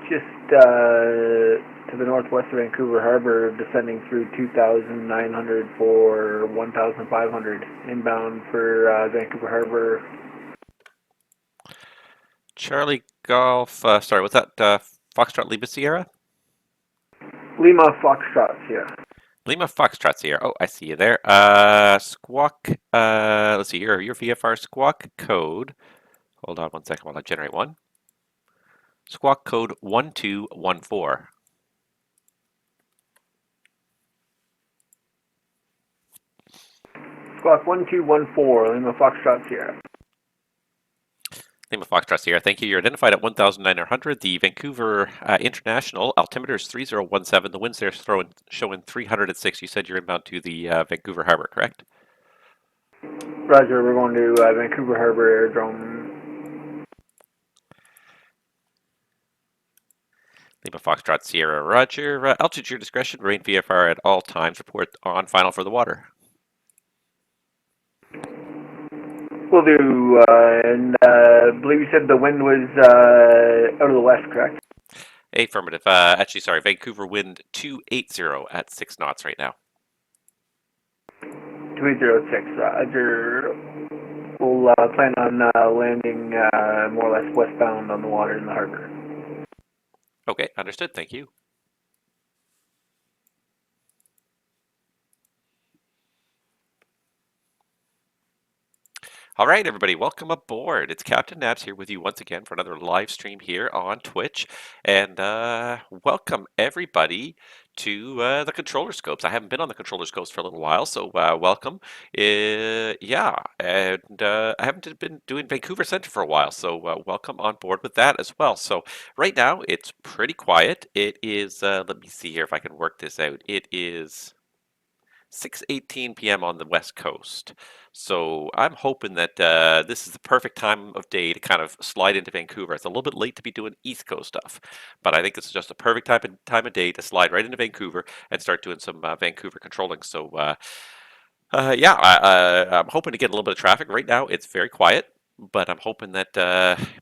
just to the northwest of Vancouver Harbor, descending through 2,900 for 1,500 inbound for Vancouver Harbor. Charlie Golf, sorry, was that Foxtrot Lima Sierra? Lima Foxtrot, yeah. Lima Foxtrot Sierra. Oh, I see you there. Squawk, let's see, your VFR squawk code. Hold on one second while I generate one. Squawk code 1214. Squawk 1214, Lima Foxtrot Sierra. Lima Foxtrot Sierra, thank you. You're identified at 1,900. The Vancouver International altimeter is 3017. The winds there showing 306. You said you're inbound to the Vancouver Harbor, correct? Roger, we're going to Vancouver Harbor Aerodrome. Lima Foxtrot Sierra, roger. Altitude your discretion, rain VFR at all times. Report on final for the water. Will do, and I believe you said the wind was out of the west, correct? Affirmative. Actually, sorry, Vancouver wind 280 at 6 knots right now. 2806, Roger. We'll plan on landing more or less westbound on the water in the harbor. Okay, understood. Thank you. All right, everybody, welcome aboard. It's Captain Nabs here with you once again for another live stream here on Twitch. And welcome, everybody, to the controller scopes. I haven't been on the controller scopes for a little while, so welcome. Yeah, and I haven't been doing Vancouver Centre for a while, so welcome on board with that as well. So right now, it's pretty quiet. It is, let me see here if I can work this out. It is 6:18 p.m. on the West Coast. So I'm hoping that this is the perfect time of day to kind of slide into Vancouver. It's a little bit late to be doing East Coast stuff, but I think this is just a perfect time of day to slide right into Vancouver and start doing some Vancouver controlling. So yeah, I'm hoping to get a little bit of traffic. Right now, it's very quiet. But I'm hoping that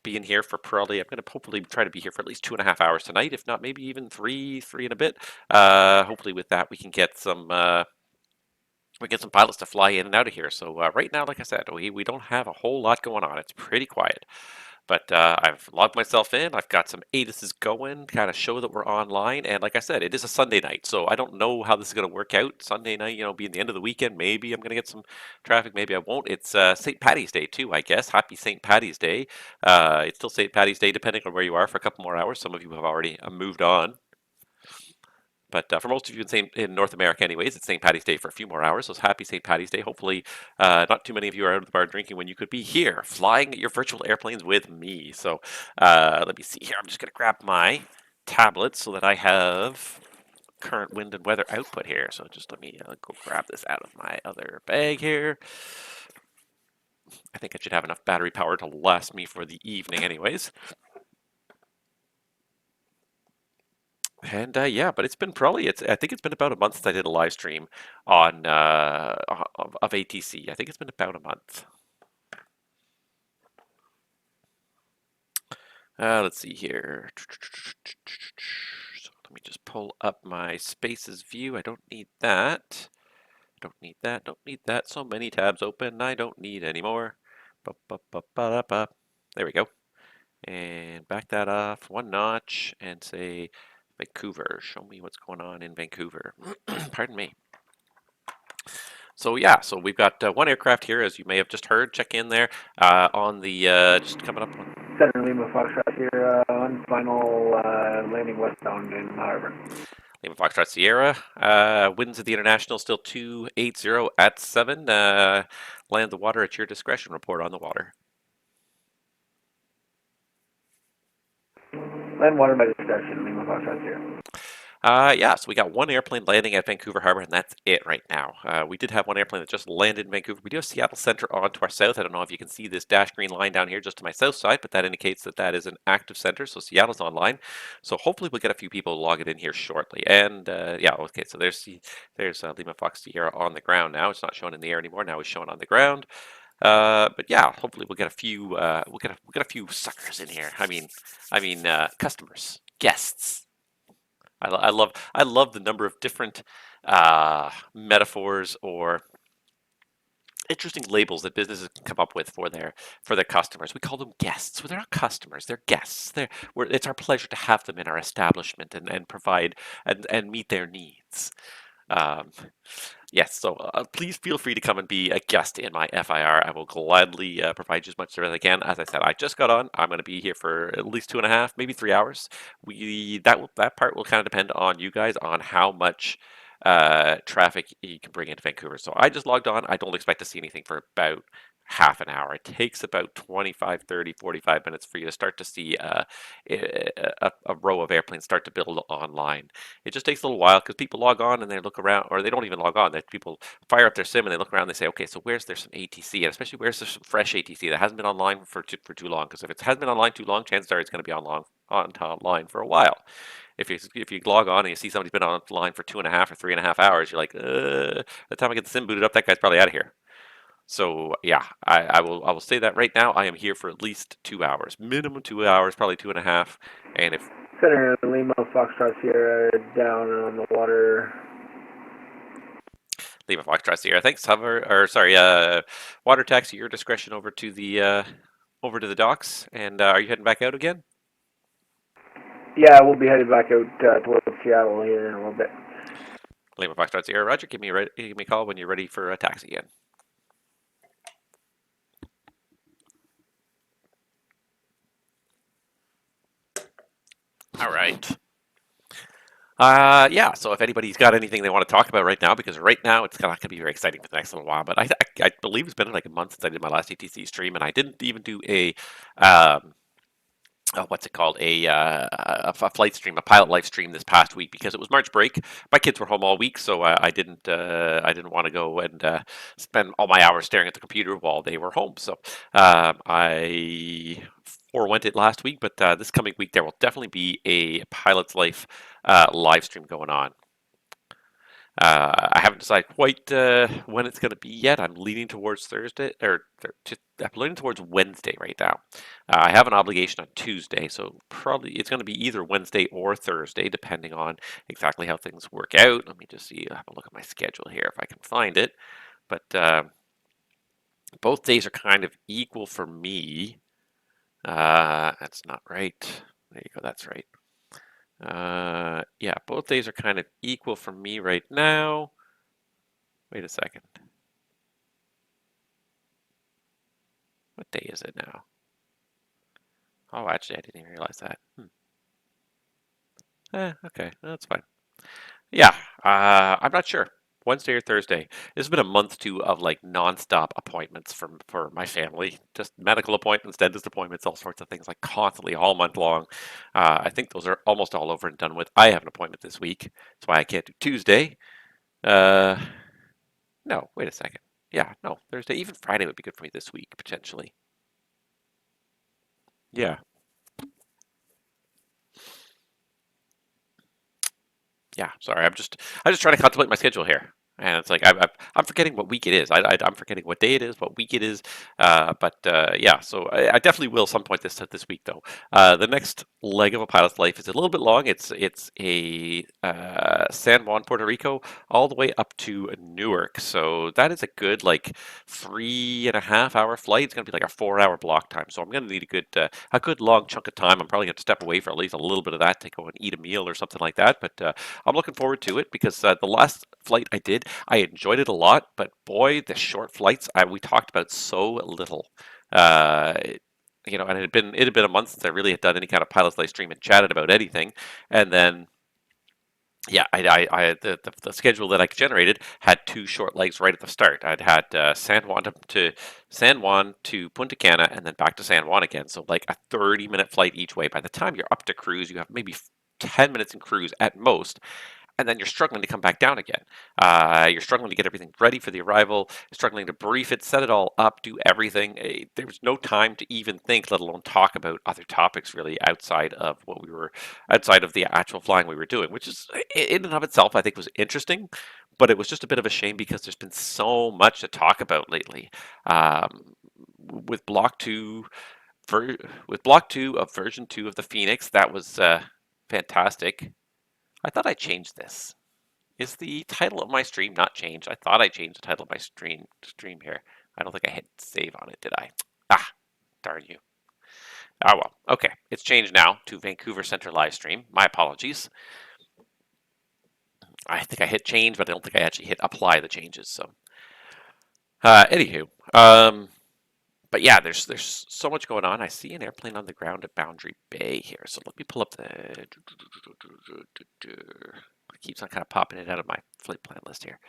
being here for probably, I'm going to hopefully try to be here for at least 2.5 hours tonight, if not maybe even three and a bit. Hopefully with that, we can get some pilots to fly in and out of here. So right now, like I said, we don't have a whole lot going on. It's pretty quiet. But I've logged myself in. I've got some ATISs going, kind of show that we're online. And like I said, it is a Sunday night, so I don't know how this is going to work out. Sunday night, being the end of the weekend, maybe I'm going to get some traffic, maybe I won't. It's St. Paddy's Day too, I guess. Happy St. Paddy's Day. It's still St. Paddy's Day, depending on where you are, for a couple more hours. Some of you have already moved on. But for most of you in North America anyways, it's St. Paddy's Day for a few more hours, so happy St. Paddy's Day. Hopefully not too many of you are out of the bar drinking when you could be here, flying your virtual airplanes with me. So let me see here. I'm just going to grab my tablet so that I have current wind and weather output here. So just let me go grab this out of my other bag here. I think I should have enough battery power to last me for the evening anyways. And yeah, but it's been I think it's been about a month since I did a live stream on of ATC. I think it's been about a month. Let's see here. So let me just pull up my Spaces view. I don't need that. Don't need that. Don't need that. So many tabs open. I don't need any more. There we go. And back that off one notch and say Vancouver. Show me what's going on in Vancouver. Pardon me. So yeah, so we've got one aircraft here, as you may have just heard. Check in there on the just coming up on Center Lima Foxtrot here on final landing westbound in the harbor. Lima Foxtrot Sierra. Winds at the International still 280 at 7. Land the water at your discretion. Report on the water. Land water by discretion, Lima Foxtrot Sierra. Yeah, so we got one airplane landing at Vancouver Harbor, and that's it right now. We did have one airplane that just landed in Vancouver. We do have Seattle Centre on to our south. I don't know if you can see this dash green line down here just to my south side, but that indicates that that is an active center, so Seattle's online. So hopefully we'll get a few people logging in here shortly. And yeah, okay, so there's Lima Fox Sierra on the ground now. It's not showing in the air anymore. Now it's showing on the ground. But yeah, hopefully we'll get a few. We'll get a few suckers in here. I mean, customers, guests. I love the number of different metaphors or interesting labels that businesses can come up with for their customers. We call them guests. Well, they're not customers; they're guests. It's our pleasure to have them in our establishment and provide and meet their needs. Um, Yes, so please feel free to come and be a guest in my FIR. I will gladly provide you as much service as I can. As I said, I just got on. I'm going to be here for at least 2.5, maybe 3 hours. That part will kind of depend on you guys on how much traffic you can bring into Vancouver. So I just logged on. I don't expect to see anything for about half an hour. It takes about 25, 30, 45 minutes for you to start to see a row of airplanes start to build online. It just takes a little while because people log on and they look around, or they don't even log on. That people fire up their sim and they look around and they say, okay, so where's there some ATC, and especially where's there some fresh ATC that hasn't been online for too long? Because if it hasn't been online too long, chances are it's going to be online for a while. If you log on and you see somebody's been online for 2.5 or 3.5 hours, you're like, by the time I get the sim booted up, that guy's probably out of here. So yeah, I will say that right now I am here for at least 2 hours, minimum 2 hours, probably 2.5. And if Center Lima Foxtrot Sierra down on the water. Lima Foxtrot Sierra, thanks. Hover or sorry, water taxi your discretion over to the docks. And are you heading back out again? Yeah, we'll be headed back out towards Seattle here in a little bit. Lima Foxtrot Sierra, Roger. Give me a call when you're ready for a taxi again. All right. Yeah, so if anybody's got anything they want to talk about right now, because right now it's not going to be very exciting for the next little while, but I believe it's been like a month since I did my last ATC stream, and I didn't even do um, what's it called, a flight stream, a pilot life stream this past week because it was March break. My kids were home all week, so I didn't want to go and spend all my hours staring at the computer while they were home. So I forewent it last week, but this coming week there will definitely be a pilot's life live stream going on. I haven't decided quite when it's going to be yet. I'm leaning towards Thursday, I'm leaning towards Wednesday right now. I have an obligation on Tuesday, so probably it's going to be either Wednesday or Thursday, depending on exactly how things work out. Let me just see, have a look at my schedule here if I can find it. But both days are kind of equal for me. That's not right. There you go, that's right. Yeah, both days are kind of equal for me right now. Wait a second. What day is it now? Oh, actually, I didn't even realize that. Okay, that's fine. Yeah, I'm not sure. Wednesday or Thursday. This has been a month too of like nonstop appointments for my family. Just medical appointments, dentist appointments, all sorts of things, like constantly all month long. I think those are almost all over and done with. I have an appointment this week. That's why I can't do Tuesday. Uh, no, wait a second. Yeah, no, Thursday. Even Friday would be good for me this week, potentially. Yeah. Yeah, sorry. I'm just trying to contemplate my schedule here, and it's like I'm forgetting what week it is. I'm forgetting what day it is, what week it is. But yeah, so I definitely will some point this week though. The next leg of a pilot's life is a little bit long. It's a San Juan, Puerto Rico, all the way up to Newark. So that is a good like 3.5 hour flight. It's gonna be like a 4 hour block time. So I'm gonna need a good long chunk of time. I'm probably gonna step away for at least a little bit of that to go and eat a meal or something like that. But I'm looking forward to it because the last flight I did, I enjoyed it a lot. But boy, the short flights, we talked about so little. Uh, and it had been a month since I really had done any kind of pilot's live stream and chatted about anything. And then yeah, the schedule that I generated had two short legs right at the start. I'd had San Juan to Punta Cana and then back to San Juan again. So like a 30-minute flight each way. By the time you're up to cruise, you have maybe 10 minutes in cruise at most, and then you're struggling to come back down again. You're struggling to get everything ready for the arrival, struggling to brief it, set it all up, do everything. There was no time to even think, let alone talk about other topics really outside of the actual flying we were doing, which is in and of itself, I think was interesting, but it was just a bit of a shame because there's been so much to talk about lately. Um, with Block 2, with Block 2 of version 2 of the Phoenix, that was Fantastic. I thought I changed this. Is the title of my stream not changed? I thought I changed the title of my stream here. I don't think I hit save on it, did I? Ah, darn you. Oh well, okay. It's changed now to Vancouver Centre live stream. My apologies. I think I hit change, but I don't think I actually hit apply the changes. So, anywho, but yeah, there's so much going on. I see an airplane on the ground at Boundary Bay here. So let me pull up the. It keeps on kind of popping it out of my flight plan list here.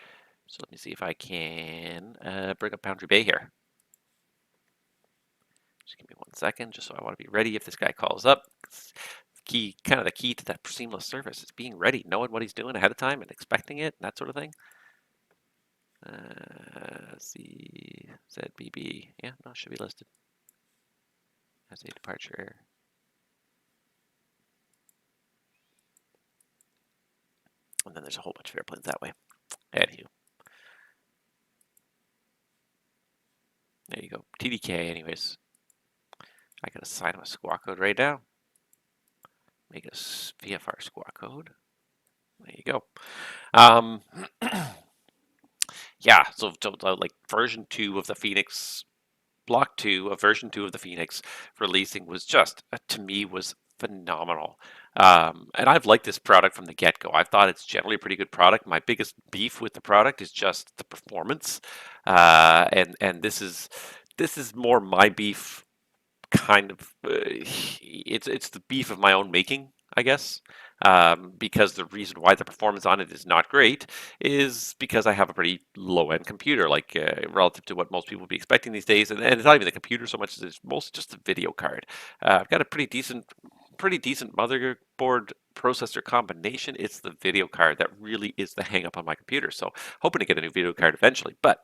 So let me see if I can bring up Boundary Bay here. Just give me 1 second, just so I want to be ready if this guy calls up. Kind of the key to that seamless service is being ready, knowing what he's doing ahead of time and expecting it, and that sort of thing. ZBB, yeah, no, it should be listed as a departure. And then there's a whole bunch of airplanes that way. Anywho. There you go. TDK, anyways. I can assign him a squawk code right now. Make a VFR squawk code. There you go. Yeah, so like version 2 of the Phoenix, block 2 of version 2 of the Phoenix releasing was just, to me, was phenomenal. And I've liked this product from the get-go. I thought it's generally a pretty good product. My biggest beef with the product is just the performance. And this is more my beef, kind of. It's the beef of my own making, I guess. Because the reason why the performance on it is not great is because I have a pretty low-end computer, like relative to what most people would be expecting these days. And it's not even the computer so much as it's mostly just the video card. I've got a pretty decent motherboard processor combination. It's the video card that really is the hang up on my computer. So hoping to get a new video card eventually. But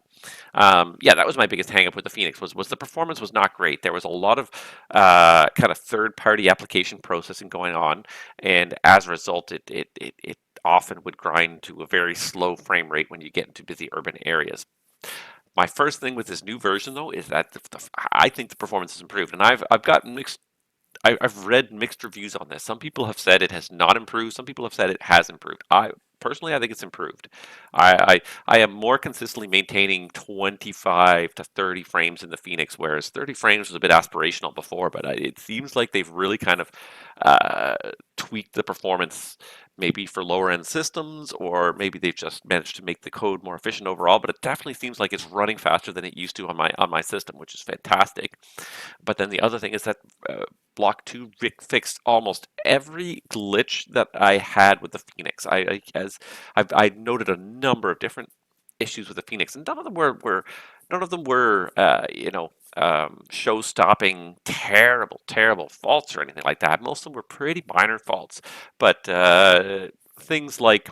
yeah, that was my biggest hang up with the Phoenix was the performance was not great. There was a lot of kind of third-party application processing going on, and as a result, it often would grind to a very slow frame rate when you get into busy urban areas. My first thing with this new version, though, is that I think the performance has improved, and I've gotten mixed. I've read mixed reviews on this. Some people have said it has not improved. Some people have said it has improved. Personally, I think it's improved. I am more consistently maintaining 25 to 30 frames in the Phoenix, whereas 30 frames was a bit aspirational before. But it seems like they've really kind of tweaked the performance, maybe for lower end systems, or maybe they've just managed to make the code more efficient overall. But it definitely seems like it's running faster than it used to on my system, which is fantastic. But then the other thing is that Block 2 fixed almost every glitch that I had with the Phoenix. I noted a number of different issues with the Phoenix, and none of them were show-stopping, terrible faults or anything like that. Most of them were pretty minor faults, but things like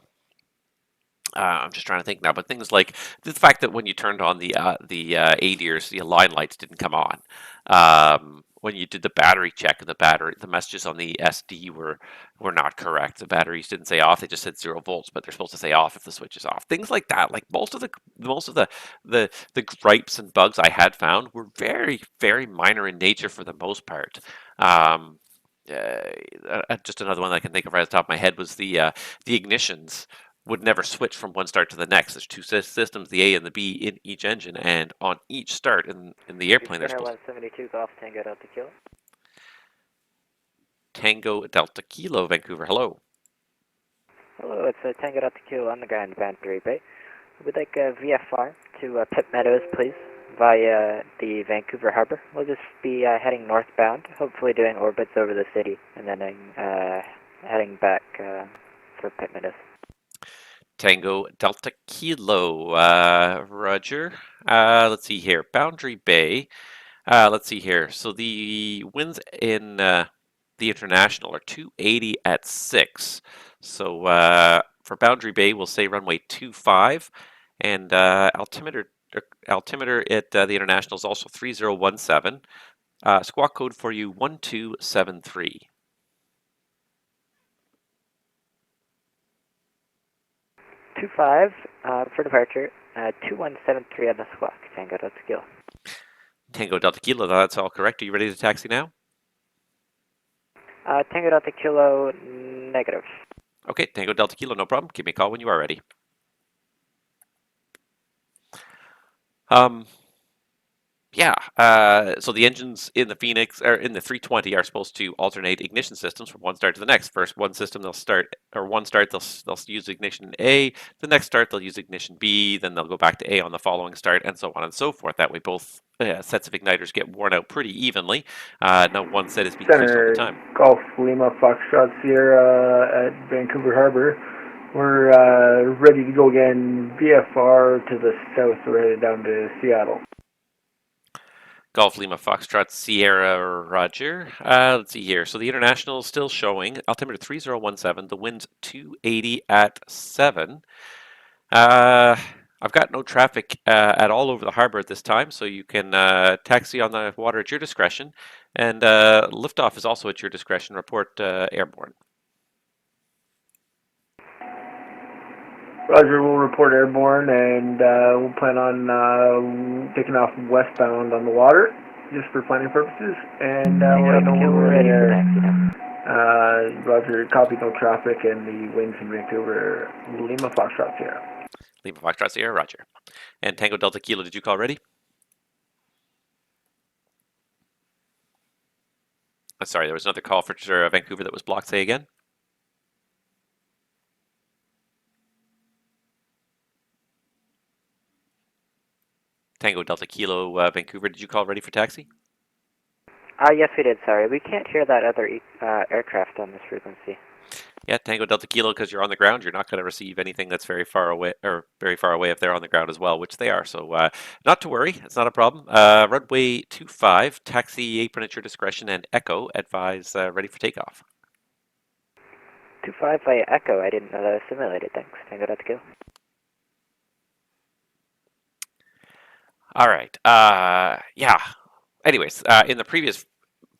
I'm just trying to think now, but things like the fact that when you turned on the ADIRs, the line lights didn't come on. When you did the battery check, the messages on the SD were not correct. The batteries didn't say off; they just said 0 volts, but they're supposed to say off if the switch is off. Things like that. Like most of the gripes and bugs I had found were very minor in nature for the most part. Just another one that I can think of right off the top of my head was the ignitions would never switch from one start to the next. There's two systems, the A and the B, in each engine, and on each start in the airplane, they're supposed 172 Golf Tango Delta Kilo. Tango Delta Kilo, Vancouver. Hello. Hello, it's Tango Delta Kilo on the ground, Boundary Bay. We'd like a VFR to Pitt Meadows, please, via the Vancouver Harbor. We'll just be heading northbound, hopefully doing orbits over the city, and then heading back for Pitt Meadows. Tango Delta Kilo, Roger. Let's see here, Boundary Bay. Let's see here. So the winds in the International are 280 at 6. So for Boundary Bay, we'll say runway 25, and altimeter at the International is also 3017. Squawk code for you 1273. 25 for departure, 2173 on the squawk, Tango Delta Kilo. Tango Delta Kilo, that's all correct. Are you ready to taxi now? Tango Delta Kilo, Negative. Okay, Tango Delta Kilo, no problem. Give me a call when you are ready. So the engines in the Phoenix or in the 320 are supposed to alternate ignition systems from one start to the next. First, one system they'll start, or one start they'll use ignition A. The next start they'll use ignition B. Then they'll go back to A on the following start, and so on and so forth. That way, both sets of igniters get worn out pretty evenly. No one set is being switched all the Center, time. Golf Lima Foxtrot Sierra at Vancouver Harbor. We're ready to go again. VFR to the south. We're headed down to Seattle. Golf Lima Foxtrot Sierra Roger. Let's see here. So the international is still showing altimeter 3017. The wind's 280 at 7. I've got no traffic at all over the harbor at this time, so you can taxi on the water at your discretion, and liftoff is also at your discretion. Report airborne. Roger, we'll report airborne, and we'll plan on taking off westbound on the water, just for planning purposes, and we'll know when we're ready for there. taxi now. Roger, copy, no traffic, and the winds in Vancouver, Lima Foxtrot Sierra. Lima Foxtrot Sierra, Roger. And Tango Delta Kilo, did you call ready? Sorry, there was another call for Vancouver that was blocked. Say again. Tango Delta Kilo, Vancouver, did you call ready for taxi? Yes, we did. Sorry, we can't hear that other aircraft on this frequency. Yeah, Tango Delta Kilo, because you're on the ground, you're not going to receive anything that's very far away, or very far away if they're on the ground as well, which they are. So not to worry, it's not a problem. Runway 25, taxi apron at your discretion, and Echo, advise ready for takeoff. 25 via Echo. I didn't know that was simulated. Thanks. Tango Delta Kilo. All right. Yeah. Anyways, in the previous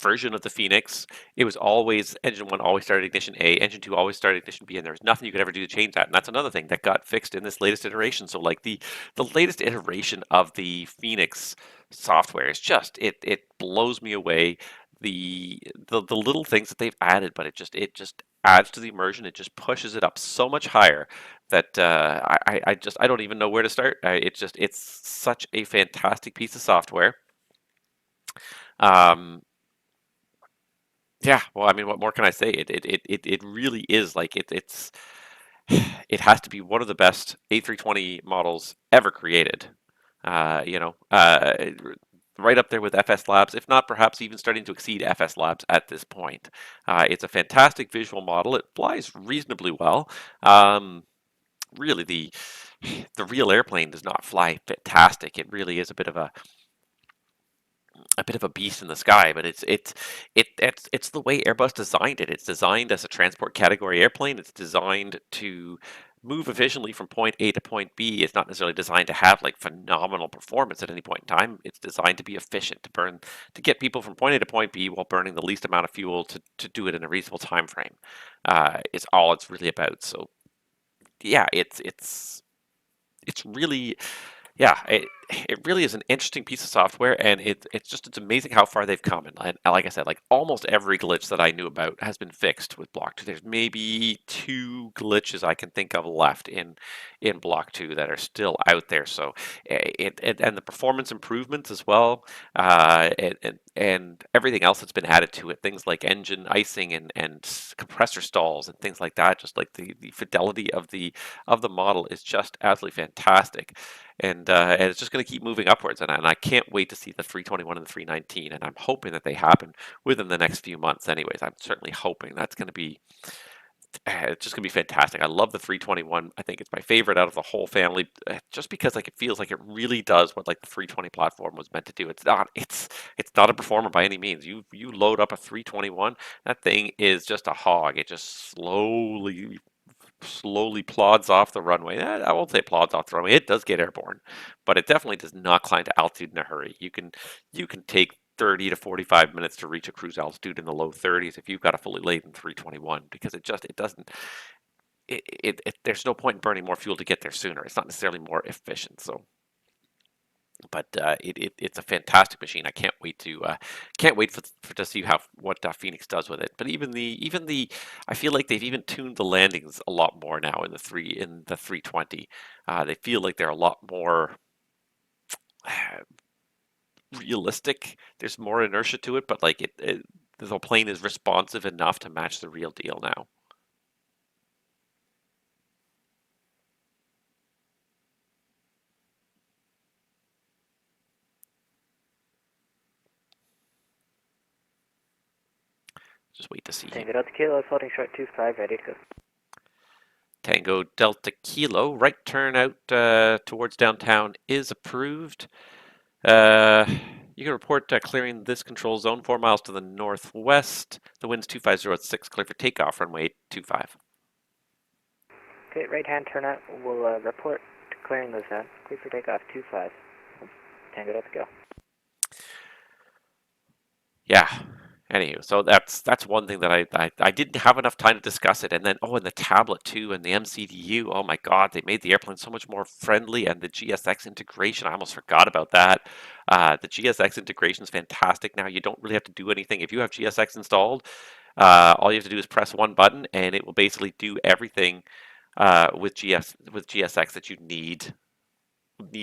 version of the Phoenix, it was always engine 1 always started ignition A, engine 2 always started ignition B, and there was nothing you could ever do to change that. And that's another thing that got fixed in this latest iteration. So like the latest iteration of the Phoenix software is just it blows me away. The little things that they've added, but it just adds to the immersion. It just pushes it up so much higher that I don't even know where to start. It's such a fantastic piece of software. Yeah, well, I mean, what more can I say? It really is like it's it has to be one of the best A320 models ever created. You know, right up there with FS Labs, if not perhaps even starting to exceed FS Labs at this point. It's a fantastic visual model. It flies reasonably well. Really, the real airplane does not fly fantastic. It really is a bit of a beast in the sky, but it's the way Airbus designed it. It's designed as a transport category airplane. It's designed to move efficiently from point A to point B. It's not necessarily designed to have like phenomenal performance at any point in time. It's designed to be efficient, to get people from point A to point B while burning the least amount of fuel to do it in a reasonable time frame. Is all it's really about. So yeah, it's really, yeah, it really is an interesting piece of software, and it's amazing how far they've come. And like I said, like almost every glitch that I knew about has been fixed with Block 2. There's maybe 2 glitches I can think of left in Block 2 that are still out there. So and the performance improvements as well, and everything else that's been added to it, things like engine icing and compressor stalls and things like that. Just like the fidelity of the model is just absolutely fantastic. And it's just going to keep moving upwards, and I can't wait to see the 321 and the 319, and I'm hoping that they happen within the next few months. Anyways, I'm certainly hoping that's going to be it's just going to be fantastic. I love the 321. I think it's my favorite out of the whole family, just because like it feels like it really does what like the 320 platform was meant to do. It's not a performer by any means. You load up a 321, that thing is just a hog. It just slowly plods off the runway. I won't say plods off the runway. It does get airborne, but it definitely does not climb to altitude in a hurry. You can take 30 to 45 minutes to reach a cruise altitude in the low 30s if you've got a fully laden 321, because it doesn't. There's no point in burning more fuel to get there sooner. It's not necessarily more efficient. So But it's a fantastic machine. I can't wait for to see what Phoenix does with it. But even the I feel like they've even tuned the landings a lot more now in the 320. They feel like they're a lot more realistic. There's more inertia to it, but like the plane is responsive enough to match the real deal now. Just wait to see. Tango Delta Kilo, floating short 25, ready to go. Tango Delta Kilo, right turn out towards downtown is approved. You can report clearing this control zone 4 miles to the northwest. The wind's 250 at 6, clear for takeoff, runway 25. Okay, right hand turnout, we'll report clearing the zone. Clear for takeoff 25. Tango Delta Go. Yeah. Anywho, so that's one thing that I didn't have enough time to discuss it, and then and the tablet too, and the MCDU. Oh my God, they made the airplane so much more friendly, and the GSX integration. I almost forgot about that. The GSX integration is fantastic now. You don't really have to do anything if you have GSX installed. All you have to do is press one button, and it will basically do everything with GSX that you need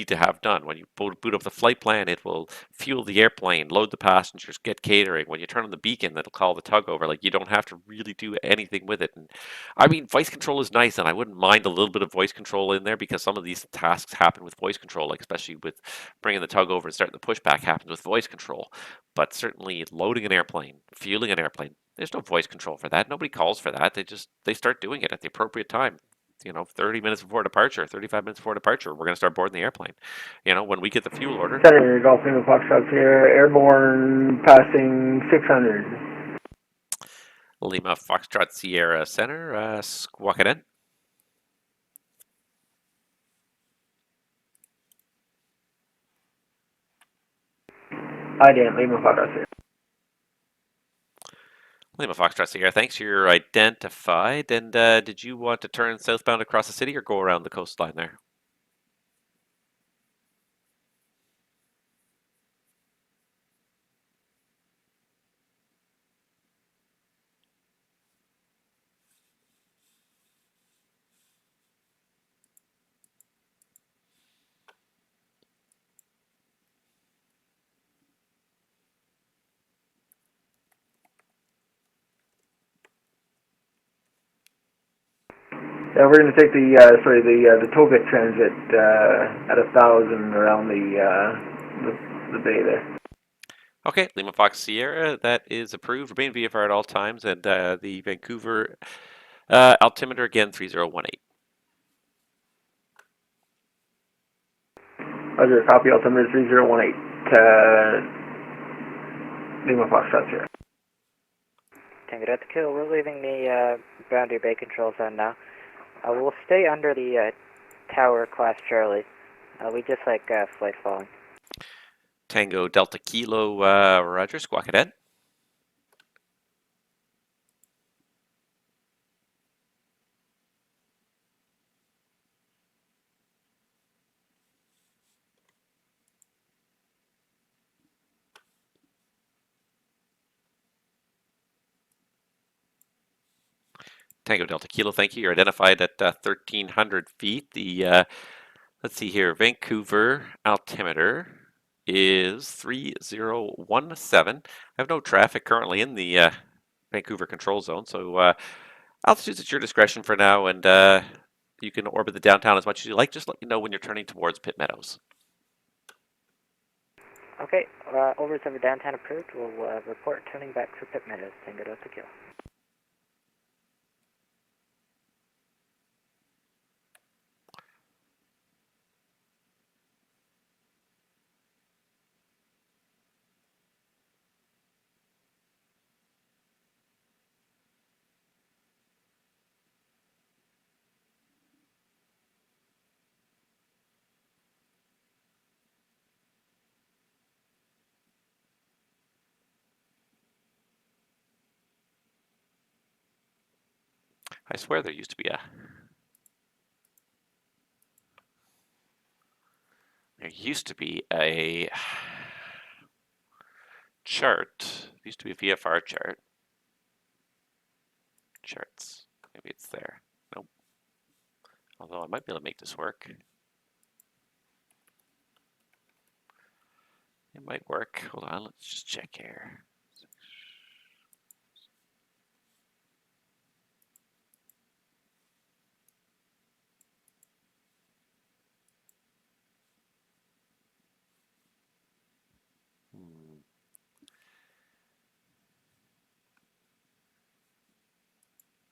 to have done. When you boot up the flight plan, it will fuel the airplane, load the passengers, get catering. When you turn on the beacon, it'll call the tug over. Like, you don't have to really do anything with it. And I mean, voice control is nice, and I wouldn't mind a little bit of voice control in there because some of these tasks happen with voice control, like especially with bringing the tug over and starting the pushback happens with voice control. But certainly loading an airplane, fueling an airplane, there's no voice control for that. Nobody calls for that. They start doing it at the appropriate time. 30 minutes before departure, 35 minutes before departure, we're going to start boarding the airplane. When we get the fuel order. Center, Golf Lima Foxtrot here, airborne passing 600. Lima Foxtrot Sierra Center, squawk it in. Ident, Lima Foxtrot here. Lima Foxtrot Sierra, thanks. You're identified. And did you want to turn southbound across the city or go around the coastline there? Yeah, we're going to take the Tobit transit at 1,000 around the bay there. Okay, Lima Fox Sierra, that is approved. Remain VFR at all times, and the Vancouver altimeter again 3018. Roger, copy altimeter 3018. Lima Foxtrot here. Tango Delta Kilo, we're leaving the boundary bay control zone now. We'll stay under the tower class Charlie. We just like flight following. Tango Delta Kilo, roger, squawk it in. Tango Delta Kilo, thank you. You're identified at 1,300 feet. The let's see here, Vancouver altimeter is 3017. I have no traffic currently in the Vancouver control zone, so altitude's at your discretion for now, and you can orbit the downtown as much as you like. Just let me know when you're turning towards Pitt Meadows. Okay, overs over downtown approved. We'll report turning back for Pitt Meadows. Tango Delta Kilo. I swear there used to be a chart. There used to be a VFR chart. Charts. Maybe it's there. Nope. Although I might be able to make this work. It might work. Hold on, let's just check here.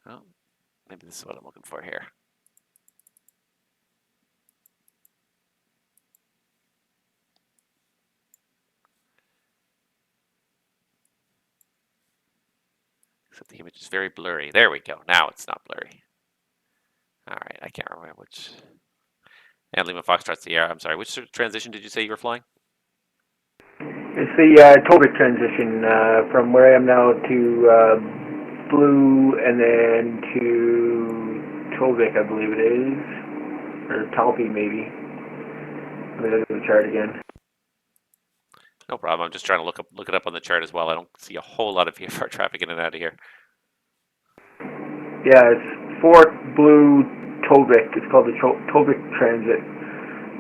Oh, maybe this is what I'm looking for here. Except the image is very blurry. There we go. Now it's not blurry. All right, I can't remember which. And Lima Foxtrot Sierra. I'm sorry. Which transition did you say you were flying? It's the Tobic transition from where I am now to Blue and then to Tobic, I believe it is. Or Talpi, maybe. Let me look at the chart again. No problem. I'm just trying to look it up on the chart as well. I don't see a whole lot of VFR traffic in and out of here. Yeah, it's Fort Blue Tobic. It's called the Tobic Transit.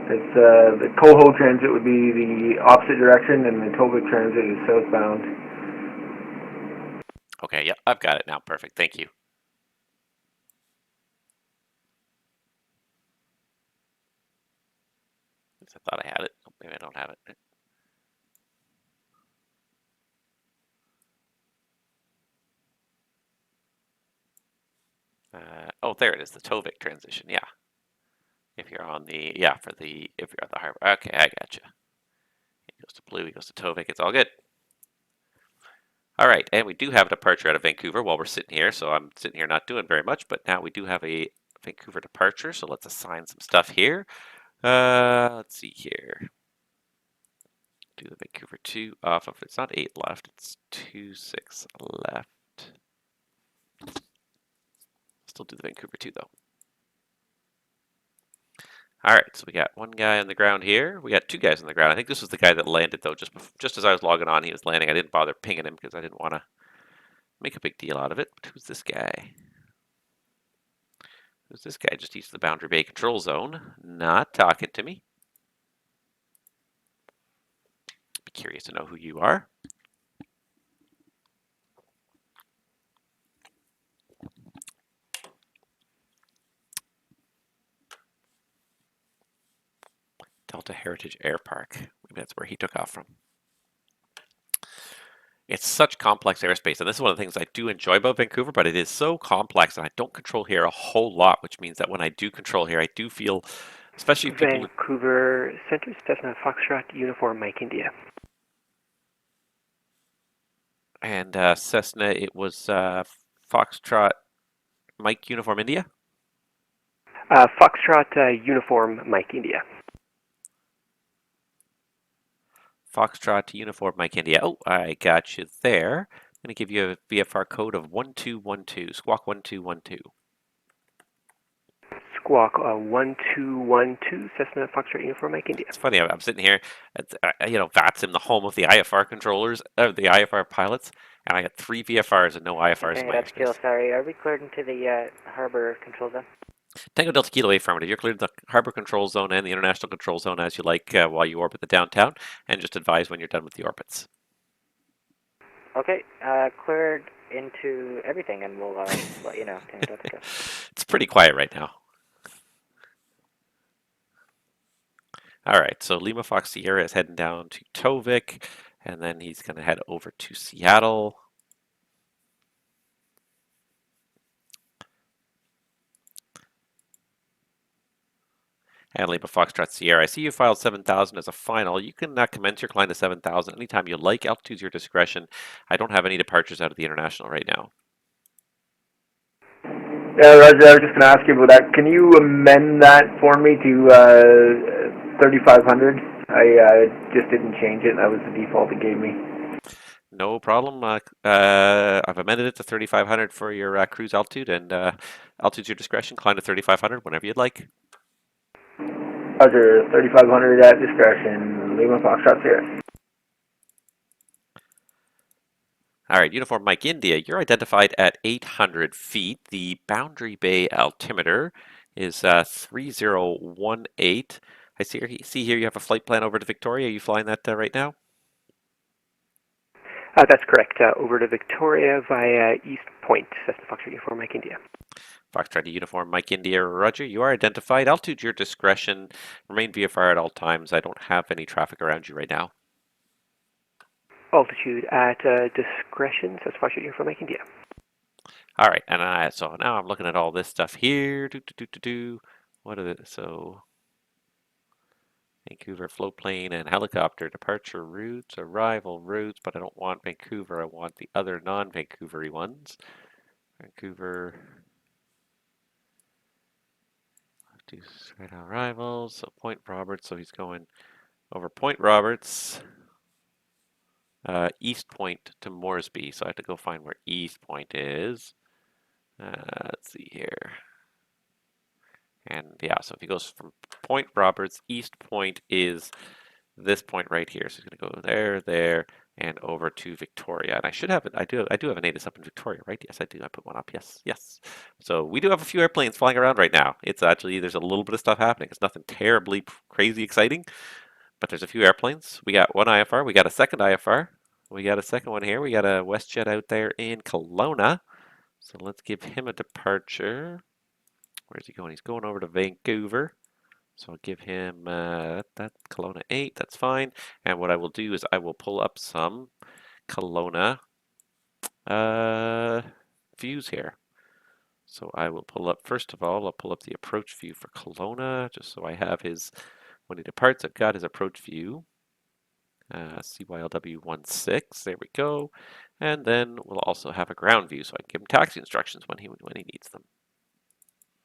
It's the Coho Transit would be the opposite direction, and the Tobic Transit is southbound. Okay, yep, I've got it now. Perfect. Thank you. I thought I had it. Oh, maybe I don't have it. Oh, there it is. The Tovic transition. Yeah. If you're on the if you're at the harbor. Okay, I got you. He goes to Blue. He goes to Tovic. It's all good. All right, and we do have a departure out of Vancouver while we're sitting here. So I'm sitting here not doing very much, but now we do have a Vancouver departure. So let's assign some stuff here. Let's see here. Do the Vancouver 2 off of, it's not 8 left, it's 2, 6 left. Still do the Vancouver 2 though. All right, so we got one guy on the ground here. We got two guys on the ground. I think this was the guy that landed though. Just as I was logging on, he was landing. I didn't bother pinging him because I didn't want to make a big deal out of it. But who's this guy? Who's this guy? Just east of the Boundary Bay Control Zone. Not talking to me. Be curious to know who you are. Delta Heritage Air Park. Maybe that's where he took off from. It's such complex airspace, and this is one of the things I do enjoy about Vancouver, but it is so complex, and I don't control here a whole lot, which means that when I do control here, I do feel, especially if people... Vancouver Centre, Cessna Foxtrot, Uniform Mike India. And Cessna, it was Foxtrot Mike Uniform India? Foxtrot Uniform Mike India. Foxtrot Uniform Mike India. Oh, I got you there. I'm going to give you a VFR code of 1212, squawk 1212. Squawk 1212, Cessna Foxtrot Uniform Mike India. It's funny, I'm sitting here at, VATSIM, the home of the IFR controllers, the IFR pilots, and I got 3 VFRs and no IFRs in my airspace. Sorry, are we cleared into the harbor control zone? Tango Delta Kilo affirmative. You're cleared the harbor control zone and the international control zone as you like while you orbit the downtown, and just advise when you're done with the orbits. Okay, cleared into everything, and we'll let you know. Tango Delta Kilo. It's pretty quiet right now. All right, so Lima Fox Sierra is heading down to Tovic, and then he's going to head over to Seattle. And Lima Foxtrot Sierra, I see you filed 7,000 as a final. You can commence your climb to 7,000 anytime you like. Altitude's your discretion. I don't have any departures out of the international right now. Yeah, Roger, I was just going to ask you about that. Can you amend that for me to 3,500? I just didn't change it. That was the default it gave me. No problem. I've amended it to 3,500 for your cruise altitude, and altitude's your discretion. Climb to 3,500 whenever you'd like. Roger, 3500 at discretion. Lima Foxtrot Sierra. All right, Uniform Mike India, you're identified at 800 feet. The boundary bay altimeter is 3018. I see here you have a flight plan over to Victoria. Are you flying that right now? That's correct. Over to Victoria via East Point, Cessna Foxtrot Uniform Mike India. Foxtrot to Uniform Mike India, Roger. You are identified. Altitude, your discretion. Remain VFR at all times. I don't have any traffic around you right now. Altitude at discretion, Cessna Foxtrot Uniform Mike India. All right, and so now I'm looking at all this stuff here. What are the Vancouver float plane and helicopter departure routes, arrival routes, but I don't want Vancouver. I want the other non-Vancouvery ones. Vancouver. Do straight arrivals. So Point Roberts. So he's going over Point Roberts. East Point to Moresby. So I have to go find where East Point is. Let's see here. And yeah, so if he goes from Point Roberts, East Point is this point right here. So he's going to go there, there, and over to Victoria. And I should have it. I do have an ATIS up in Victoria, right? Yes, I do. I put one up. Yes, yes. So we do have a few airplanes flying around right now. It's actually, there's a little bit of stuff happening. It's nothing terribly crazy exciting, but there's a few airplanes. We got one IFR. We got a second IFR. We got a second one here. We got a WestJet out there in Kelowna. So let's give him a departure. Where's he going? He's going over to Vancouver. So I'll give him that Kelowna 8. That's fine. And what I will do is I will pull up some Kelowna views here. So I will pull up, first of all, I'll pull up the approach view for Kelowna, just so I have his, when he departs, I've got his approach view. CYLW16, there we go. And then we'll also have a ground view, so I can give him taxi instructions when he needs them.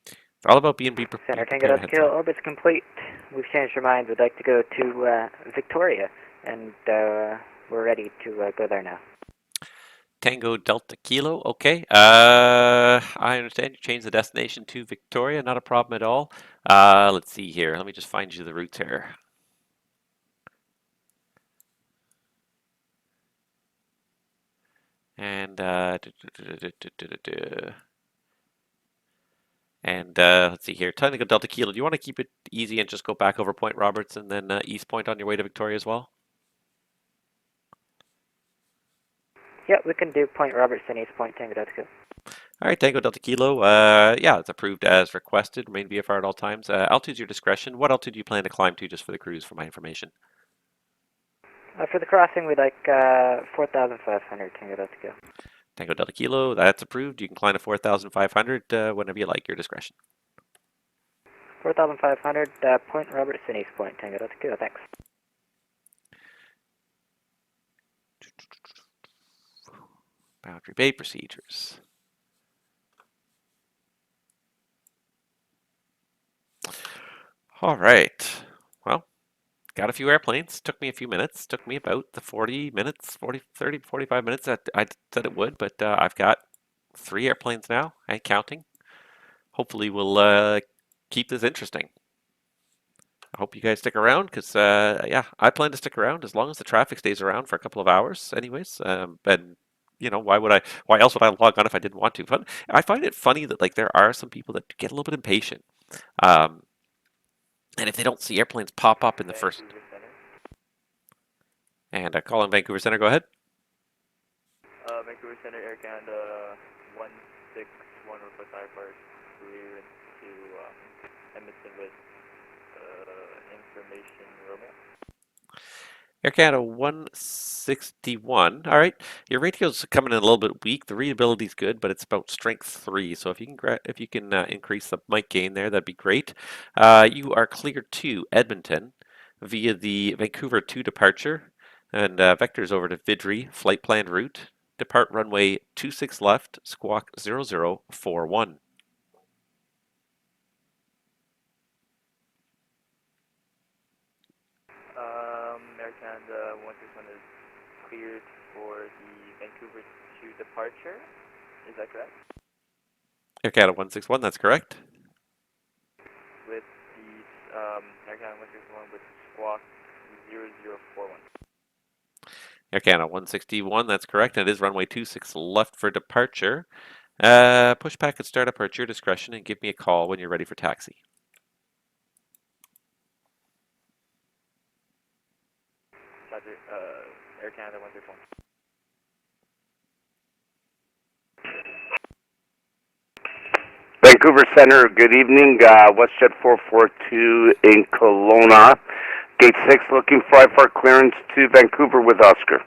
It's all about being prepared. Center Tango Delta Kilo, orbit's complete. We've changed our minds. We'd like to go to Victoria, and we're ready to go there now. Tango Delta Kilo, okay. I understand you changed the destination to Victoria, not a problem at all. Let's see here. Let me just find you the routes here. And let's see here. Tango Delta Kilo, do you want to keep it easy and just go back over Point Roberts and then East Point on your way to Victoria as well? Yeah, we can do Point Robertson, East Point, Tango Delta Kilo. All right, Tango Delta Kilo. Yeah, it's approved as requested. Remain VFR at all times. Altitude's your discretion. What altitude do you plan to climb to just for the cruise, for my information? For the crossing, we'd like 4,500, Tango Delta Kilo. Tango Delta Kilo, that's approved. You can climb to 4,500 whenever you like, your discretion. 4,500, Point Robertson, East Point, Tango Delta Kilo, thanks. Boundary Bay procedures. All right. Well, got a few airplanes. Took me a few minutes. Took me about the 40 minutes, 30, 45 minutes that I said it would, but I've got 3 airplanes now and counting. Hopefully we'll keep this interesting. I hope you guys stick around because, yeah, I plan to stick around as long as the traffic stays around for a couple of hours anyways. And you know, why else would I log on if I didn't want to? But I find it funny that like there are some people that get a little bit impatient. And if they don't see airplanes pop up in the first... And calling Vancouver Centre, go ahead. Vancouver Centre, Air Canada 161 request IFR clear to Edmonton with information Romeo. Air Canada 161. All right, your radio's coming in a little bit weak. The readability's good, but it's about strength 3. So if you can increase the mic gain there, that'd be great. You are cleared to Edmonton via the Vancouver 2 departure, and vectors over to Vidri flight planned route. Depart runway 26 left, squawk 0041. Air Canada 161 is cleared for the Vancouver 2 departure. Is that correct? Air Canada 161, that's correct. With the Air Canada 161 with squawk 0041. Air Canada 161, that's correct. And it is runway 26 left for departure. Push back and start up at your discretion and give me a call when you're ready for taxi. Roger, Air Canada 161. Vancouver Centre, good evening. WestJet 442 in Kelowna. Gate 6 looking for IFR clearance to Vancouver with Oscar.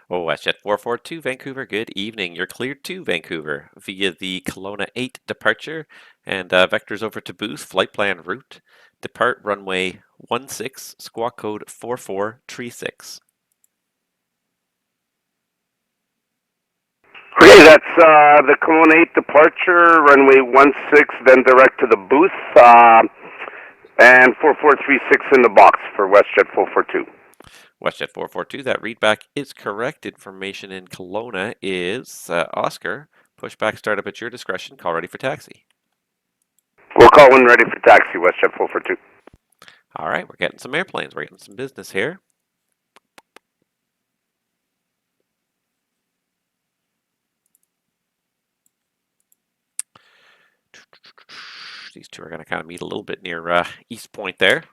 Oh, WestJet 442 Vancouver, good evening. You're cleared to Vancouver via the Kelowna 8 departure and vectors over to Booth, flight plan route. Depart runway 16, squawk code 4436. Okay, that's the Kelowna 8 departure, runway 16, then direct to the Booth, and 4436 in the box for WestJet 442. WestJet 442, that readback is correct. Information in Kelowna is Oscar. Pushback startup at your discretion. Call ready for taxi. We'll call when ready for taxi, WestJet 442. All right, we're getting some airplanes. We're getting some business here. These two are going to kind of meet a little bit near East Point there.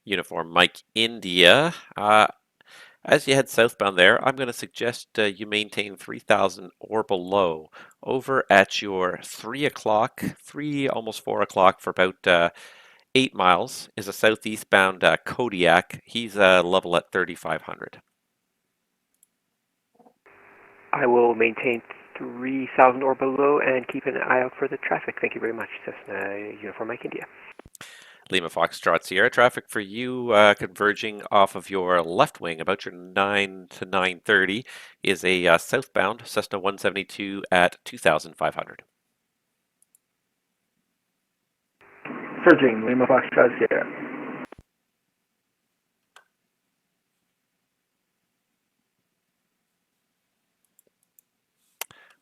Uniform Mike India. As you head southbound there, I'm going to suggest you maintain 3,000 or below. Over at your 3 o'clock, almost 4 o'clock for about 8 miles is a southeastbound Kodiak. He's level at 3,500. I will maintain 3,000 or below and keep an eye out for the traffic. Thank you very much, Cessna Uniform Mike India. Lima Foxtrot Sierra, traffic for you converging off of your left wing about your 9 to 9:30 is a southbound Cessna 172 at 2,500. Surging, Lima Foxtrot Sierra.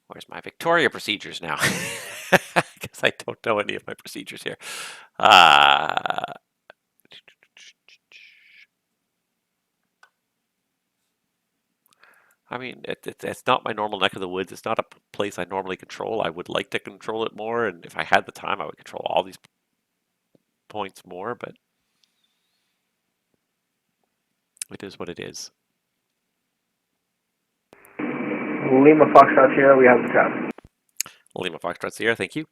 Where's my Victoria procedures now? Because I don't know any of my procedures here. I mean, it's not my normal neck of the woods. It's not a place I normally control. I would like to control it more, and if I had the time, I would control all these points more, but it is what it is. Lima Foxtrot Sierra, we have the traffic. Lima Foxtrot Sierra, thank you.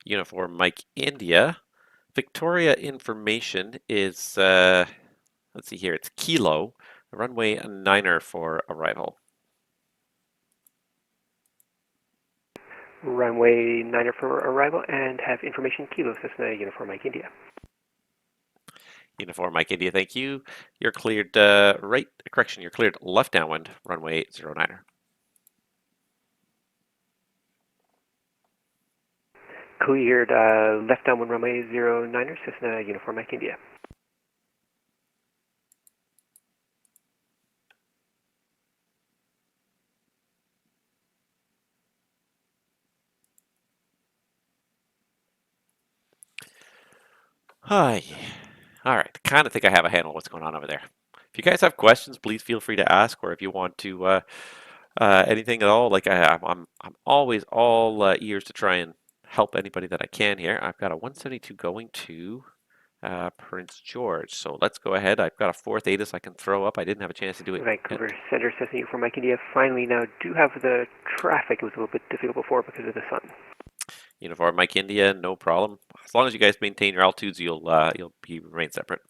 Uniform Mike India. Victoria information is, let's see here, it's Kilo, runway 9er for arrival. Runway 9er for arrival and have information Kilo, Cessna Uniform Mike India. Uniform Mike India, thank you. You're cleared you're cleared left downwind, runway 09er. Cleared left downwind runway 09er, Cessna Uniform Mike India. Hi. All right, kind of think I have a handle on what's going on over there. If you guys have questions, please feel free to ask, or if you want to anything at all, like I'm always all ears to try and help anybody that I can here. I've got a 172 going to Prince George, so let's go ahead. I've got a fourth ATIS I can throw up. I didn't have a chance to do it. Vancouver Centre, Cessna Uniform Mike India. Finally, now do have the traffic. It was a little bit difficult before because of the sun. Uniform Mike India, no problem. As long as you guys maintain your altitudes, you'll remain separate.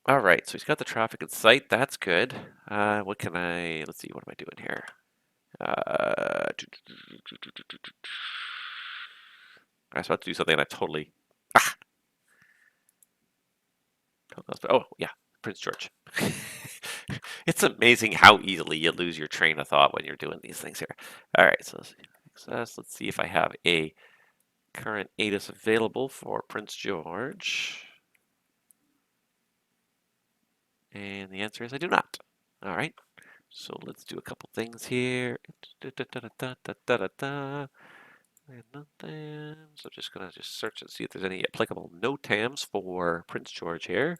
All right, so he's got the traffic in sight. That's good. What can let's see, what am I doing here? I was about to do something and I totally Oh, yeah, Prince George. It's amazing how easily you lose your train of thought when you're doing these things here. All right, so let's see if I have a current ATIS available for Prince George. And the answer is I do not. All right, so let's do a couple things here. So just gonna search and see if there's any applicable NOTAMs for Prince George here.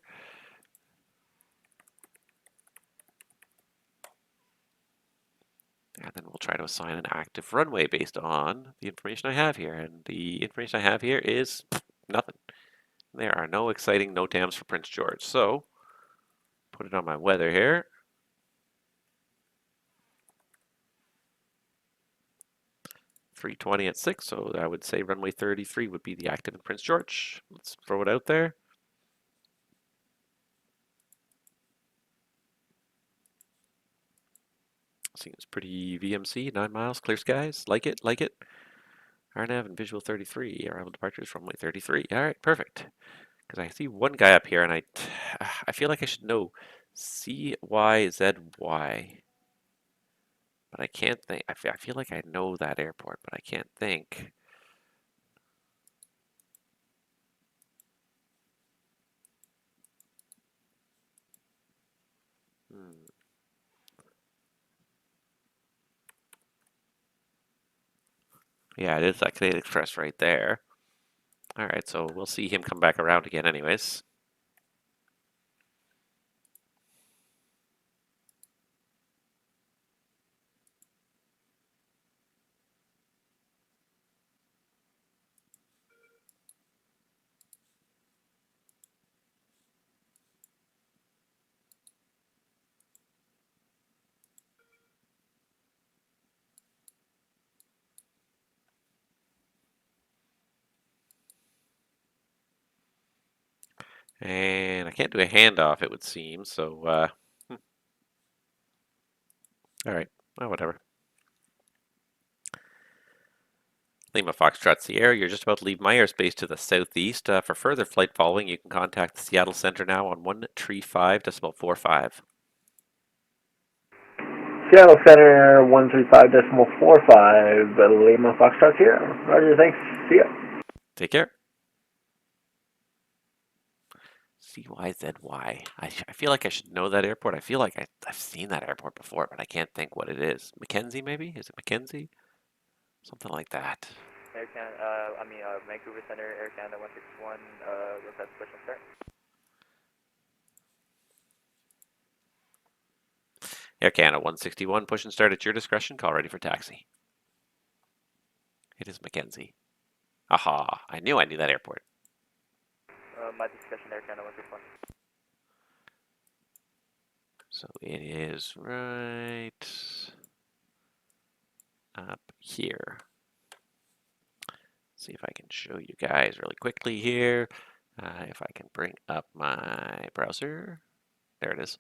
And then we'll try to assign an active runway based on the information I have here. And the information I have here is nothing. There are no exciting NOTAMs for Prince George. So put it on my weather here. .320 at 6, so I would say runway 33 would be the active in Prince George. Let's throw it out there. Seems pretty VMC, 9 miles, clear skies, like it, like it. RNAV and visual 33, arrival departures runway 33. All right, perfect. Because I see one guy up here and I feel like I should know CYZY. But I can't think, I feel like I know that airport, but I can't think. Yeah, it is that Canadian Express right there. All right, so we'll see him come back around again anyways. And I can't do a handoff, it would seem, so, all right, well, whatever. Lima Foxtrot Sierra, you're just about to leave my airspace to the southeast. For further flight following, you can contact the Seattle Center now on 135.45. Seattle Center 135.45, Lima Foxtrot Sierra. Roger, thanks. See ya. Take care. CYZY. I feel like I should know that airport. I feel like I've seen that airport before, but I can't think what it is. Mackenzie, maybe? Is it Mackenzie? Something like that. Vancouver Centre, Air Canada 161, request push and start. Air Canada 161, push and start at your discretion. Call ready for taxi. It is Mackenzie. Aha, I knew that airport. My discussion, Air Canada 161. So it is right up here. See if I can show you guys really quickly here. If I can bring up my browser. There it is.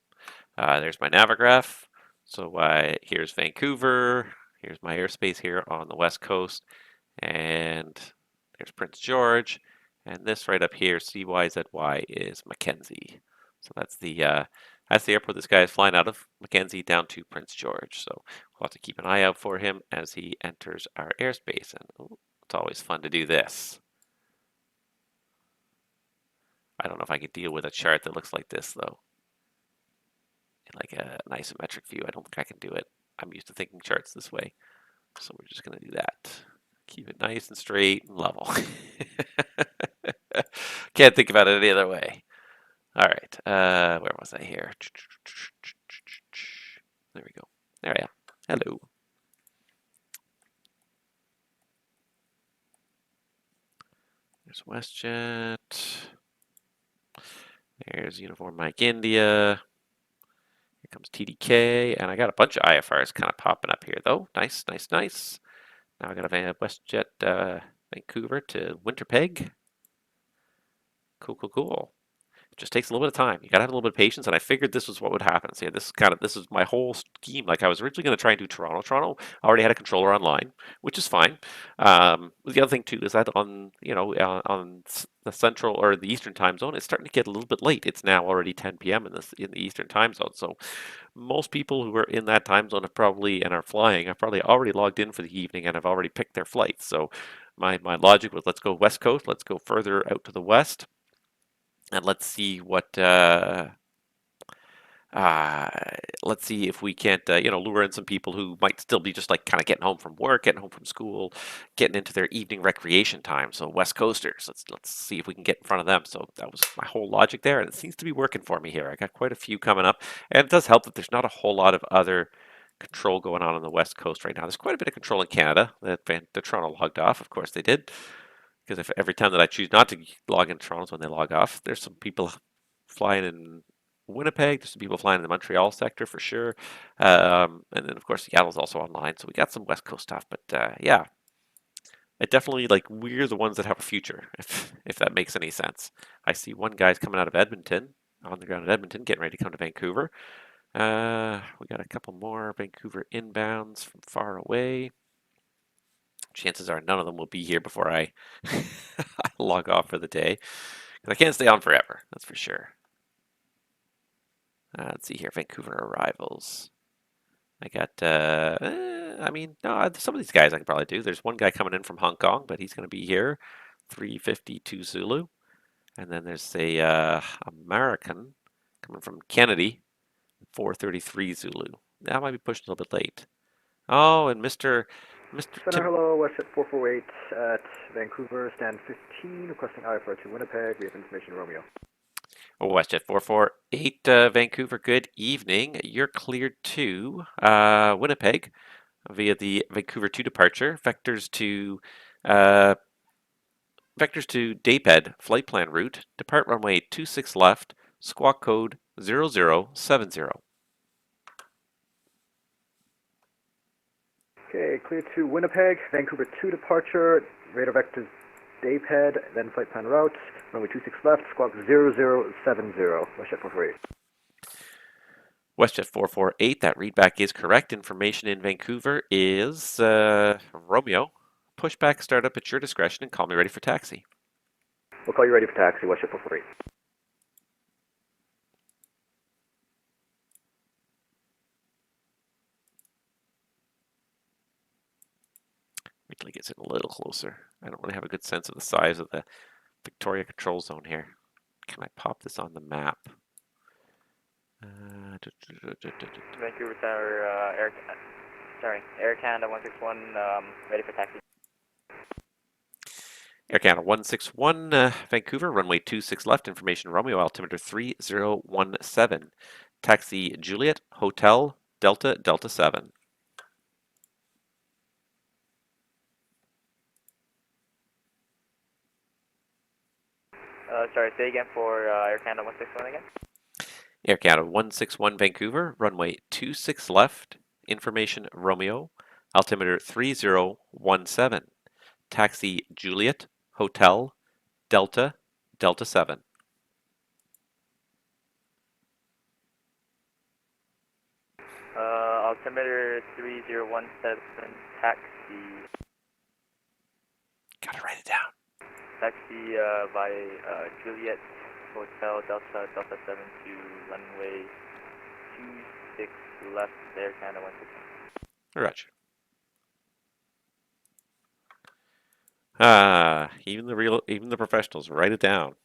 There's my Navigraph. So here's Vancouver. Here's my airspace here on the west coast. And there's Prince George. And this right up here, CYZY, is Mackenzie. So that's the airport this guy is flying out of, Mackenzie down to Prince George. So we'll have to keep an eye out for him as he enters our airspace. And it's always fun to do this. I don't know if I could deal with a chart that looks like this, though. Like an isometric view, I don't think I can do it. I'm used to thinking charts this way. So we're just going to do that. Keep it nice and straight and level. Can't think about it any other way. All right, where was I here? There we go. There I am. Hello. There's WestJet. There's Uniform Mike India. Here comes TDK, and I got a bunch of IFRs kind of popping up here, though. Nice, nice, nice. Now I got a WestJet Vancouver to Winnipeg. Cool, cool, cool. Just takes a little bit of time. You gotta have a little bit of patience, and I figured this was what would happen. So yeah, this is my whole scheme. Like I was originally going to try and do Toronto. Toronto already had a controller online, which is fine. The other thing too is that on the central or the eastern time zone, it's starting to get a little bit late. It's now already 10 p.m. in the eastern time zone. So most people who are in that time zone are flying have probably already logged in for the evening and have already picked their flights. So my logic was let's go west coast, let's go further out to the west, and uh, let's see if we can't, lure in some people who might still be just like kind of getting home from work, getting home from school, getting into their evening recreation time. So West Coasters, let's see if we can get in front of them. So that was my whole logic there, and it seems to be working for me here. I got quite a few coming up, and it does help that there's not a whole lot of other control going on the West Coast right now. There's quite a bit of control in Canada that Toronto logged off. Of course they did, because if every time that I choose not to log in Toronto is when they log off. There's some people flying in Winnipeg. There's some people flying in the Montreal sector for sure. And then, of course, Seattle's also online. So we got some West Coast stuff. But yeah, it definitely, like, we're the ones that have a future, if that makes any sense. I see one guy's coming out of Edmonton, on the ground in Edmonton, getting ready to come to Vancouver. We got a couple more Vancouver inbounds from far away. Chances are none of them will be here before I log off for the day. Because I can't stay on forever, that's for sure. Let's see here, Vancouver arrivals. I got, no, some of these guys I can probably do. There's one guy coming in from Hong Kong, but he's going to be here, 3:52 Zulu. And then there's a American coming from Kennedy, 4:33 Zulu. That might be pushed a little bit late. Oh, and Mr. Center, Tim. hello, WestJet 448 at Vancouver, stand 15, requesting IFR to Winnipeg. We have information, Romeo. WestJet 448, Vancouver, good evening. You're cleared to Winnipeg via the Vancouver 2 departure. Vectors to DAPED flight plan route. Depart runway 26 left, squawk code 0070. Okay, clear to Winnipeg, Vancouver 2 departure, radar vectors DAPED, then flight plan route, runway 26 left, squawk 0070, WestJet 448. WestJet 448, that readback is correct. Information in Vancouver is Romeo. Pushback startup at your discretion and call me ready for taxi. We'll call you ready for taxi, WestJet 448. Wait till he gets in a little closer. I don't really have a good sense of the size of the Victoria control zone here. Can I pop this on the map? Vancouver Centre, Air Canada 161, ready for taxi. Air Canada 161, Vancouver, runway 26 left, information Romeo, altimeter 3017. Taxi Juliet, Hotel, Delta, Delta 7. Sorry, say again for Air Canada 161 again? Air Canada 161, Vancouver, runway 26 left, information Romeo, altimeter 3017. Taxi Juliet, Hotel, Delta, Delta 7. Altimeter 3017, taxi. Gotta write it down. Taxi by Juliet Hotel Delta Delta 7 to runway 26 left, Air Canada 161. Roger. Even the professionals write it down.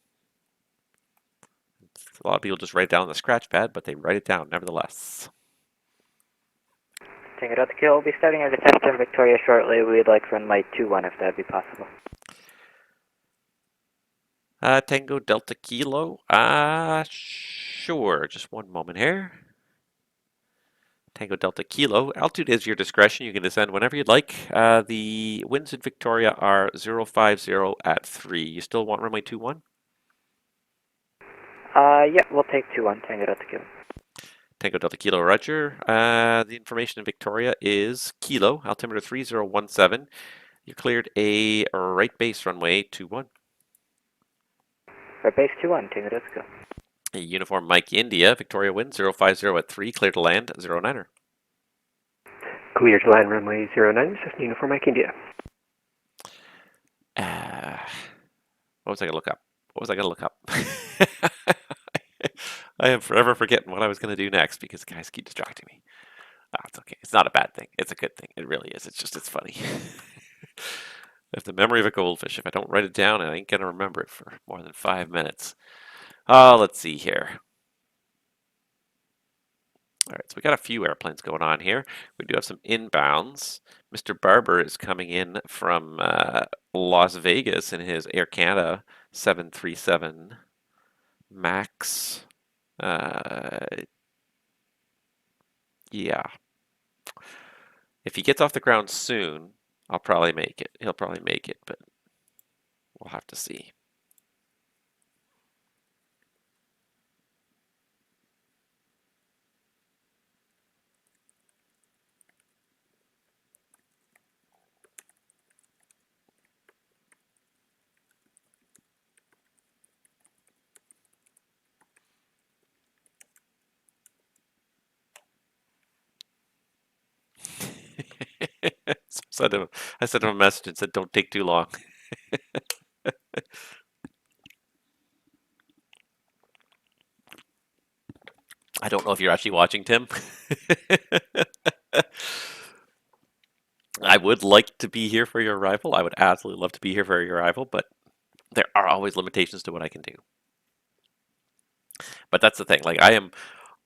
A lot of people just write it down on the scratch pad, but they write it down nevertheless. Tango Delta Kilo will be starting our test in Victoria shortly. We'd like runway 21 if that'd be possible. Tango Delta Kilo. Sure. Just one moment here. Tango Delta Kilo. Altitude is your discretion. You can descend whenever you'd like. The winds in Victoria are 050 at 3. You still want runway 21? Yeah, we'll take 21, Tango Delta Kilo. Tango Delta Kilo, Roger. The information in Victoria is Kilo, altimeter 3017. You cleared a right base runway 21. Red base 2-1, Tango Delta Kilo. Uniform Mike India, Victoria wind 050 at 3, clear to land 09er. Clear to land runway 09, Cessna Uniform Mike India. What was I going to look up? What was I going to look up? I am forever forgetting what I was going to do next because guys keep distracting me. It's okay. It's not a bad thing. It's a good thing. It really is. It's just, it's funny. I have the memory of a goldfish. If I don't write it down, I ain't going to remember it for more than 5 minutes. Let's see here. All right, so we got a few airplanes going on here. We do have some inbounds. Mr. Barber is coming in from Las Vegas in his Air Canada 737 MAX. Yeah. If he gets off the ground soon, I'll probably make it. He'll probably make it, but we'll have to see. So I sent him a message and said, "Don't take too long." I don't know if you're actually watching, Tim. I would like to be here for your arrival. I would absolutely love to be here for your arrival, but there are always limitations to what I can do. But that's the thing. Like I am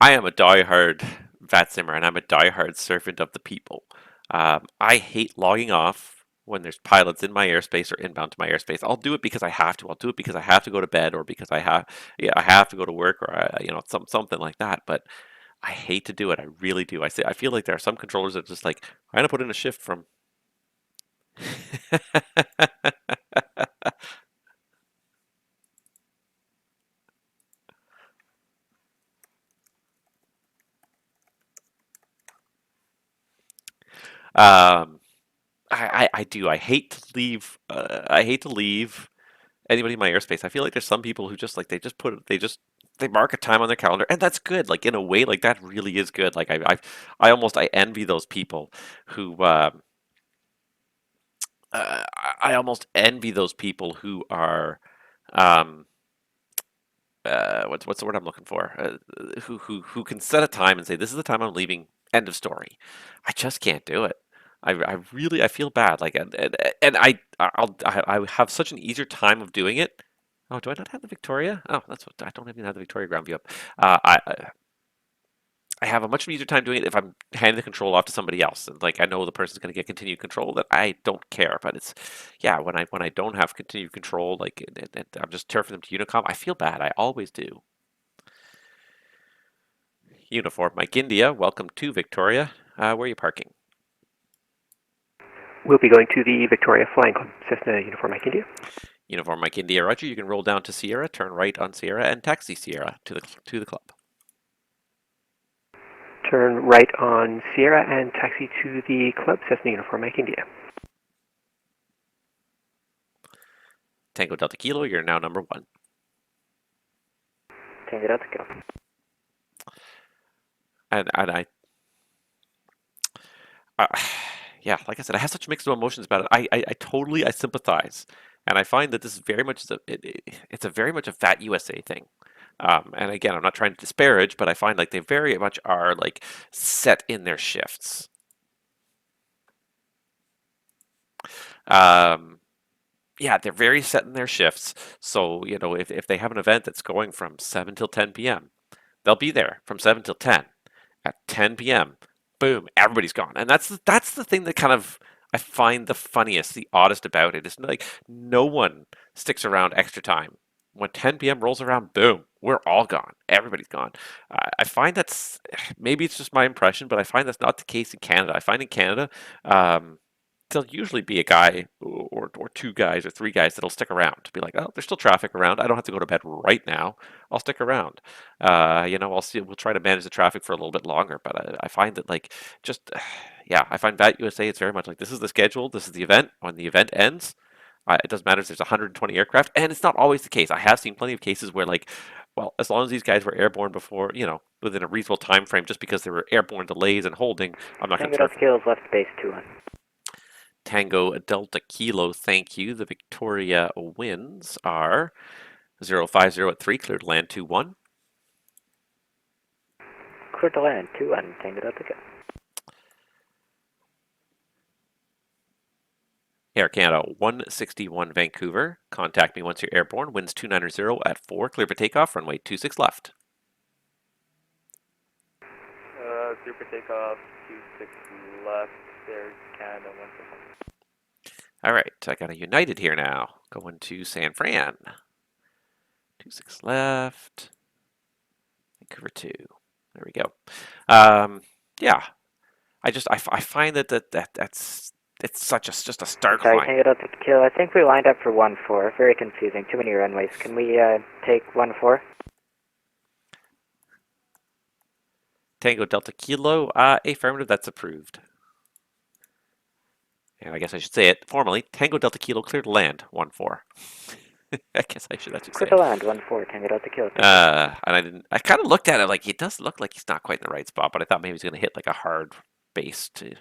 a diehard VATSIMmer, and I'm a diehard servant of the people. I hate logging off when there's pilots in my airspace or inbound to my airspace. I'll do it because I have to. I'll do it because I have to go to bed, or because I have to go to work, or something like that. But I hate to do it. I really do. I feel like there are some controllers that are just like, I'm gonna put in a shift from. I do. I hate to leave. I hate to leave anybody in my airspace. I feel like there's some people who just like they mark a time on their calendar, and that's good. Like in a way, like that really is good. Like I envy those people who. I almost envy those people who are. What's the word I'm looking for? Who can set a time and say, this is the time I'm leaving. End of story. I just can't do it. I really feel bad. Like and I have such an easier time of doing it. Oh, do I not have the Victoria? Oh, that's what I don't even have the Victoria ground view up. I have a much easier time doing it if I'm handing the control off to somebody else, and like I know the person's going to get continued control. That I don't care, but it's when I don't have continued control, like and I'm just turfing them to Unicom. I feel bad. I always do. Uniform Mike India, welcome to Victoria. Where are you parking? We'll be going to the Victoria Flying Club, Cessna Uniform Mike India. Uniform Mike India, Roger. You can roll down to Sierra, turn right on Sierra, and taxi Sierra to the club. Turn right on Sierra and taxi to the club, Cessna Uniform Mike India. Tango Delta Kilo, you're now number 1. Tango Delta Kilo. And yeah, like I said, I have such mixed emotions about it. I totally sympathize, and I find that this is very much it's a very much a Fat USA thing. And again, I'm not trying to disparage, but I find like they very much are like set in their shifts. Yeah, they're very set in their shifts. So, if they have an event that's going from 7 till 10 p.m., they'll be there from 7 till 10. At 10 p.m., boom, everybody's gone. And that's the thing that kind of I find the funniest, the oddest about it. It's like no one sticks around extra time. When 10 p.m. rolls around, boom, we're all gone. Everybody's gone. I find that's, maybe it's just my impression, but I find that's not the case in Canada. I find in Canada, there'll usually be a guy or 2 guys or 3 guys that'll stick around to be like, oh, there's still traffic around. I don't have to go to bed right now. I'll stick around. I'll see. We'll try to manage the traffic for a little bit longer. But I find that like I find VAT USA. It's very much like this is the schedule. This is the event. When the event ends, It doesn't matter if there's 120 aircraft, and it's not always the case. I have seen plenty of cases where, like, well, as long as these guys were airborne before, within a reasonable time frame, just because there were airborne delays and holding, I'm not Tango concerned. Delta Kilo is left base 2-1. Tango Delta Kilo, thank you. The Victoria winds are 050 at 3, clear to land 21. Clear to land 2-1, Tango Delta Kilo. Air Canada 161 Vancouver. Contact me once you're airborne. Winds 290 at 4. Clear for takeoff. Runway 26 left. Clear for takeoff, 26 left, Air Canada 161. All right, I got a United here now. Going to San Fran. 26 left. Vancouver 2. There we go. Yeah. I find that's it's just a stark Sorry, line. Tango Delta Kilo. I think we lined up for 1-4. Very confusing. Too many runways. Can we take 1-4? Tango Delta Kilo, affirmative, that's approved. And I guess I should say it formally. Tango Delta Kilo, clear to land, 1-4. I guess I should actually say Clear to land 1-4, Tango Delta Kilo. And I kind of looked at it like, it does look like he's not quite in the right spot, but I thought maybe he's going to hit like a hard base to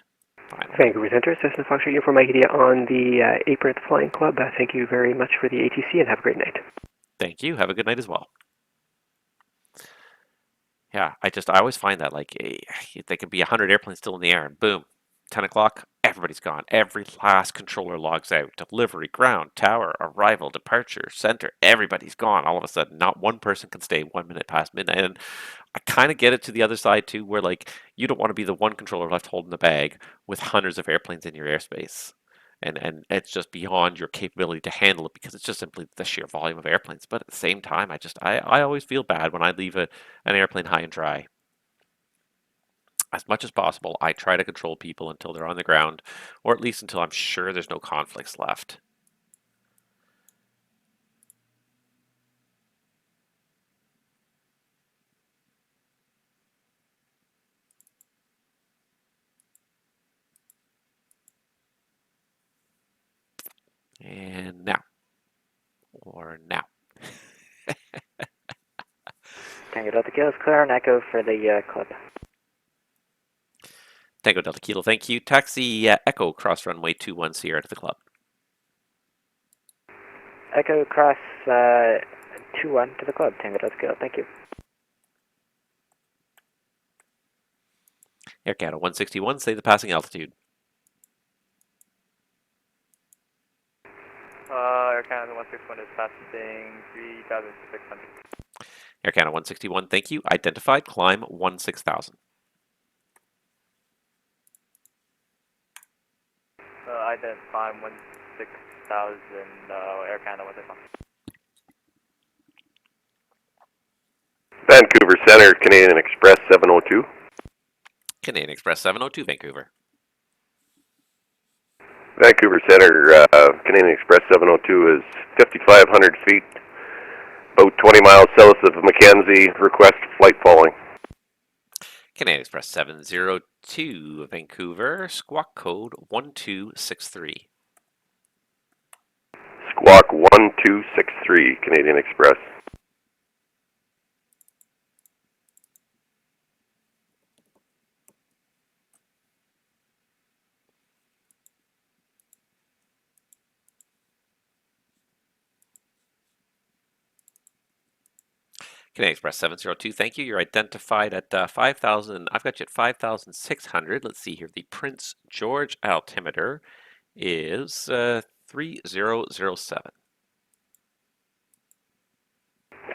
final. Vancouver Centre, Cessna Foxtrot Uniform Mike India on the apron at the Flying Club. Thank you very much for the ATC and have a great night. Thank you. Have a good night as well. Yeah, I always find that, like, there could be 100 airplanes still in the air, and boom, 10 o'clock, everybody's gone. Every last controller logs out. Delivery, ground, tower, arrival, departure, center, everybody's gone. All of a sudden, not one person can stay 1 minute past midnight. And I kind of get it to the other side, too, where, like, you don't want to be the one controller left holding the bag with hundreds of airplanes in your airspace. And it's just beyond your capability to handle it because it's just simply the sheer volume of airplanes. But at the same time, I always feel bad when I leave an airplane high and dry. As much as possible, I try to control people until they're on the ground, or at least until I'm sure there's no conflicts left. And now. Or now. Tango Delta Kilo is clear on Echo for the club. Tango Delta Kilo, thank you. Taxi Echo, cross runway 21 Sierra to the club. Echo cross 2-1 to the club, Tango Delta Kilo. Thank you. Air Canada 161, say the passing altitude. Air Canada 161 is passing 3,600. Air Canada 161, thank you. Identified, climb 16,000. Identify 16,000, Air Canada 161. Vancouver Centre, Canadian Express 702. Canadian Express 702, Vancouver. Vancouver Centre, Canadian Express 702 is 5,500 feet, about 20 miles south of Mackenzie. Request flight following. Canadian Express 702, Vancouver. Squawk code 1263. Squawk 1263, Canadian Express. Canadian Express 702, thank you. You're identified at 5,000. I've got you at 5,600. Let's see here. The Prince George altimeter is 3007.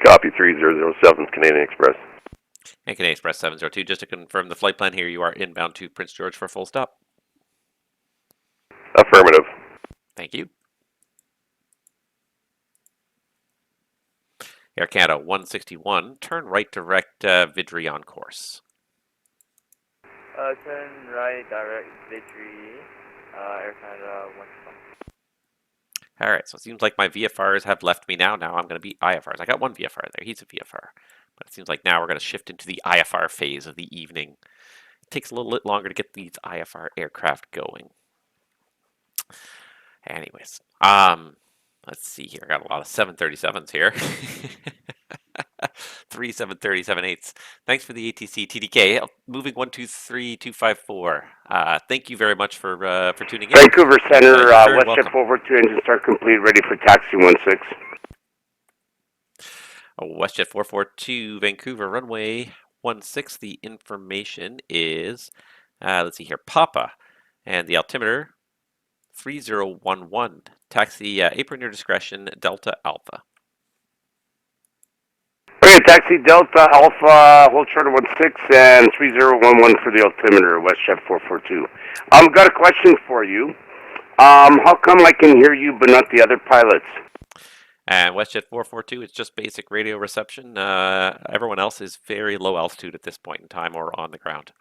Copy 3007, Canadian Express. And Canadian Express 702, just to confirm the flight plan here, you are inbound to Prince George for a full stop. Affirmative. Thank you. Air Canada 161, turn right direct Vidri on course. Turn right, direct Vidri, Air Canada 161. All right, so it seems like my VFRs have left me now. Now I'm going to be IFRs. I got one VFR there. He's a VFR. But it seems like now we're going to shift into the IFR phase of the evening. It takes a little bit longer to get these IFR aircraft going. Anyways, let's see here. I got a lot of 737s here. 3 737-8s. Thanks for the ATC TDK. Moving 123254. Thank you very much for tuning in. Vancouver Centre, you're very WestJet welcome. 442, engine start complete, ready for taxi 16. WestJet 442, Vancouver, runway 16. The information is, let's see here, Papa, and the altimeter 3011. Taxi apron your discretion, Delta Alpha. Okay, taxi Delta Alpha, hold charter 16 and 3011 for the altimeter, WestJet 442. Got a question for you. How come I can hear you but not the other pilots? And WestJet 442, it's just basic radio reception. Everyone else is very low altitude at this point in time or on the ground.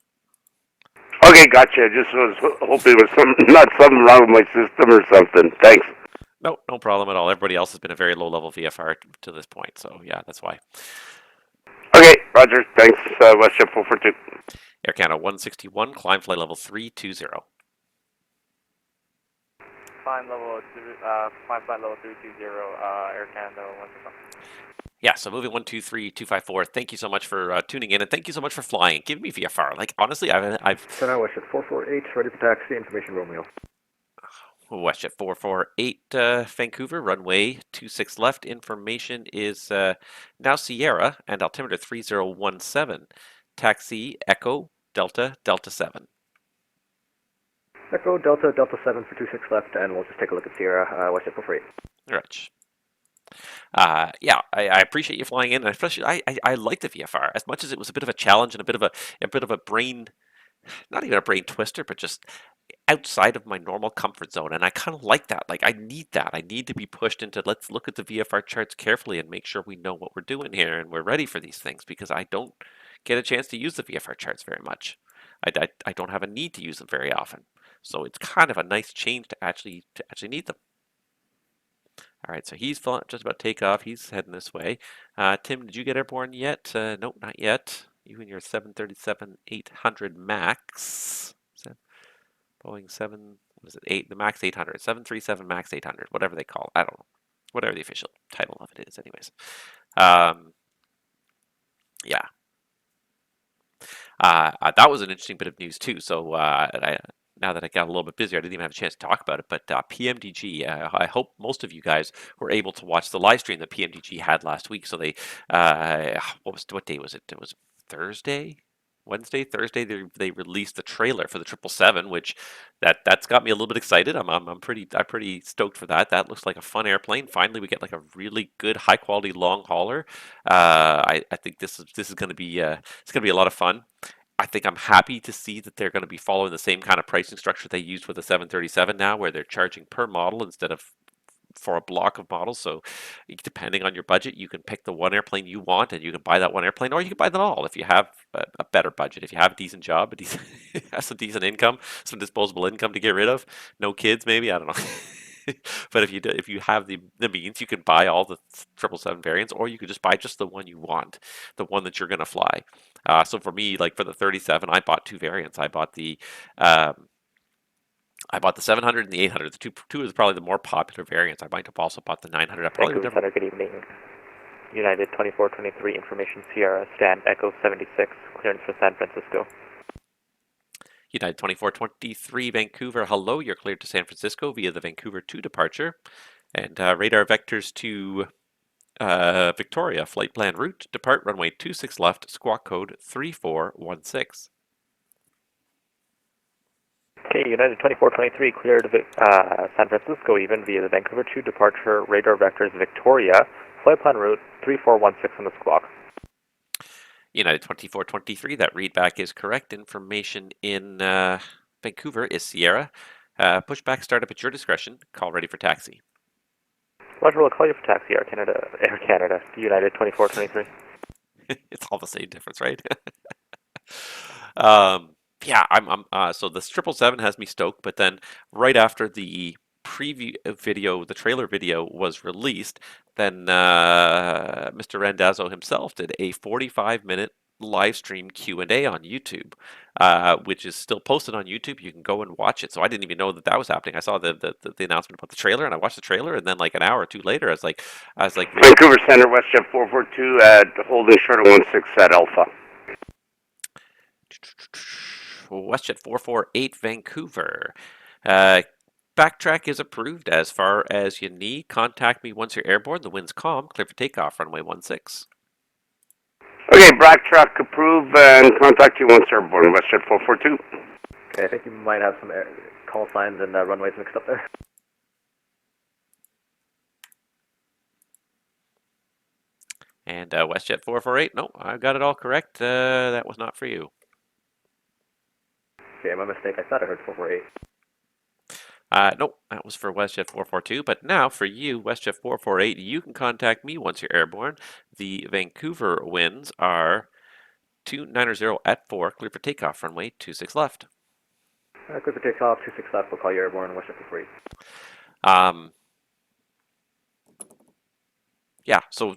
Okay, gotcha. Just was hoping it was not something wrong with my system or something. Thanks. No, no problem at all. Everybody else has been a very low level VFR to this point, so yeah, that's why. Okay, Roger. Thanks, WestJet 442. Air Canada 161, climb flight level 320. Climb flight level 320, Air Canada 161. Yeah, so moving 123254. Thank you so much for tuning in, and thank you so much for flying. Give me VFR. Like honestly, I've. So now WestJet 448, ready for taxi. Information Romeo. WestJet 448, Vancouver, runway 26 left. Information is now Sierra and altimeter 3017. Taxi Echo Delta Delta 7. Echo Delta Delta 7 for 26 left, and we'll just take a look at Sierra, WestJet 448. Rich. Yeah, I appreciate you flying in, and especially I like the VFR as much as it was a bit of a challenge and a bit of a brain, not even a brain twister, but just outside of my normal comfort zone, and I kind of like that. Like I need that. I need to be pushed into let's look at the VFR charts carefully and make sure we know what we're doing here and we're ready for these things because I don't get a chance to use the VFR charts very much. I don't have a need to use them very often, so it's kind of a nice change to actually need them. All right, so he's just about to take off. He's heading this way. Tim, did you get airborne yet? Nope, not yet. You and your 737-800 MAX. Boeing 7, what is it? 8, the MAX 800. 737 MAX 800, whatever they call it. I don't know. Whatever the official title of it is, anyways. Yeah. That was an interesting bit of news, too. So, now that I got a little bit busier, I didn't even have a chance to talk about it, but PMDG, I hope most of you guys were able to watch the live stream that PMDG had last week. So they, what day was it? It was Thursday? Wednesday, Thursday, they released the trailer for the 777, which that's got me a little bit excited. I'm pretty stoked for that. That looks like a fun airplane. Finally, we get like a really good, high quality long hauler. I think this is going to be it's going to be a lot of fun. I think I'm happy to see that they're going to be following the same kind of pricing structure they used with the 737 now, where they're charging per model instead of for a block of models. So depending on your budget, you can pick the one airplane you want and you can buy that one airplane, or you can buy them all if you have a better budget. If you have a decent job, have some decent income, some disposable income to get rid of, no kids maybe, I don't know. But if you have the means, you can buy all the 777 variants, or you could just buy just the one you want, the one that you're going to fly. So for me, like for the 37, I bought two variants. I bought the 700 and the 800. The two is probably the more popular variants. I might have also bought the 900. I probably Vancouver Centre, good evening. United 2423, information Sierra, stand Echo 76, clearance for San Francisco. United 2423, Vancouver, hello, you're cleared to San Francisco via the Vancouver 2 departure. And radar vectors to Victoria, flight plan route, depart runway 26 left, squawk code 3416. Okay, United 2423, cleared San Francisco even via the Vancouver 2 departure, radar vectors Victoria, flight plan route 3416 on the squawk. United 2423, that readback is correct. Information in Vancouver is Sierra. Pushback startup at your discretion. Call ready for taxi. Roger, we'll call you for taxi, Air Canada, United 2423. It's all the same difference, right? Yeah, so the 777 has me stoked, but then right after the preview video, the trailer video was released, then Mr. Randazzo himself did a 45-minute live stream Q&A on YouTube, which is still posted on YouTube. You can go and watch it. So I didn't even know that that was happening. I saw the announcement about the trailer, and I watched the trailer, and then like an hour or two later, I was like, Vancouver Centre, WestJet 442 at holding short of 16 at Alpha. WestJet 448 Vancouver. Backtrack is approved as far as you need. Contact me once you're airborne. The wind's calm. Clear for takeoff. Runway 16. Okay, backtrack approved and contact you once airborne. WestJet 442. Okay, I think you might have some call signs and runways mixed up there. And WestJet 448. No, I got it all correct. That was not for you. Okay, my mistake. I thought I heard 448. Nope, that was for WestJet 442. But now for you, WestJet 448, you can contact me once you're airborne. The Vancouver winds are 290 at 4, clear for takeoff, runway 26 left. Clear for takeoff, 26 left. We'll call you airborne. WestJet 448. Yeah, so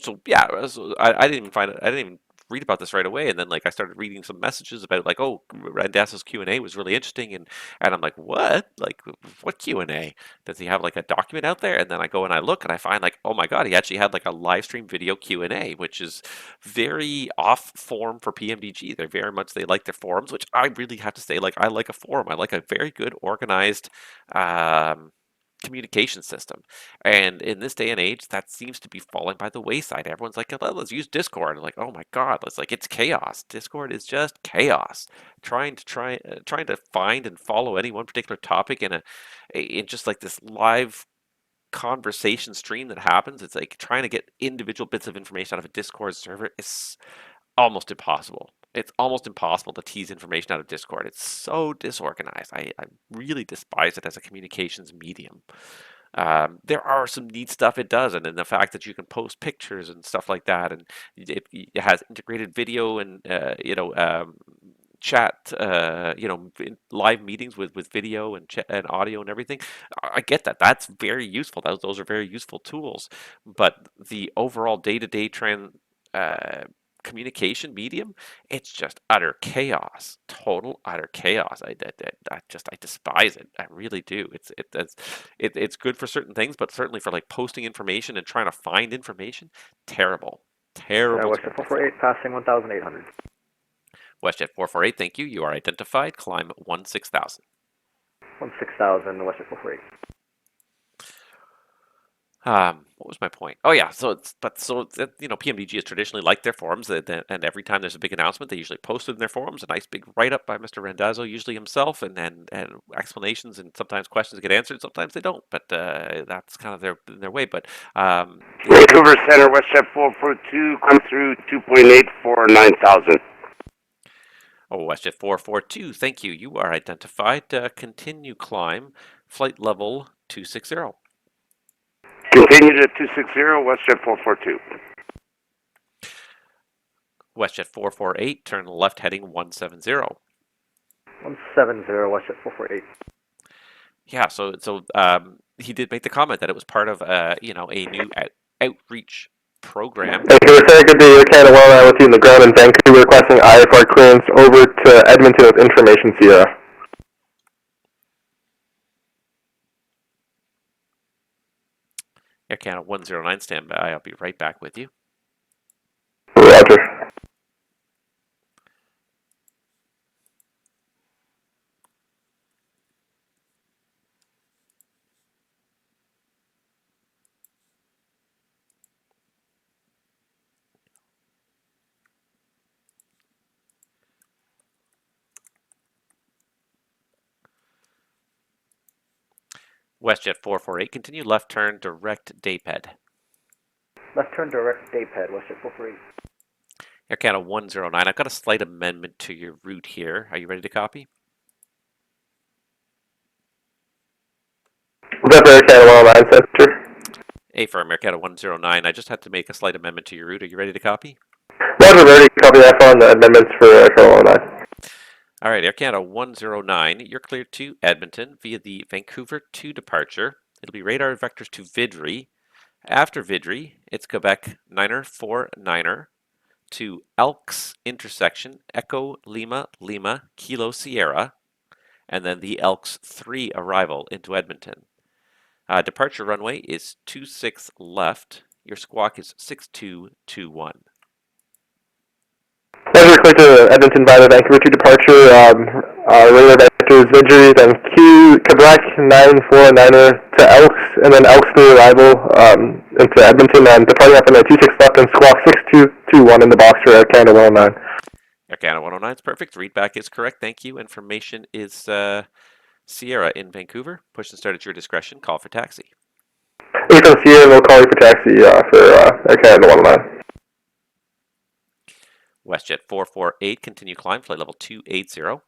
I didn't even find it. I didn't even read about this right away, and then like I started reading some messages about like, oh, Randazzo's Q&A was really interesting, and I'm like, what? Like, what Q&A? Does he have like a document out there? And then I go and I look and I find like, oh my god, he actually had like a live stream video Q&A, which is very off form for PMDG. They like their forums, which I really have to say, like, I like a forum. I like a very good organized communication system, and in this day and age that seems to be falling by the wayside. Everyone's like, oh, let's use Discord. I'm like, oh my god, it's chaos. Discord is just chaos. Trying to find and follow any one particular topic in just like this live conversation stream that happens, it's like trying to get individual bits of information out of a Discord server is almost impossible. It's almost impossible to tease information out of Discord. It's so disorganized. I really despise it as a communications medium. There are some neat stuff it does, and then the fact that you can post pictures and stuff like that, and it has integrated video and chat, live meetings with video and and audio and everything. I get that. That's very useful. Those are very useful tools, but the overall day-to-day communication medium, it's just utter chaos, total utter chaos. I despise it. I really do. It's good for certain things, but certainly for like posting information and trying to find information, terrible. WestJet 448 passing 1,800. WestJet 448, thank you. You are identified. Climb 16,000. 16,000, WestJet 448. What was my point? Oh yeah, PMDG has traditionally liked their forums, and every time there's a big announcement, they usually post it in their forums, a nice big write-up by Mr. Randazzo, usually himself, and explanations, and sometimes questions get answered, sometimes they don't, but that's kind of their way. But Vancouver Centre, WestJet 442, come through 2.8 for 9,000. Oh, WestJet 442, thank you. You are identified. Continue climb, flight level 260. Continue to 260, WestJet 442. WestJet 448, turn left heading 170. 170, WestJet 448. Yeah, so he did make the comment that it was part of a new outreach program. Vancouver Centre, good day. Air Canada well with you in the ground in Vancouver, requesting IFR clearance over to Edmonton with information Sierra. Air Canada 109, stand by. I'll be right back with you. Roger. WestJet 448, continue left turn direct Daped. Left turn direct Daped, WestJet 448. Air Canada 109, I've got a slight amendment to your route here. Are you ready to copy? Was that for Air Canada 109, Center? Affirm, Air Canada 109, I just had to make a slight amendment to your route. Are you ready to copy? Roger, ready to copy that on the amendments for Air Canada 109. All right, Air Canada 109, you're cleared to Edmonton via the Vancouver 2 departure. It'll be radar vectors to Vidri. After Vidri, it's Quebec 9er 49er to Elks intersection, Echo Lima Lima Kilo Sierra, and then the Elks 3 arrival into Edmonton. Departure runway is 26 left. Your squawk is 6221. Leisure clear to Edmonton via the Vancouver 2 departure. Radar vectors Vidgery, then Q, Quebec 949er to Elks, and then Elks 3 arrival into Edmonton, and departing up on the 26 left and squawk 6221 in the box for Air Canada 109. Air Canada 109 is perfect. Readback is correct. Thank you. Information is Sierra in Vancouver. Push and start at your discretion. Call for taxi. From Sierra, we'll call you for taxi for Air Canada 109. WestJet 448, continue climb, flight level 280.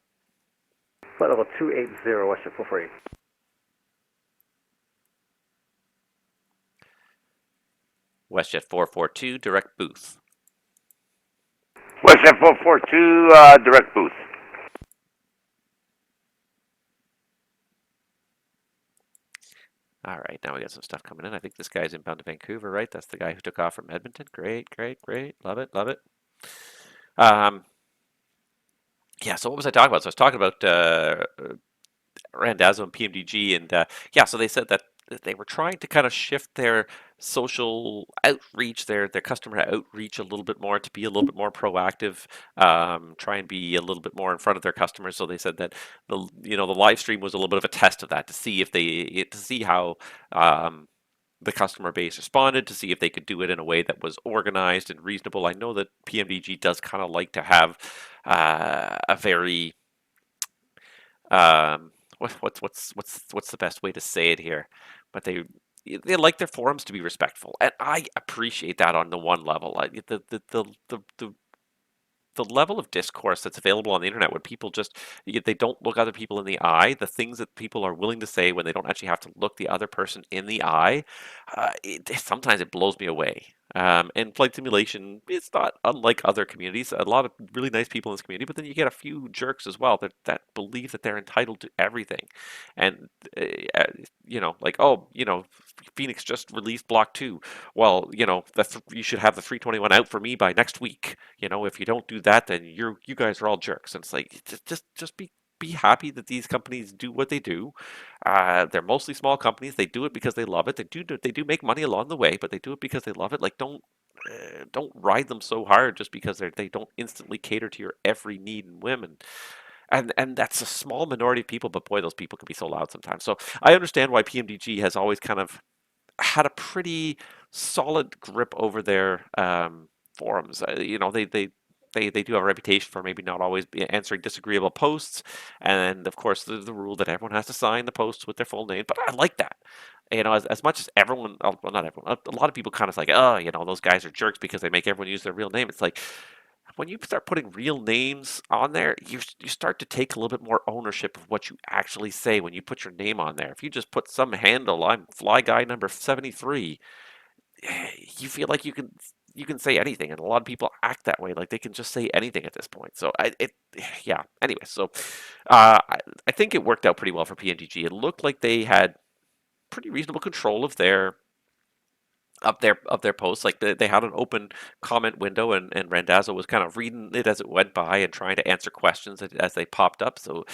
Flight level 280, WestJet 448. WestJet 442, direct booth. WestJet 442, direct booth. All right, now we got some stuff coming in. I think this guy's inbound to Vancouver, right? That's the guy who took off from Edmonton. Great, great, great. Love it, love it. Yeah, so what was I talking about? So I was talking about Randazzo and PMDG, and yeah, so they said that they were trying to kind of shift their social outreach, their customer outreach a little bit more, to be a little bit more proactive, try and be a little bit more in front of their customers. So they said that the live stream was a little bit of a test of that, to see how the customer base responded, to see if they could do it in a way that was organized and reasonable. I know that PMDG does kind of like to have a very what's the best way to say it here? But they like their forums to be respectful, and I appreciate that on the one level. The level of discourse that's available on the internet, when people just they don't look other people in the eye, the things that people are willing to say when they don't actually have to look the other person in the eye, sometimes it blows me away. And flight simulation, it's not unlike other communities. A lot of really nice people in this community, but then you get a few jerks as well that believe that they're entitled to everything. And, like, oh, Phoenix just released Block 2. Well, you should have the 321 out for me by next week. If you don't do that, then you guys are all jerks. And it's like, just be happy that these companies do what they do. They're mostly small companies. They do it because they love it. They do make money along the way, but they do it because they love it. Like, don't ride them so hard just because they don't instantly cater to your every need and whim. And that's a small minority of people, but boy, those people can be so loud sometimes. So I understand why PMDG has always kind of had a pretty solid grip over their forums. They do have a reputation for maybe not always answering disagreeable posts, and of course the rule that everyone has to sign the posts with their full name. But I like that. As much as everyone, well, not everyone, a lot of people kind of like, oh, those guys are jerks because they make everyone use their real name. It's like, when you start putting real names on there, you start to take a little bit more ownership of what you actually say when you put your name on there. If you just put some handle, I'm Fly Guy number 73, you feel like you can say anything, and a lot of people act that way, like they can just say anything at this point. So yeah. Anyway, so I think it worked out pretty well for PMDG. It looked like they had pretty reasonable control of their posts. Like they had an open comment window, and Randazzo was kind of reading it as it went by and trying to answer questions as they popped up. So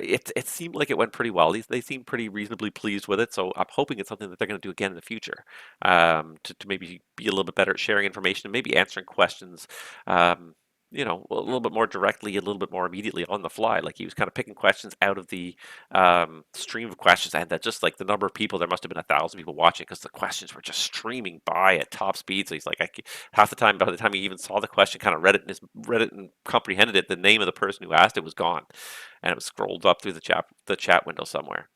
it seemed like it went pretty well. They seemed pretty reasonably pleased with it. So I'm hoping it's something that they're going to do again in the future, to maybe be a little bit better at sharing information and maybe answering questions. A little bit more directly, a little bit more immediately on the fly. Like, he was kind of picking questions out of the stream of questions, and that just like the number of people, there must have been 1,000 people watching because the questions were just streaming by at top speed. So he's like, half the time, by the time he even saw the question, kind of read it and comprehended it, the name of the person who asked it was gone, and it was scrolled up through the chat window somewhere.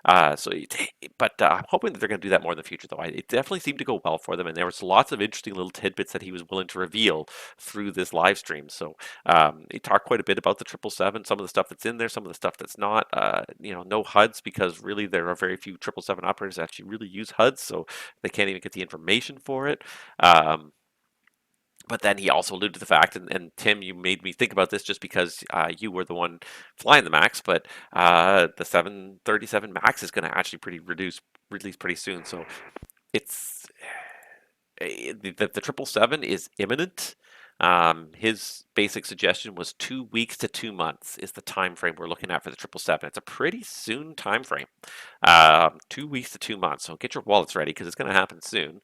But I'm hoping that they're going to do that more in the future, though. It definitely seemed to go well for them, and there was lots of interesting little tidbits that he was willing to reveal through this live stream. So he talked quite a bit about the 777, some of the stuff that's in there, some of the stuff that's not. No HUDs, because really there are very few 777 operators that actually really use HUDs, so they can't even get the information for it. But then he also alluded to the fact, and Tim, you made me think about this just because you were the one flying the MAX, but the 737 MAX is going to actually release pretty soon. So it's the 777 is imminent. His basic suggestion was 2 weeks to 2 months is the time frame we're looking at for the 777. It's a pretty soon time frame. 2 weeks to 2 months. So get your wallets ready because it's going to happen soon.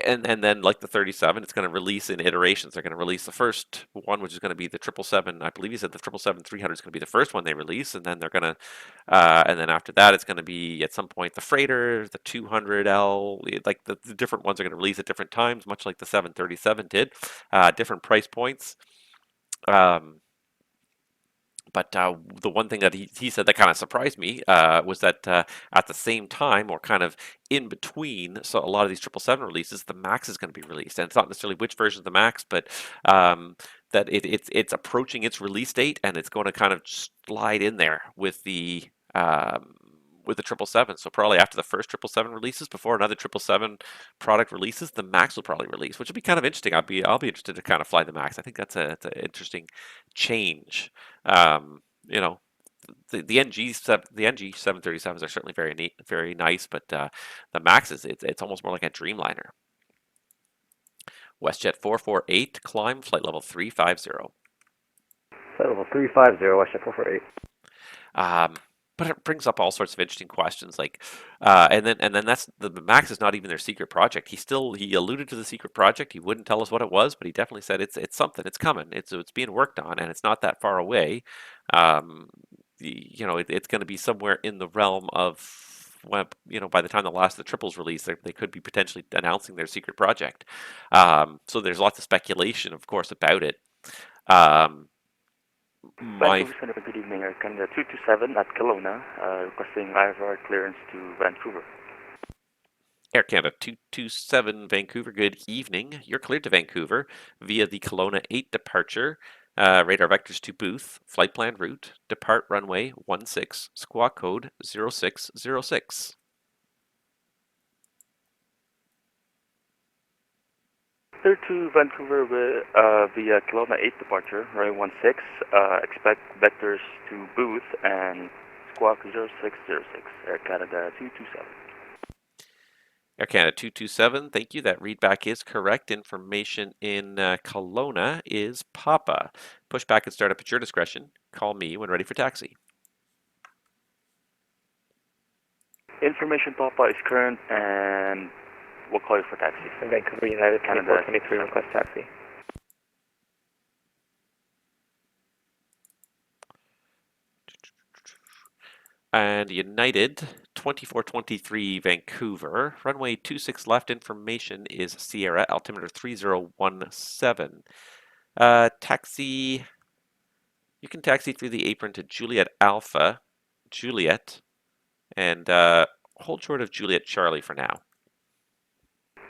And then like the 37, it's going to release in iterations. They're going to release the first one, which is going to be the 777. I believe he said the 777-300 is going to be the first one they release, and then they're going to, and then after that, it's going to be at some point the freighter, the 200L, like the different ones are going to release at different times, much like the 737 did, different price points. But the one thing that he said that kind of surprised me was that at the same time, or kind of in between, so a lot of these 777 releases, the MAX is going to be released. And it's not necessarily which version of the MAX, but that it's approaching its release date, and it's going to kind of slide in there with the 777. So probably after the first 777 releases, before another 777 product releases, the MAX will probably release, which would be kind of interesting. I'll be interested to kind of fly the MAX. I think that's an interesting change. You know, the NG 737s are certainly very neat, very nice, but the MAX it's almost more like a Dreamliner. WestJet 448, climb flight level 350. Flight level 350, WestJet 448. But it brings up all sorts of interesting questions, like, and then that's the MAX is not even their secret project. He alluded to the secret project. He wouldn't tell us what it was, but he definitely said it's something. It's coming. It's being worked on, and it's not that far away. It's going to be somewhere in the realm of when, by the time the last of the triples release, they could be potentially announcing their secret project. So there's lots of speculation, of course, about it. Vancouver Centre, good evening. Air Canada 227 at Kelowna, requesting IFR clearance to Vancouver. Air Canada 227 Vancouver, good evening. You're cleared to Vancouver via the Kelowna 8 departure. Radar vectors to booth, flight plan route, depart runway 16, squawk code 0606. Clear to Vancouver via Kelowna 8 departure, runway 16, expect vectors to booth and squawk 0606, Air Canada 227. Air Canada 227, thank you. That readback is correct. Information in Kelowna is Papa. Pushback and startup at your discretion. Call me when ready for taxi. Information Papa is current, and we'll call you for taxi. Vancouver United 2423, request taxi. And United 2423 Vancouver, runway 26 left, information is Sierra, altimeter 3017. Taxi, you can taxi through the apron to Juliet Alpha, Juliet, and hold short of Juliet Charlie for now.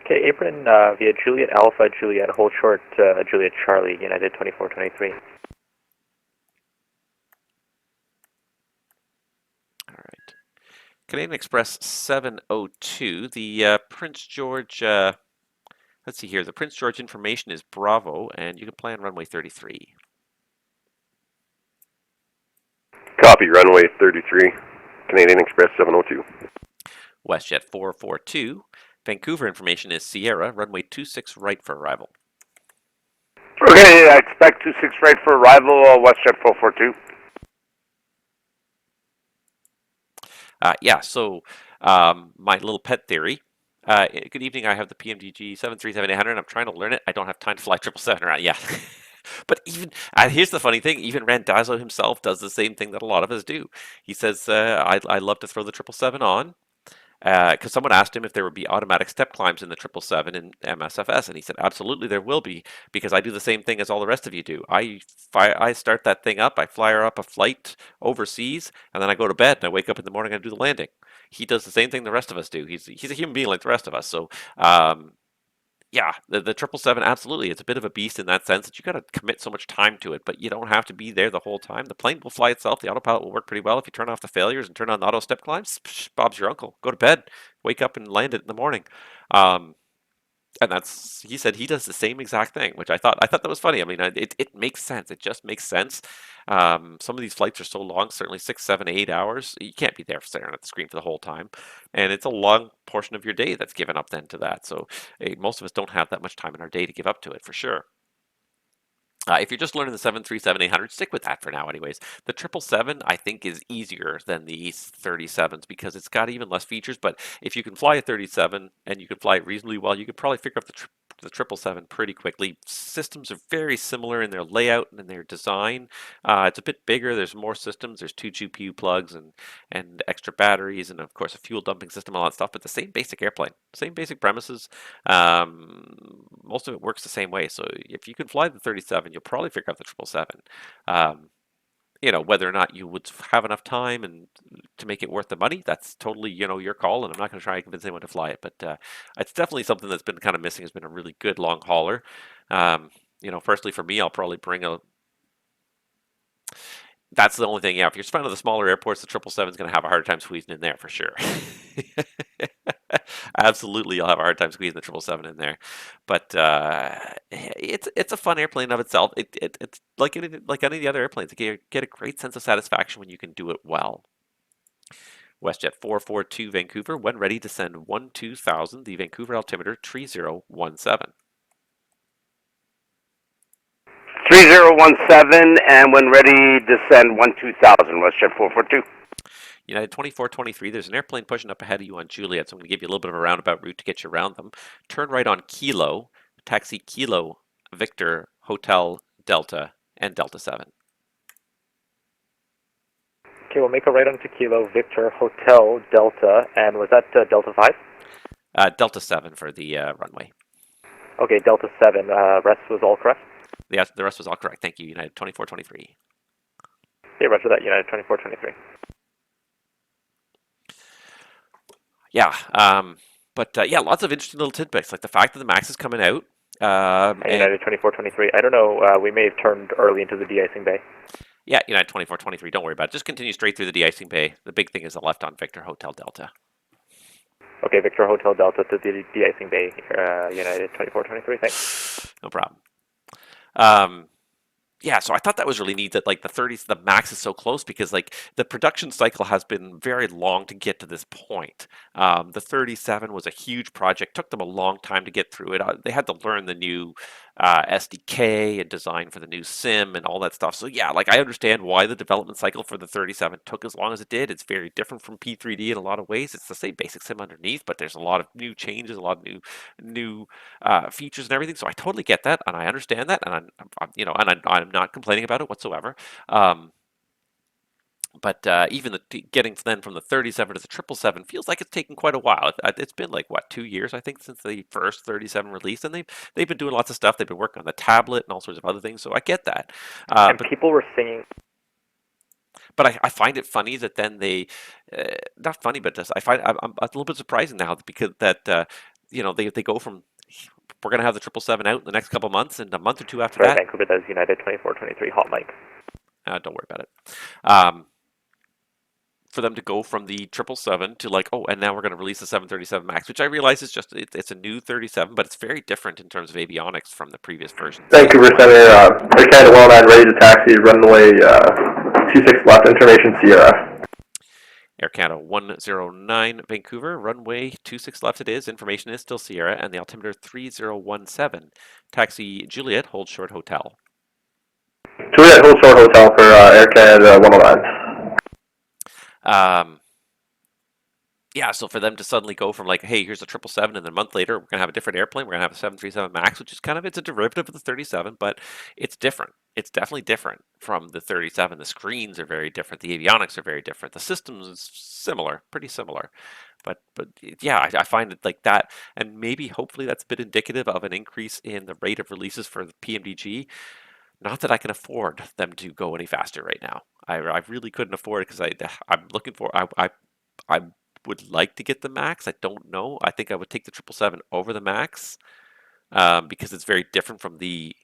Okay, apron via Juliet Alpha, Juliet, hold short Juliet Charlie, United 2423. All right. Canadian Express 702, the Prince George, let's see here, the Prince George information is Bravo, and you can plan runway 33. Copy, runway 33, Canadian Express 702. WestJet 442, Vancouver information is Sierra, runway 26 right for arrival. Okay, I expect 26 right for arrival, WestJet 442. So my little pet theory. Good evening, I have the PMDG 737-800. I'm trying to learn it. I don't have time to fly 777 around. Yeah. But even, here's the funny thing, even Randazzo himself does the same thing that a lot of us do. He says, I love to throw the 777 on. Because someone asked him if there would be automatic step climbs in the 777 in MSFS, and he said, absolutely there will be, because I do the same thing as all the rest of you do. I start that thing up, I fly her up a flight overseas, and then I go to bed, and I wake up in the morning and I do the landing. He does the same thing the rest of us do. He's a human being like the rest of us. So, yeah, the 777, absolutely, it's a bit of a beast in that sense that you got to commit so much time to it, but you don't have to be there the whole time. The plane will fly itself. The autopilot will work pretty well if you turn off the failures and turn on the auto step climbs. Bob's your uncle. Go to bed, wake up and land it in the morning. And he said he does the same exact thing, which I thought that was funny. I mean, it makes sense. It just makes sense. Some of these flights are so long, certainly 6, 7, 8 hours. You can't be there staring at the screen for the whole time, and it's a long portion of your day that's given up then to that. So most of us don't have that much time in our day to give up to it for sure. If you're just learning the 737-800, stick with that for now anyways. The 777, I think, is easier than the 37s because it's got even less features, but if you can fly a 37 and you can fly it reasonably well, you could probably figure out the 777 pretty quickly. Systems are very similar in their layout and in their design. It's a bit bigger. There's more systems. There's 2 GPU plugs and extra batteries and, of course, a fuel dumping system, all that stuff, but the same basic airplane, same basic premises. Most of it works the same way. So if you can fly the 37, you'll probably figure out the 777. Whether or not you would have enough time and to make it worth the money, that's totally, your call. And I'm not going to try and convince anyone to fly it, but it's definitely something that's been kind of missing. Has been a really good long hauler. Personally for me, I'll probably bring a. That's the only thing. Yeah, if you're finding the smaller airports, the 777 is going to have a hard time squeezing in there for sure. Absolutely, you'll have a hard time squeezing the 777 in there. But it's a fun airplane of itself. It's like any of the other airplanes. You get a great sense of satisfaction when you can do it well. WestJet 442 Vancouver, when ready to send 12,000, the Vancouver altimeter 3017. 3017, and when ready to send 12,000, WestJet 442. United 2423, there's an airplane pushing up ahead of you on Juliet, so I'm going to give you a little bit of a roundabout route to get you around them. Turn right on Kilo, taxi Kilo, Victor, Hotel, Delta, and Delta 7. Okay, we'll make a right onto Kilo, Victor, Hotel, Delta, and was that Delta 5? Delta 7 for the runway. Okay, Delta 7, rest was all correct? Yeah, the rest was all correct. Thank you, United 2423. Okay, roger that, United 2423. Yeah, yeah, lots of interesting little tidbits, like the fact that the MAX is coming out. United 2423, I don't know, we may have turned early into the de-icing bay. Yeah, United 2423, don't worry about it. Just continue straight through the de-icing bay. The big thing is the left on Victor, Hotel, Delta. Okay, Victor, Hotel, Delta to the de-icing bay, United 2423, thanks. No problem. Yeah, so I thought that was really neat that like the MAX is so close because like the production cycle has been very long to get to this point. The 37 was a huge project, took them a long time to get through it. They had to learn the new SDK and design for the new sim and all that stuff. So yeah, like I understand why the development cycle for the 37 took as long as it did. It's very different from P3D in a lot of ways. It's the same basic sim underneath, but there's a lot of new changes, a lot of new features and everything. So I totally get that, and I understand that, and I'm not complaining about it whatsoever. But even getting then from the 37 to the 777 feels like it's taken quite a while. It's been like, what, 2 years, I think, since the first 37 released, and they've been doing lots of stuff. They've been working on the tablet and all sorts of other things, so I get that. And people were singing. But I find it funny that then they, not funny, but I find I'm a little bit surprising now because that they go from we're going to have the 777 out in the next couple of months, and a month or two after that. Vancouver does United 2423 hot mic. Don't worry about it. For them to go from the 777 to like, oh, and now we're going to release the 737 MAX, which I realize is just it's a new 37, but it's very different in terms of avionics from the previous versions. Vancouver Centre, Air Canada 109 ready to taxi, runway 26 left, information Sierra. Air Canada 109 Vancouver, runway 26 left it is, information is still Sierra, and the altimeter 3017. Taxi Juliet, hold short hotel. Juliet, hold short hotel for Air Canada 109. Yeah, so for them to suddenly go from like, hey, here's a 777, and then a month later, we're going to have a different airplane. We're going to have a 737 MAX, which is it's a derivative of the 37, but it's different. It's definitely different from the 37. The screens are very different. The avionics are very different. The systems is similar, pretty similar. But yeah, I find it like that, and maybe hopefully that's a bit indicative of an increase in the rate of releases for the PMDG. Not that I can afford them to go any faster right now. I really couldn't afford it because I'm looking for I would like to get the MAX. I don't know. I think I would take the 777 over the MAX because it's very different from the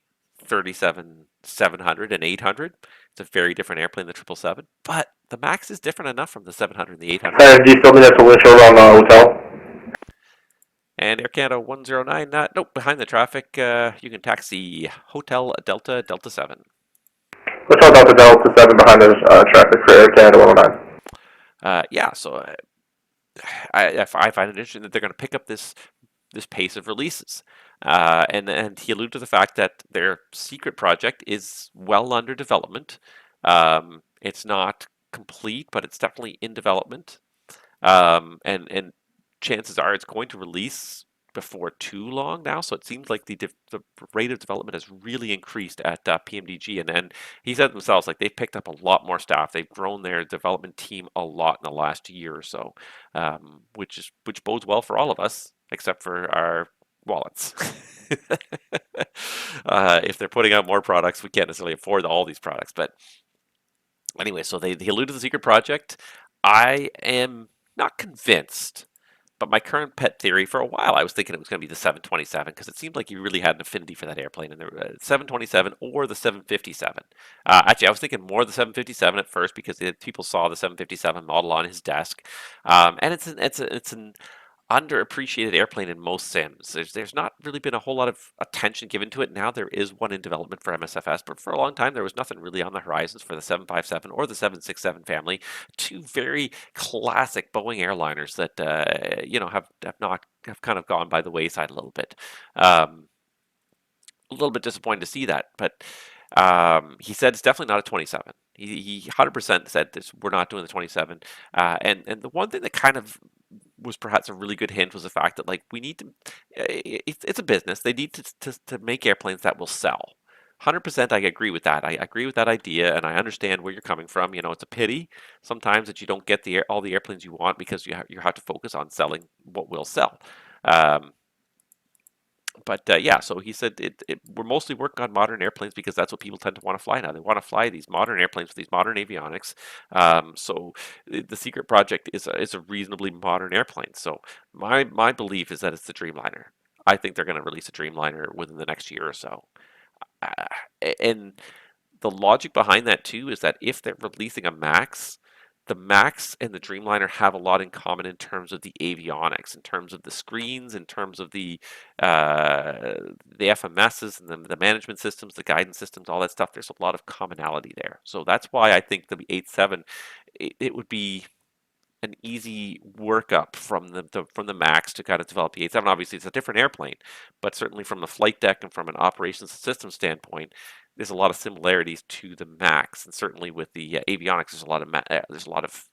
37-700 and 800. It's a very different airplane than the 777. But the MAX is different enough from the 700 and the 800. Do you still need a solution on the hotel? And Air Canada 109, nope, behind the traffic, you can taxi Hotel Delta 7. Hotel Delta 7 behind the traffic for Air Canada 109. Yeah, so I find it interesting that they're going to pick up this pace of releases. And he alluded to the fact that their secret project is well under development. It's not complete, but it's definitely in development. And chances are it's going to release before too long now. So it seems like the rate of development has really increased at PMDG. And he said themselves, like they've picked up a lot more staff. They've grown their development team a lot in the last year or so, which bodes well for all of us, except for our wallets. If they're putting out more products, we can't necessarily afford all these products. But anyway, so they alluded to the secret project. I am not convinced, but my current pet theory for a while, I was thinking it was going to be the 727 because it seemed like you really had an affinity for that airplane, and the 727 or the 757. Actually, I was thinking more the 757 at first because people saw the 757 model on his desk, and it's an underappreciated airplane in most sims. There's not really been a whole lot of attention given to it. Now there is one in development for MSFS, but for a long time there was nothing really on the horizons for the 757 or the 767 family. Two very classic Boeing airliners that have kind of gone by the wayside a little bit. A little bit disappointed to see that, but he said it's definitely not a 27. He 100% said this. We're not doing the 27. And the one thing that kind of was perhaps a really good hint was the fact that like we need to. It's a business. They need to make airplanes that will sell. 100%, I agree with that. I agree with that idea, and I understand where you're coming from. You know, it's a pity sometimes that you don't get all the airplanes you want because you have to focus on selling what will sell. But yeah, so he said we're mostly working on modern airplanes because that's what people tend to want to fly now. They want to fly these modern airplanes with these modern avionics. So the secret project is a reasonably modern airplane. So my belief is that it's the Dreamliner. I think they're going to release a Dreamliner within the next year or so. And the logic behind that too is that if they're releasing a Max, the Max and the Dreamliner have a lot in common in terms of the avionics, in terms of the screens, in terms of the FMSs and the management systems, the guidance systems, all that stuff. There's a lot of commonality there. So that's why I think the 8.7, it would be an easy workup from the Max to kind of develop the 8.7. Obviously, it's a different airplane, but certainly from the flight deck and from an operations system standpoint, there's a lot of similarities to the Max, and certainly with the avionics, there's a lot of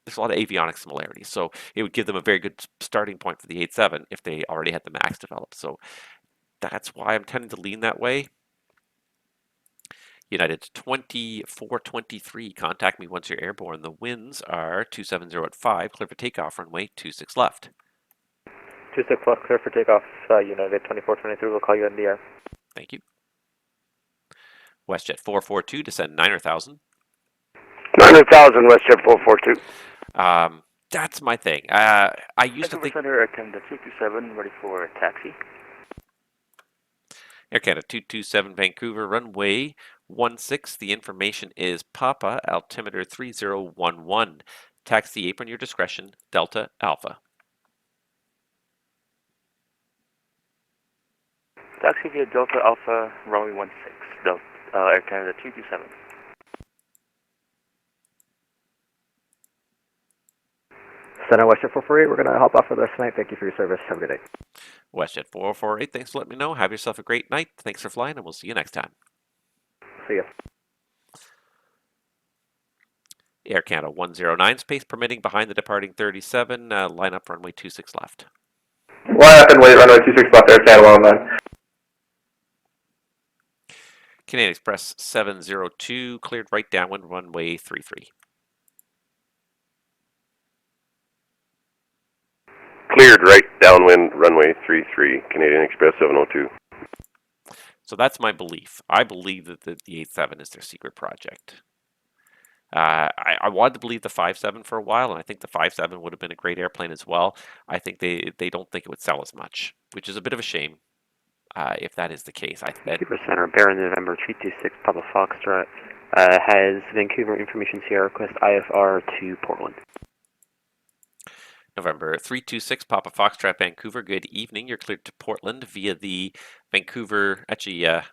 avionics similarities. So it would give them a very good starting point for the 8.7 if they already had the Max developed. So that's why I'm tending to lean that way. United 2423, contact me once you're airborne. The winds are 270 at 5, clear for takeoff, runway 26 left. 26 left, clear for takeoff, United 2423, we'll call you in the air. Thank you. WestJet 442, descend 9,000. 9,000, WestJet 442. That's my thing. I used to think... Center, Air Canada 227, ready for taxi. Air Canada 227, Vancouver, runway 16. The information is Papa, altimeter 3011. Taxi apron, your discretion, Delta Alpha. Taxi via Delta Alpha, runway 16, Air Canada 227. Center WestJet 448, we're going to hop off for the rest of the night. Thank you for your service. Have a good day. WestJet 448, thanks for letting me know. Have yourself a great night. Thanks for flying, and we'll see you next time. See ya. Air Canada 109, space permitting behind the departing 37. Line up runway 26 left. Line up and wait, runway 26 left, Air Canada 109. Canadian Express 702, cleared right downwind, runway 33. Cleared right downwind, runway 33, Canadian Express 702. So that's my belief. I believe that the 8.7 is their secret project. I wanted to believe the 5.7 for a while, and I think the 5.7 would have been a great airplane as well. I think they don't think it would sell as much, which is a bit of a shame if that is the case. Vancouver Centre, Baron November 326, Papa Foxtrot, has Vancouver Information Sierra request IFR to Portland. November 326 Papa Foxtrot, Vancouver. Good evening. You're cleared to Portland via the Vancouver, via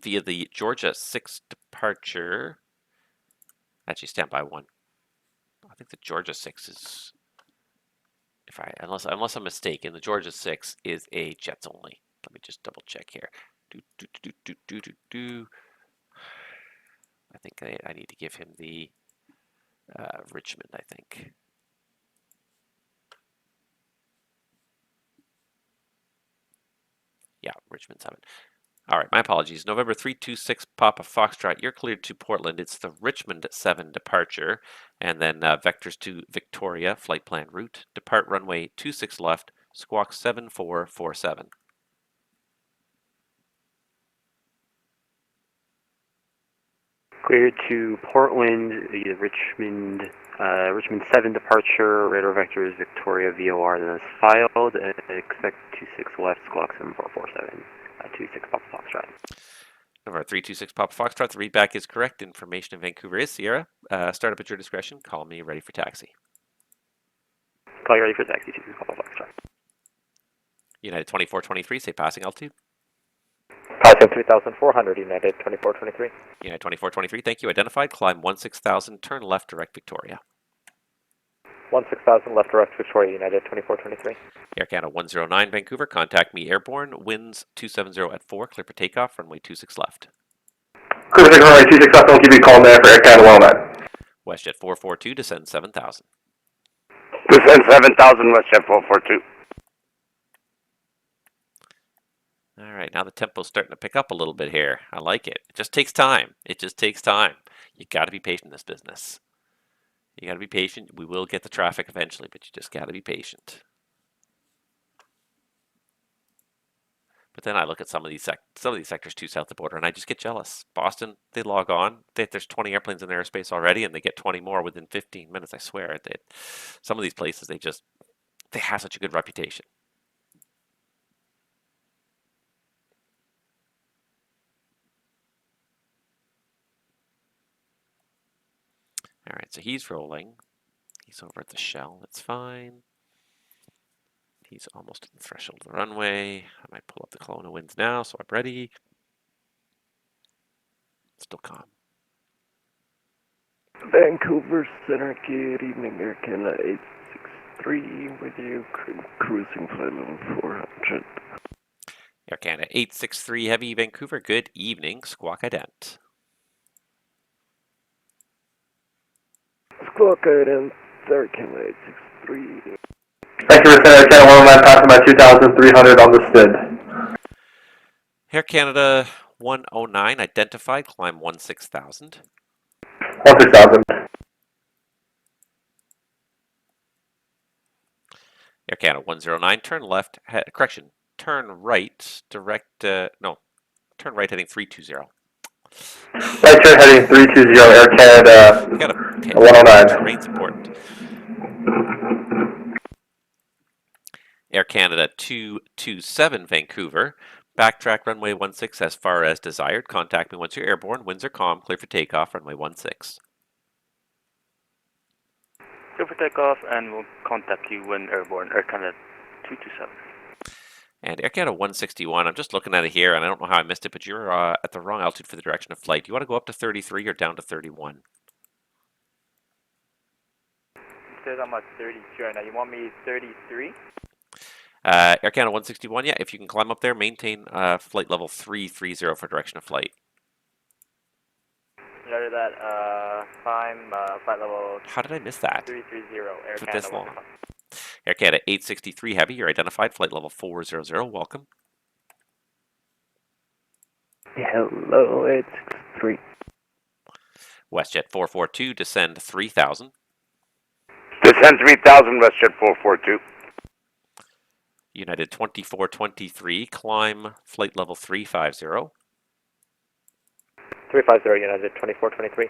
the Georgia 6 departure. Actually, stand by 1. I think the Georgia 6 is, unless I'm mistaken, the Georgia 6 is a jets only. Let me just double check here. I think I need to give him the Richmond, I think. Yeah, Richmond 7. All right, my apologies. November 326 Papa Foxtrot, you're cleared to Portland. It's the Richmond 7 departure, and then vectors to Victoria, flight plan route. Depart runway 26 left, squawk 7447. Cleared to Portland, the Richmond 7 departure, radar vectors Victoria VOR, then is filed, and expect 26 left, squawk 7447, 26 Papa Foxtrot. November 326 Papa Foxtrot, the readback is correct. Information in Vancouver is Sierra. Start up at your discretion. Call me ready for taxi. Call you ready for taxi, 26 Papa Foxtrot. United 2423, say passing altitude. Passing 3,400, United 2423. United 2423, thank you. Identified. Climb 16,000, turn left, direct Victoria. 16,000 left direct Victoria, United 2423. Air Canada 109 Vancouver, contact me airborne. Winds 270 at 4, clear for takeoff, runway 26 left. Clear for runway 26 left, don't give you a call there for Air Canada 109. WestJet 442, descend 7,000. Descend 7,000, WestJet 442. All right, now the tempo's starting to pick up a little bit here. I like it. It just takes time. It just takes time. You got to be patient in this business. You got to be patient. We will get the traffic eventually, but you just got to be patient. But then I look at some of these sectors too south of the border, and I just get jealous. Boston, they log on. There's 20 airplanes in their airspace already, and they get 20 more within 15 minutes. I swear. Some of these places, they have such a good reputation. All right, so he's rolling. He's over at the shell. That's fine. He's almost at the threshold of the runway. I might pull up the Kelowna winds now, so I'm ready. Still calm. Vancouver Centre, good evening, Air Canada 863 with you, cruising flight level 400. Air Canada 863 Heavy, Vancouver, good evening, squawk ident. Squawk ident, Air Canada 863. Vancouver Centre, Air Canada 109, passing by 2,300 on the STID. Air Canada 109, identified, climb 16,000. 16,000. Air Canada 109, turn left, turn right, turn right heading 320. Right turn heading 320, Air Canada 109. Terrain's important. Air Canada 227 Vancouver. Backtrack runway 16 as far as desired. Contact me once you're airborne. Winds are calm. Clear for takeoff. Runway 16. Clear for takeoff, and we'll contact you when airborne. Air Canada 227. And Air Canada 161. I'm just looking at it here, and I don't know how I missed it, but you're at the wrong altitude for the direction of flight. Do you want to go up to 33 or down to 31? It says I'm at 32 right now. You want me 33? Air Canada 161, yeah, if you can climb up there, maintain flight level 330 for direction of flight. Noted that, climb flight level... How did I miss that? 330, Air For Canada this long. Air Canada 863 Heavy, you're identified, flight level 400, welcome. Hello, 863. WestJet 442, descend 3,000. Descend 3,000, WestJet 442. United 2423, climb flight level 350. 350, United 2423.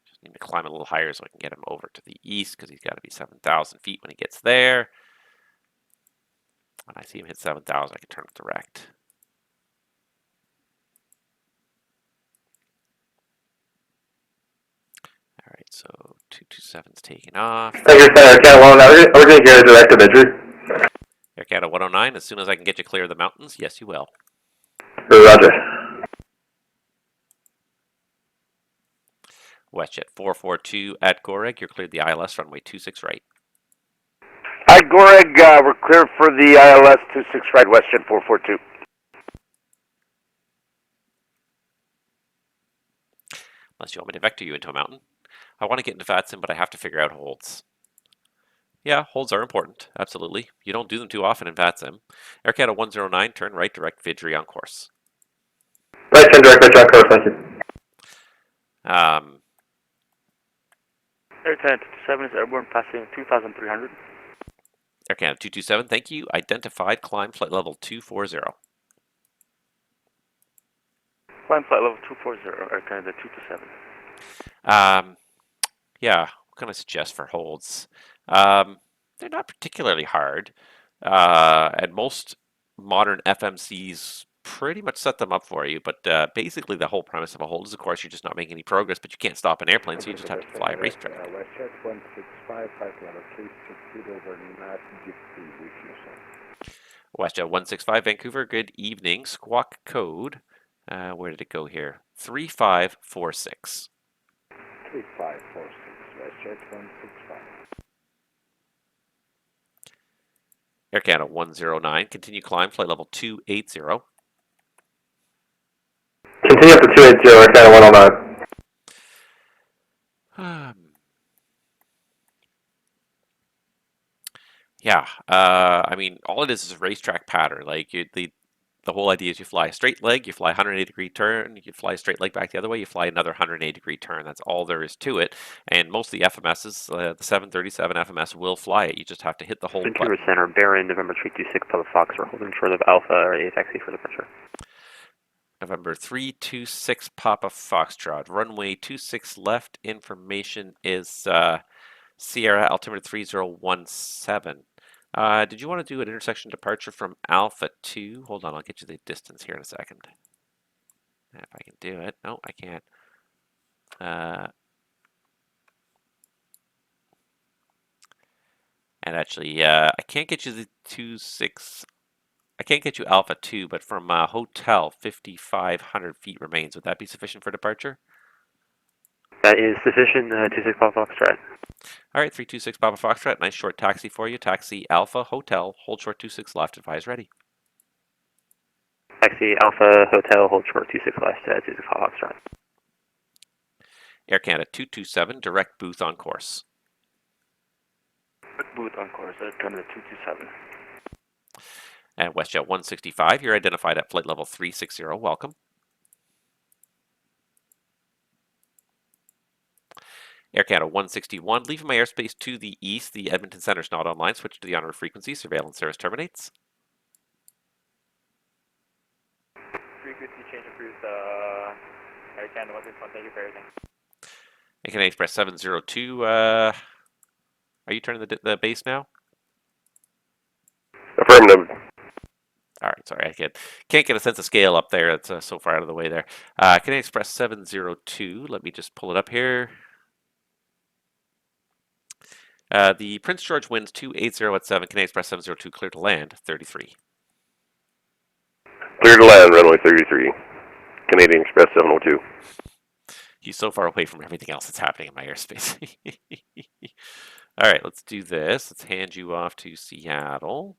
Just need to climb a little higher so I can get him over to the east because he's got to be 7,000 feet when he gets there. When I see him hit 7,000, I can turn it direct. right, so 227's taking off. Vancouver Centre, Air Canada 109. We're going to get a direct imagery. Air Canada 109, as soon as I can get you clear of the mountains, yes, you will. Roger. WestJet 442 at Goreg, you're cleared the ILS runway 26 right. Hi, Goreg. We're clear for the ILS 26 right, WestJet 442. Unless you want me to vector you into a mountain. I want to get into VATSIM, but I have to figure out holds. Yeah, holds are important, absolutely. You don't do them too often in VATSIM. Air Canada 109, turn right, direct Vidri on course. Right, turn direct Vidri on course, thank you. Air Canada 227 is airborne passing 2,300. Air Canada 227, thank you. Identified, climb flight level 240. Climb flight level 240, Air Canada 227. Yeah, what can I suggest for holds? They're not particularly hard, and most modern FMCs pretty much set them up for you, but basically the whole premise of a hold is, of course, you're just not making any progress, but you can't stop an airplane, so you just have to fly a racetrack. WestJet 165, flight level 360 over Matt, Gypsy with you, sir. WestJet 165, Vancouver, good evening. Squawk code, where did it go here? 3546. 3546, WestJet 165. Air Canada 109, continue climb, flight level 280. Continue up to 280, Air Canada 109. Yeah, I mean, all it is a racetrack pattern. Like the whole idea is you fly a straight leg, you fly a 180-degree turn, you fly a straight leg back the other way, you fly another 180-degree turn. That's all there is to it. And most of the FMSs, the 737 FMS will fly it. You just have to hit the hold button. Vancouver Centre, Baron, November 326, Papa Fox, we're holding short of Alpha or A taxi for departure. November 326 Papa Foxtrot. Runway 26 left. Information is Sierra altimeter 3017. Did you want to do an intersection departure from Alpha 2? Hold on, I'll get you the distance here in a second. If I can do it. No, I can't. And actually, I can't get you the 26. I can't get you Alpha 2, but from Hotel, 5,500 feet remains. Would that be sufficient for departure? That is sufficient, 26 Papa Foxtrot. All right, 326 Papa Foxtrot. Nice short taxi for you. Taxi Alpha Hotel. Hold short 26 left. Advise ready. Taxi Alpha Hotel, hold short 26 left, 26 Papa Foxtrot. Air Canada 227, direct booth on course. Booth on course, Air Canada 227. And WestJet 165, you're identified at flight level 360. Welcome. Air Canada 161, leaving my airspace to the east. The Edmonton Centre is not online. Switch to the on-route frequency. Surveillance service terminates. Frequency change approved. Air Canada 161, thank you for everything. Air Canada Express 702, are you turning the base now? Affirmative. All right, sorry, I can't get a sense of scale up there. It's so far out of the way there. Canadian Express 702, let me just pull it up here. The Prince George winds 280 at 7, Canadian Express 702, clear to land, 33. Clear to land, runway 33. Canadian Express 702. He's so far away from everything else that's happening in my airspace. All right, let's do this. Let's hand you off to Seattle.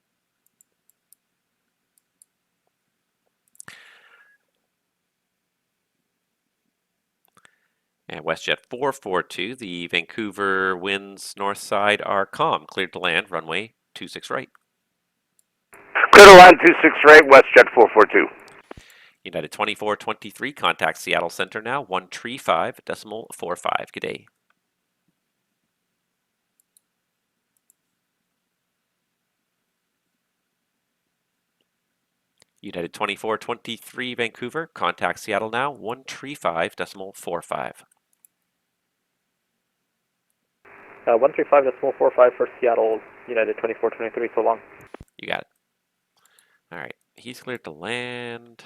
And WestJet 442, the Vancouver winds north side are calm. Cleared to land, runway 26 right. Clear to land 26 right, WestJet 442. United 2423, contact Seattle Centre now, 135.45. Good day. United 2423, Vancouver, contact Seattle now, 135.45. 135.45 for Seattle, United 2423, so long. You got it. All right, he's cleared to land.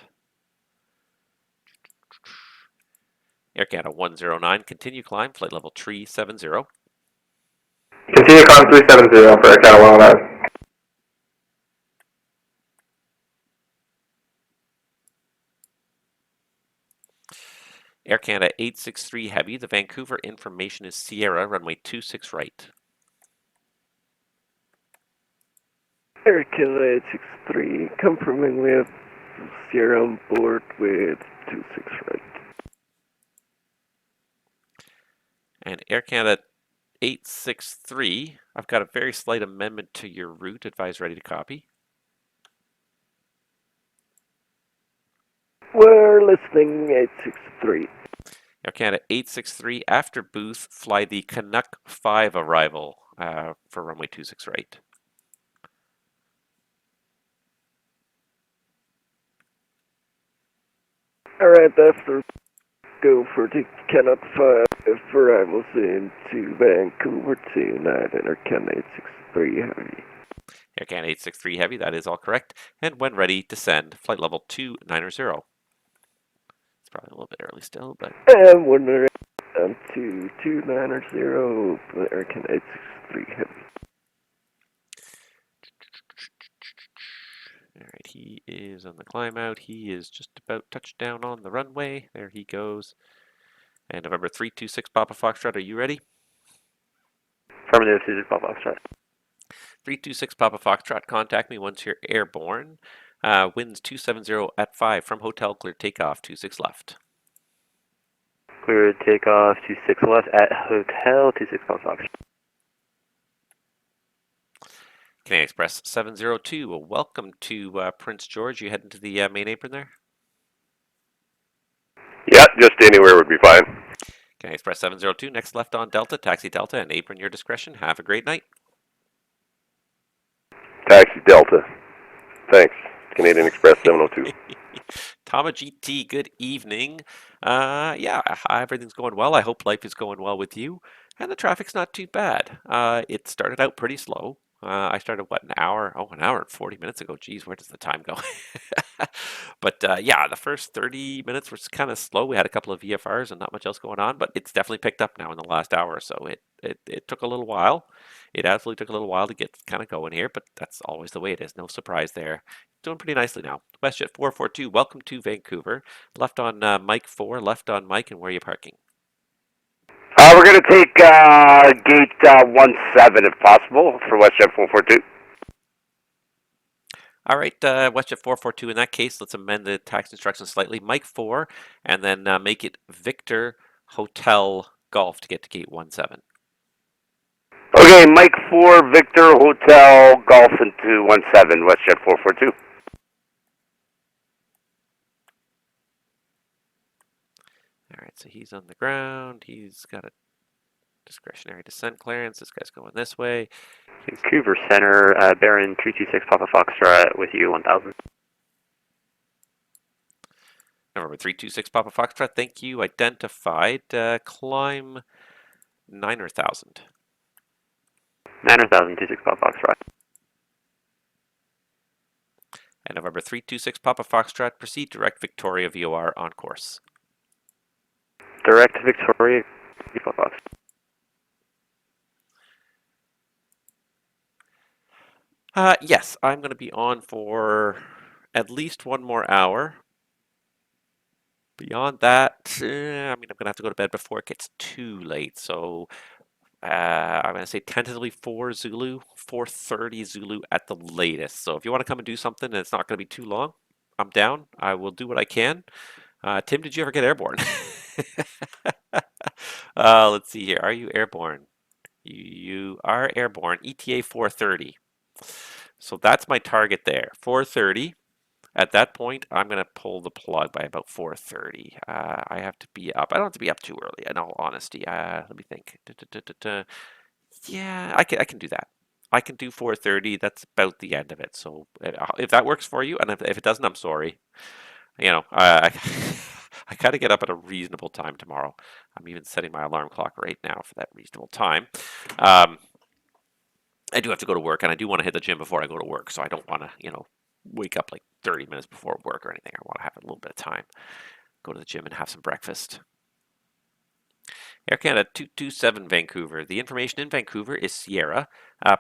Air Canada 109, continue climb, flight level 370. Continue climb 370 for Air Canada 109. Air Canada 863 Heavy, the Vancouver information is Sierra, runway 26 right. Air Canada 863, confirming we have Sierra on board with 26 right. And Air Canada 863, I've got a very slight amendment to your route. Advise ready to copy. We're listening 863. Air Canada 863, after Booth, fly the Canuck 5 arrival for runway 26 right. Alright, after go for the Canuck 5 arrivals into Vancouver tonight and Air Canada 863 Heavy. Air Canada 863 Heavy, that is all correct. And when ready, descend, flight level 290. It's probably a little bit early still, but... And when we're down to 290, Air Canada 863 Heavy. Alright, he is on the climb out. He is just about touched down on the runway. There he goes. And November 326 Papa Foxtrot, are you ready? Affirmative, 26 Papa Foxtrot. 326 Papa Foxtrot, contact me once you're airborne. Winds 270 at 5 from hotel, clear takeoff, 26 left. Clear takeoff, 26 left at hotel, 26 Papa Foxtrot. Canadian Express 702, welcome to Prince George. You heading to the main apron there? Yeah, just anywhere would be fine. Canadian Express 702, next left on Delta, taxi Delta, and apron your discretion. Have a great night. Taxi Delta. Thanks. Canadian Express 702. Tama GT, good evening. Yeah, everything's going well. I hope life is going well with you. And the traffic's not too bad. It started out pretty slow. I started, what, an hour? Oh, an hour and 40 minutes ago. Geez, where does the time go? But yeah, the first 30 minutes was kind of slow. We had a couple of VFRs and not much else going on, but it's definitely picked up now in the last hour or so. It took a little while. It absolutely took a little while to get kind of going here, but that's always the way it is. No surprise there. Doing pretty nicely now. WestJet 442, welcome to Vancouver. Left on Mike 4, left on Mike, and where are you parking? We're going to take gate 17 if possible for WestJet 442. All right, WestJet 442, in that case, let's amend the tax instructions slightly. Mike 4, and then make it Victor Hotel Golf to get to gate 17. Okay, Mike 4, Victor Hotel Golf into 17, WestJet 442. All right, so he's on the ground. He's got a discretionary descent clearance. This guy's going this way. Vancouver Centre, Baron 326 Papa Foxtrot with you 1000. November 326 Papa Foxtrot, thank you. Identified. Climb 9,000. 9,000, 26 Papa Foxtrot. And November 326 Papa Foxtrot, proceed direct Victoria VOR on course. Direct Victoria, Papa Fox. Yes, I'm going to be on for at least one more hour. Beyond that, I mean, I'm going to have to go to bed before it gets too late. So I'm going to say tentatively 4 Zulu, 4:30 Zulu at the latest. So if you want to come and do something and it's not going to be too long, I'm down. I will do what I can. Tim, did you ever get airborne? Let's see here. Are you airborne? You are airborne. ETA 4:30. So that's my target there. 4:30. At that point, I'm going to pull the plug by about 4:30. I have to be up. I don't have to be up too early, in all honesty. Let me think. Yeah, I can do that. I can do 4:30. That's about the end of it. So if that works for you, and if it doesn't, I'm sorry. You know, I got to get up at a reasonable time tomorrow. I'm even setting my alarm clock right now for that reasonable time. I do have to go to work, and I do want to hit the gym before I go to work, so I don't want to, you know, wake up like 30 minutes before work or anything. I want to have a little bit of time, go to the gym and have some breakfast. Air Canada 227 Vancouver. The information in Vancouver is Sierra.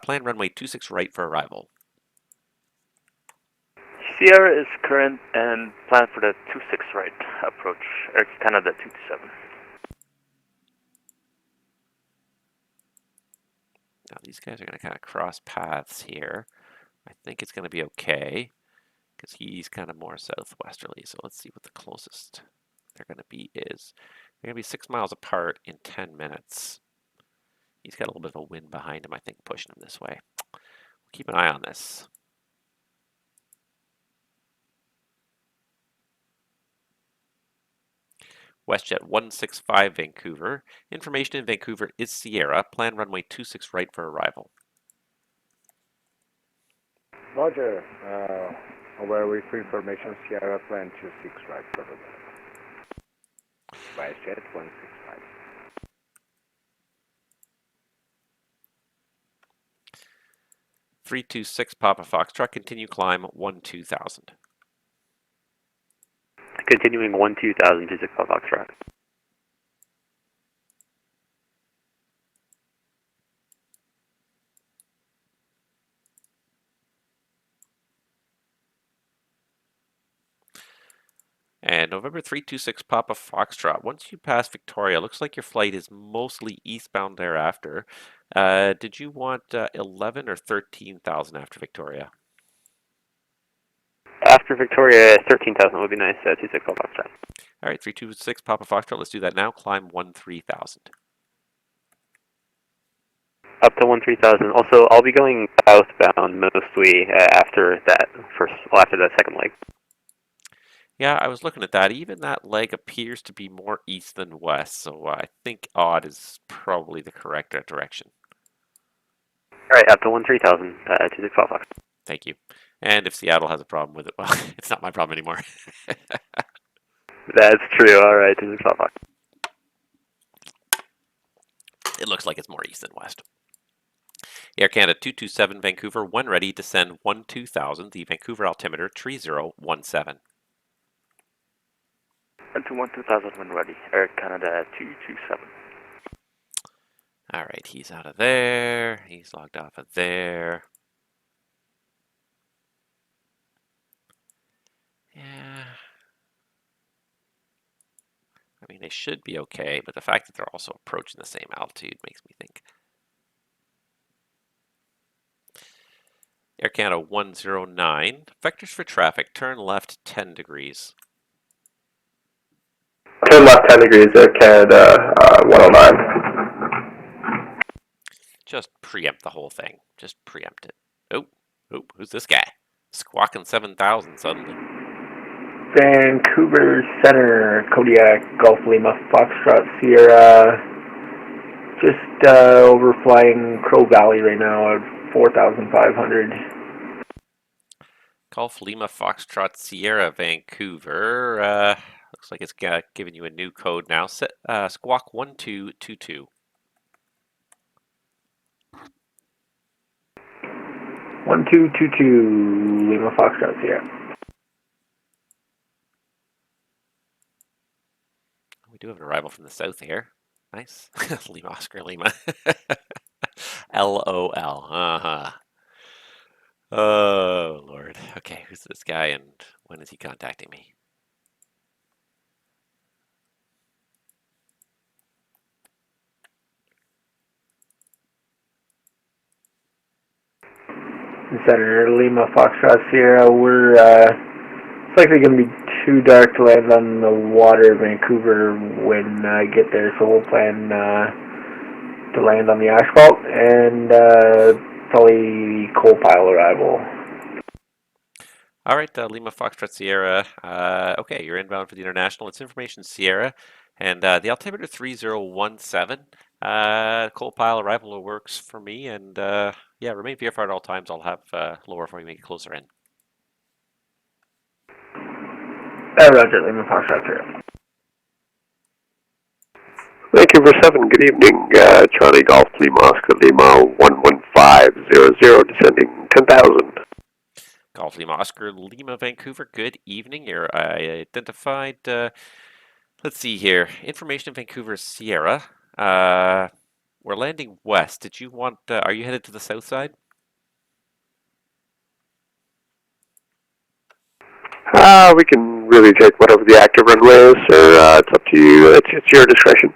Plan runway 26 right for arrival. Sierra is current and plan for the 26 right approach. Air Canada 227. Now these guys are going to kind of cross paths here. I think it's going to be okay because he's kind of more southwesterly. So let's see what the closest they're going to be is. They're going to be 6 miles apart in 10 minutes. He's got a little bit of a wind behind him, I think, pushing him this way. We'll keep an eye on this. WestJet 165 Vancouver. Information in Vancouver is Sierra. Plan runway 26 right for arrival. Roger. Over with information, Sierra plan 26 right for the WestJet 165. (326) Papa Foxtrot. Continue climb 12000. Continuing 12000 to 6 Foxtrot. And November 326 Papa Foxtrot. Once you pass Victoria, looks like your flight is mostly eastbound thereafter. Did you want 11 or 13,000 after Victoria? After Victoria, 13,000 would be nice. 26 Foxtrot. All right, 326 Papa Foxtrot. Let's do that now. Climb 13,000. Up to 13,000. Also, I'll be going southbound mostly after that second leg. Yeah, I was looking at that. Even that leg appears to be more east than west, so I think odd is probably the correct direction. All right, up to 13,000 to 6 Foxtrot. Thank you. And if Seattle has a problem with it, well, it's not my problem anymore. That's true. All right, to 6 Foxtrot. It looks like it's more east than west. Air Canada 227 Vancouver, when ready, descend 12,000. The Vancouver altimeter 3017. Into 12000 when ready. Air Canada 227. All right, he's out of there. He's logged off of there. Yeah. I mean, they should be okay, but the fact that they're also approaching the same altitude makes me think. Air Canada 109. Vectors for traffic. Turn left 10 degrees. Turn left 10 degrees, Air Canada 109. Just preempt the whole thing. Just preempt it. Oh, who's this guy? Squawking 7,000 suddenly. Vancouver Centre, Kodiak, Golf Lima, Foxtrot, Sierra. Just overflying Crow Valley right now at 4,500. Golf Lima, Foxtrot, Sierra, Vancouver. Looks like it's giving you a new code now. Squawk 1222. 1222 Lima, Foxtrot, Sierra. We do have an arrival from the south here. Nice. Lima, Oscar, Lima. LOL. Uh-huh. Oh, Lord. Okay, who's this guy and when is he contacting me? Center Lima, Foxtrot, Sierra. We're it's likely going to be too dark to land on the water, Vancouver, when I get there. So we'll plan to land on the asphalt and probably coal pile arrival. All right, Lima, Foxtrot, Sierra. Okay, you're inbound for the international. It's information Sierra, and the altimeter 3017. Coal pile arrival works for me, and yeah, remain VFR at all times. I'll have lower for you, make it closer in. Roger, Lima, Foxtrot, Sierra. Vancouver 7, good evening. Charlie Golf Lima Oscar Lima 11500, descending 10,000. Golf Lima Oscar Lima Vancouver, good evening. You're identified, let's see here, information in Vancouver Sierra. We're landing west. Did you want, are you headed to the south side? We can really take whatever the active runway is, sir. It's up to you. It's your discretion.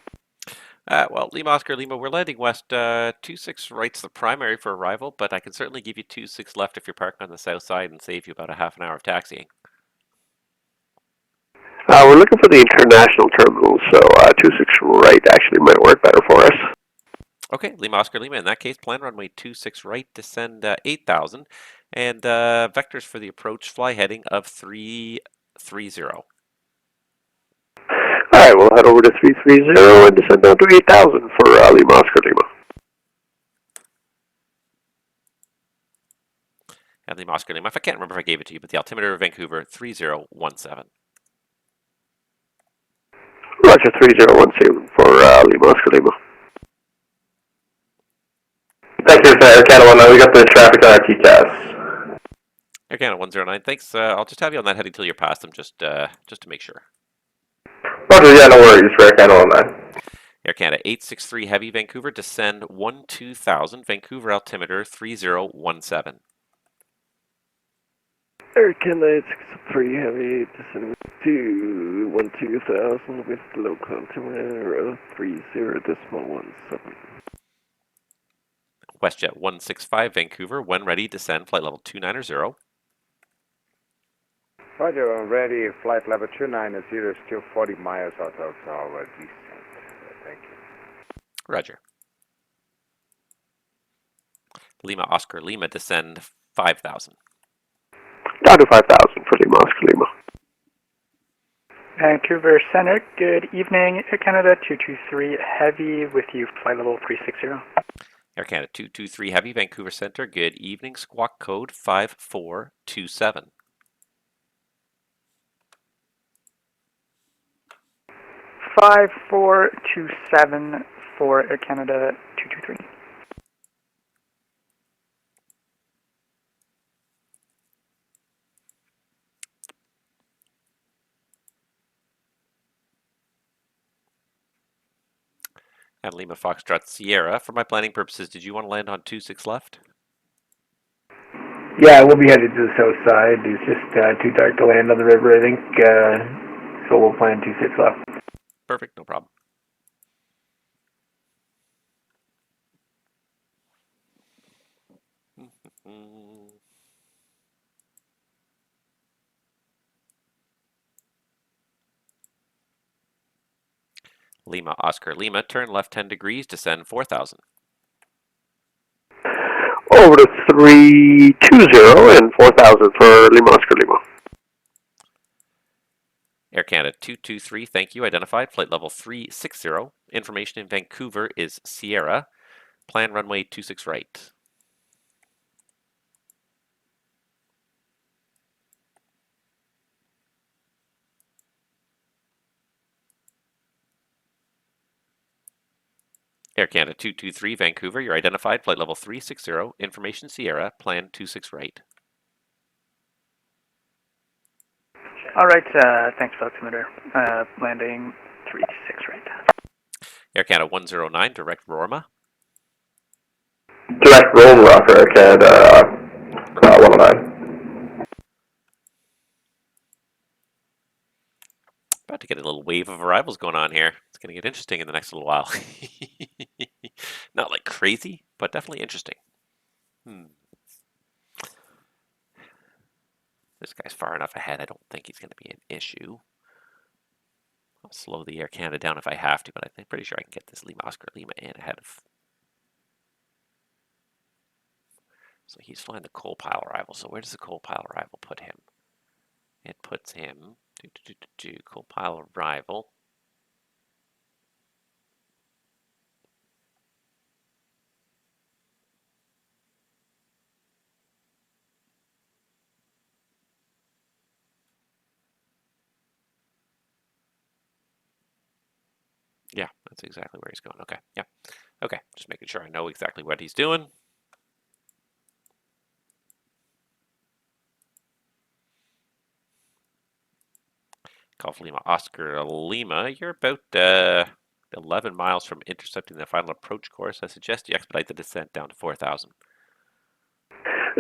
Well, Lima Oscar Lima, we're landing west. 26 right's the primary for arrival, but I can certainly give you 26 left if you're parking on the south side and save you about a half an hour of taxiing. We're looking for the international terminal, so 26 right actually might work better for us. Okay, Lima Oscar Lima, in that case, plan runway 26 right, descend 8,000, and vectors for the approach fly heading of 330. All right, we'll head over to 330 and descend down to 8,000 for Lima Oscar Lima. And Lima Oscar Lima, if I can't remember if I gave it to you, but the altimeter of Vancouver 3017. Roger, 3017 for Lima Oscar Lima. Thank you, Air Canada 19. We got the traffic on our TCAS. Air Canada 109, thanks. I'll just have you on that heading till you're past them, just to make sure. Roger, yeah, no worries for Air Canada 19. Air Canada 863 Heavy Vancouver, descend 12,000, Vancouver altimeter 3017. Air Canada 863 Heavy, descending to 12,000 with local altimeter 30.17. WestJet 165 Vancouver, when ready, descend flight level 290. Roger, I'm ready. Flight level 290, still 40 miles out of our descent. Thank you. Roger. Lima Oscar Lima, descend 5,000. Down to 5,000 for Lima Oscar Lima. Vancouver Centre, good evening. Air Canada 223 Heavy with you, flight level 360. Air Canada 223 Heavy, Vancouver Centre, good evening. Squawk code 5427. Five 427 for Air Canada 223. And Lima Foxtrot Sierra, for my planning purposes, did you want to land on 26 left? Yeah, we'll be headed to the south side. It's just too dark to land on the river, I think. So we'll plan 26 left. Perfect, no problem. Lima Oscar Lima, turn left 10 degrees, descend 4,000. Over to 320 and 4,000 for Lima Oscar Lima. Air Canada 223, thank you. Identified, flight level 360. Information in Vancouver is Sierra. Plan runway 26 right. Air Canada 223, Vancouver, you're identified, flight level 360. Information Sierra, plan 26 right. All right, thanks for altimeter. Landing 36 right. Air Canada 109, direct Rorma. Direct Roma for Air Canada 109. About to get a little wave of arrivals going on here. It's going to get interesting in the next little while. Not like crazy, but definitely interesting. This guy's far enough ahead. I don't think he's going to be an issue. I'll slow the Air Canada down if I have to, but I'm pretty sure I can get this Lima Oscar Lima in ahead of. So he's flying the coal pile arrival. So where does the coal pile arrival put him? It puts him coal pile arrival. Yeah, that's exactly where he's going. Okay, yeah. Okay, just making sure I know exactly what he's doing. Golf Lima Oscar Lima, you're about 11 miles from intercepting the final approach course. I suggest you expedite the descent down to 4,000.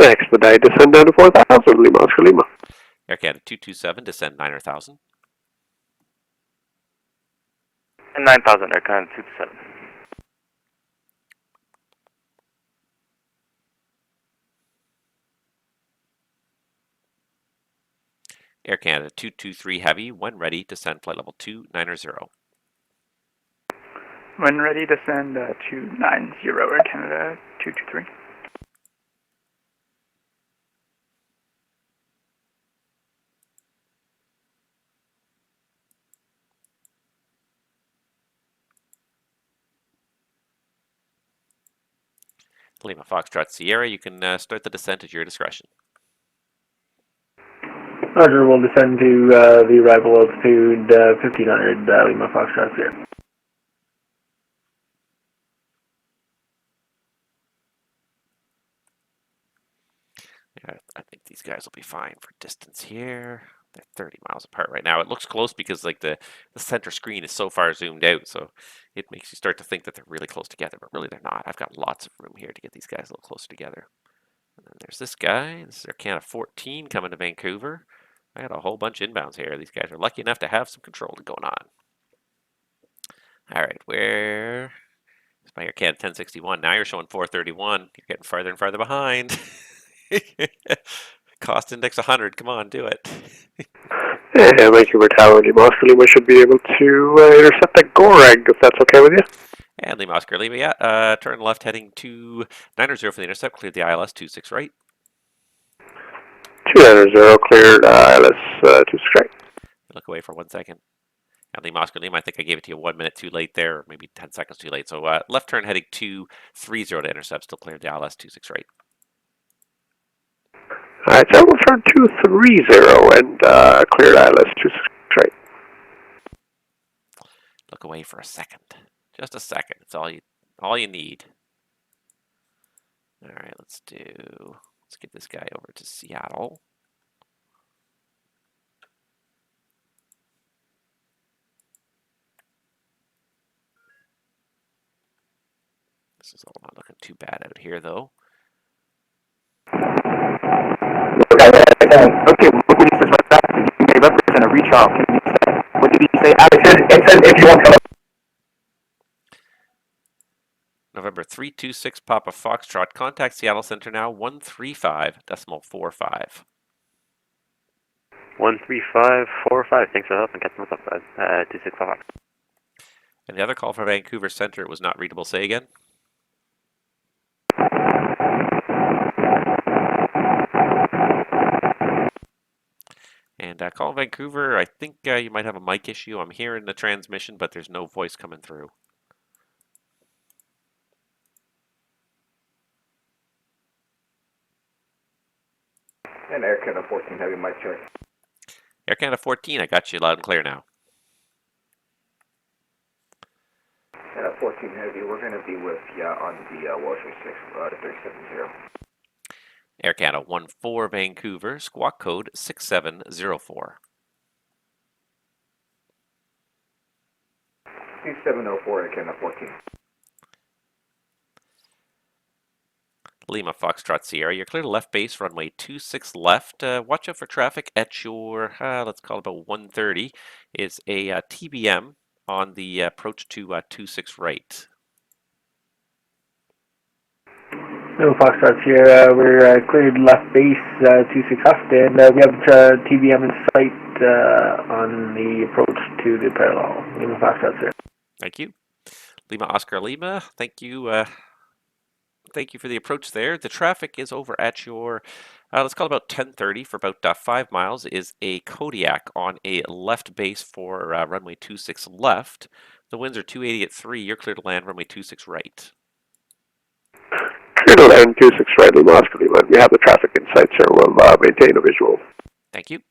Expedite descend down to 4,000, Lima Oscar Lima. Air Canada 227, descend 9,000. And 9,000, Air Canada 227. Air Canada 223 Heavy, when ready, descend flight level 290. When ready, descend 290, Air Canada 223. Lima Foxtrot Sierra, you can start the descent at your discretion. Roger, we'll descend to the arrival altitude 1500 Lima Foxtrot Sierra. Yeah, I think these guys will be fine for distance here. They're 30 miles apart right now. It looks close because like the center screen is so far zoomed out, so it makes you start to think that they're really close together, but really they're not. I've got lots of room here to get these guys a little closer together. And then there's this guy. This is Air Canada 14 coming to Vancouver. I got a whole bunch of inbounds here. These guys are lucky enough to have some control going on. All right, where is my Air Canada 1061? Now you're showing 431. You're getting farther and farther behind. Cost index 100. Come on, do it. And Vancouver Tower, Lima Oscar Lima should be able to intercept that Goreg, if that's okay with you. And Lima Oscar Lima, yeah. Turn left heading to 90 for the intercept. Cleared the ILS 26 right. 290, cleared ILS 26 right. Look away for 1 second. And Lima Oscar Lima, I think I gave it to you 1 minute too late there, or maybe 10 seconds too late. So left turn heading 230 to intercept. Still cleared the ILS 26 right. Alright, so we'll turn 230 and cleared ILS 26 right. Look away for a second. Just a second. It's all you need. All right, let's get this guy over to Seattle. This is all not looking too bad out here, though. Okay, what did he say right back? You may represent a retrial. Can you say? What did he say? It says if you want to. November 326 Papa Foxtrot. Contact Seattle Center now 135.45. 13545. Thanks for helping. Catch them up. 265. And the other call for Vancouver Centre was not readable. Say again. And call Vancouver. I think you might have a mic issue. I'm hearing the transmission, but there's no voice coming through. And Air Canada 14 Heavy mic check. Air Canada 14, I got you loud and clear now. Canada 14 Heavy, we're going to be with you on the Washington 6 370. Air Canada 14 Vancouver, squawk code 6704. 2704 Air Canada 14. Lima Foxtrot Sierra, you're clear to left base, runway 26 left. Watch out for traffic at your, let's call it about 130. Is a TBM on the approach to 26 right. No, Foxtrot Sierra, we're cleared left base 26 left, and we have TBM in sight on the approach to the parallel. Lima Foxtrot Sierra. Thank you. Lima Oscar Lima, thank you. Thank you for the approach there. The traffic is over at your, let's call it about 1030 for about 5 miles, is a Kodiak on a left base for runway 26 left. The winds are 280 at 3. You're clear to land runway 26 right. Clear to land 26 right, Lima Oscar Lima. We have the traffic in sight, sir. We'll maintain a visual. Thank you.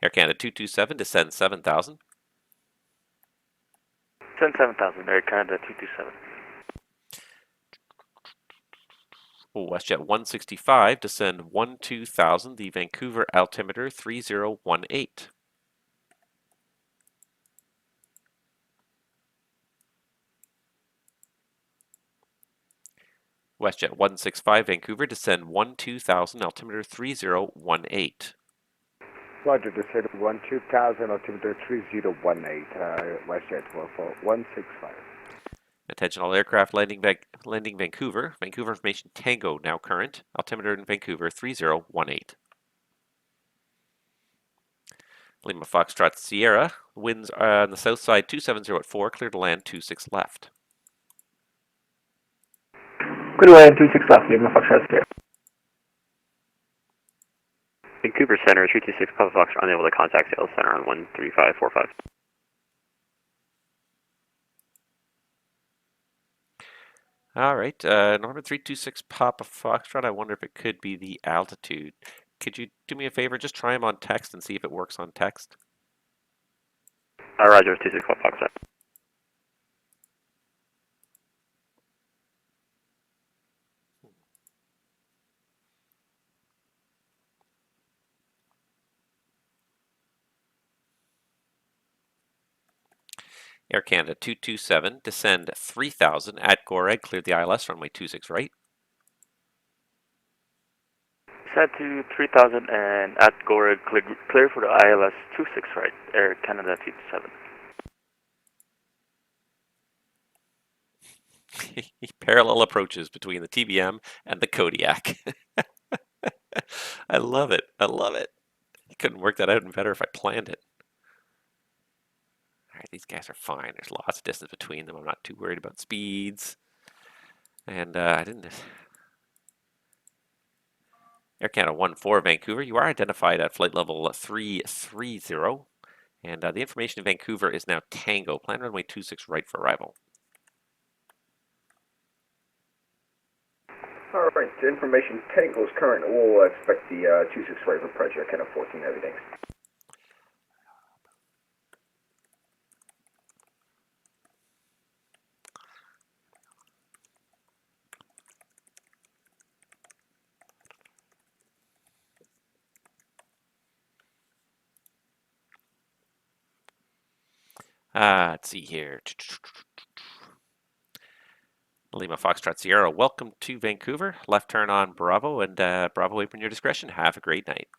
Air Canada 227, descend 7,000. Send 7,000, Air Canada 227. WestJet 165, descend 12,000, the Vancouver altimeter 3018. WestJet 165 Vancouver, descend 12,000, altimeter 3018. Roger, descend 12,000, altimeter 3018, WestJet 165. Attention all aircraft landing Vancouver. Vancouver information Tango now current. Altimeter in Vancouver 3018. Lima Foxtrot Sierra. Winds on the south side 270 at 4. Clear to land 26 left. Clear to land 26 left. Lima Foxtrot Sierra. Vancouver Centre, 326 Papa Fox, unable to contact Sales Center on 13545. All right, Norman 326 Papa Foxtrot. I wonder if it could be the altitude. Could you do me a favor? Just try them on text and see if it works on text. Roger, 26 Papa Foxtrot. Air Canada 227, descend 3,000 at Goreg, cleared the ILS, runway 26 right. Set to 3000 and at Goreg, clear for the ILS 26 right, Air Canada 227. Parallel approaches between the TBM and the Kodiak. I love it. I love it. I couldn't work that out any better if I planned it. All right, these guys are fine. There's lots of distance between them. I'm not too worried about speeds. And I didn't... Air Canada 14 Vancouver, you are identified at flight level 330. And the information in Vancouver is now Tango. Plan runway 26 right for arrival. All right, the information Tango is current. We'll expect the 26 right for departure, Canada 14, everything. Let's see here. Lima Foxtrot Sierra, welcome to Vancouver. Left turn on Bravo, and Bravo apron your discretion. Have a great night.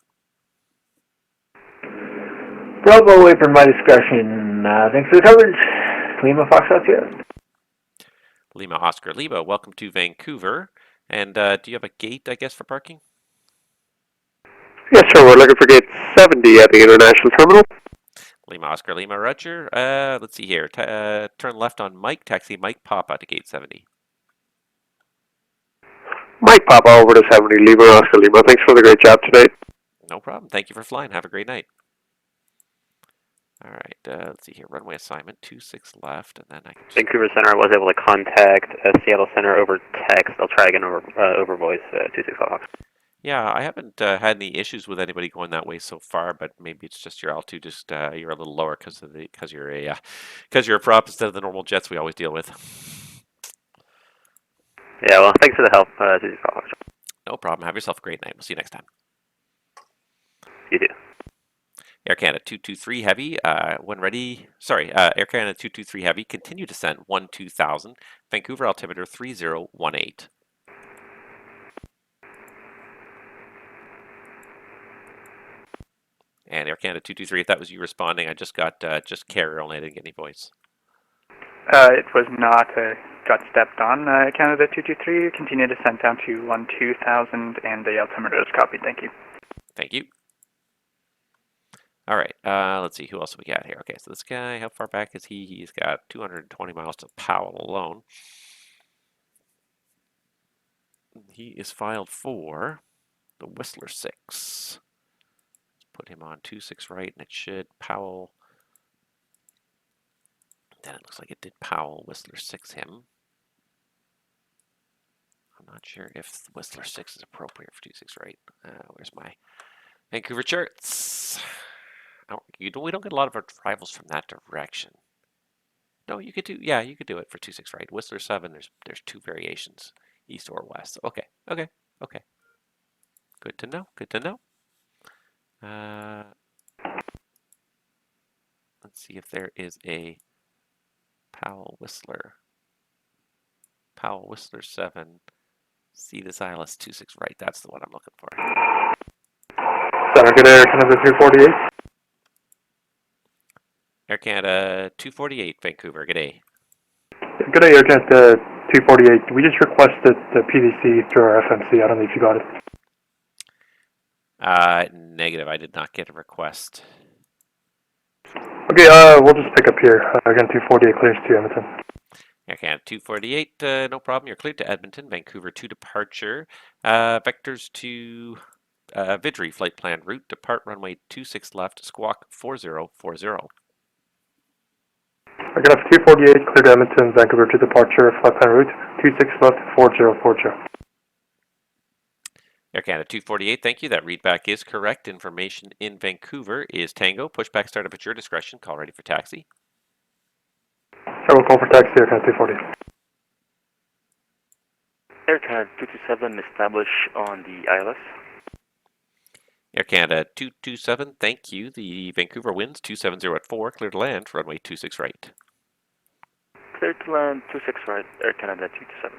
Bravo apron my discretion. Thanks for the coverage. Lima Foxtrot Sierra. Lima Oscar Lima, welcome to Vancouver. And do you have a gate, I guess, for parking? Yes, sir. We're looking for gate 70 at the International Terminal. Lima Oscar Lima Roger. Let's see here. Turn left on Mike. Taxi Mike Papa to gate 70. Mike Papa over to 70. Lima Oscar Lima. Thanks for the great job tonight. No problem. Thank you for flying. Have a great night. All right. Let's see here. Runway assignment 26 left, and then I can. Vancouver Centre, I was able to contact Seattle Center over text. I'll try again over voice. 26 Fox. Yeah, I haven't had any issues with anybody going that way so far, but maybe it's just your altitude. Just you're a little lower because you're a prop instead of the normal jets we always deal with. Yeah, well, thanks for the help. 26 Fox. No problem. Have yourself a great night. We'll see you next time. You too. Air Canada 223 Heavy, when ready, Air Canada 223 Heavy, continue descent 12,000, Vancouver altimeter 3018. And Air Canada 223, if that was you responding, I just got just carrier only, I didn't get any voice. It was not, got stepped on. Canada 223, continue descent down to 12,000, and the altimeter is copied. Thank you. Thank you. All right, let's see, who else we got here? Okay, so this guy, how far back is he? He's got 220 miles to Powell alone. He is filed for the Whistler 6. Put him on 26 right, and it should Powell. Then it looks like it did Powell, Whistler 6 him. I'm not sure if Whistler 6 is appropriate for 26 right. Where's my Vancouver charts? We don't get a lot of arrivals from that direction. No, you could do, yeah, you could do it for 26 right. Whistler 7, there's two variations, east or west. Okay. Good to know, good to know. Let's see if there is a Powell Whistler 7 See this ILS 26 right. That's the one I'm looking for. Center, good Air Canada 248. Air Canada 248, Vancouver. G'day. Good day, Air Canada 248. We just requested the PVC through our FMC. I don't know if you got it. Negative. I did not get a request. Okay, we'll just pick up here. Again, 248 clears to Edmonton. Air Canada 248, no problem. You're cleared to Edmonton. Vancouver 2 departure. Vectors to Vidri, flight plan route. Depart runway 26 left, squawk 4040. I got 248 cleared to Edmonton, Vancouver 2 departure, flight plan route 26 left, 4040. Air Canada 248, thank you. That readback is correct. Information in Vancouver is Tango. Pushback startup at your discretion. Call ready for taxi. I will call for taxi, Air Canada 248. Air Canada 227, establish on the ILS. Air Canada 227, thank you. The Vancouver winds 270 at 4, clear to land, runway 26 right. Clear to land 26 right, Air Canada 227.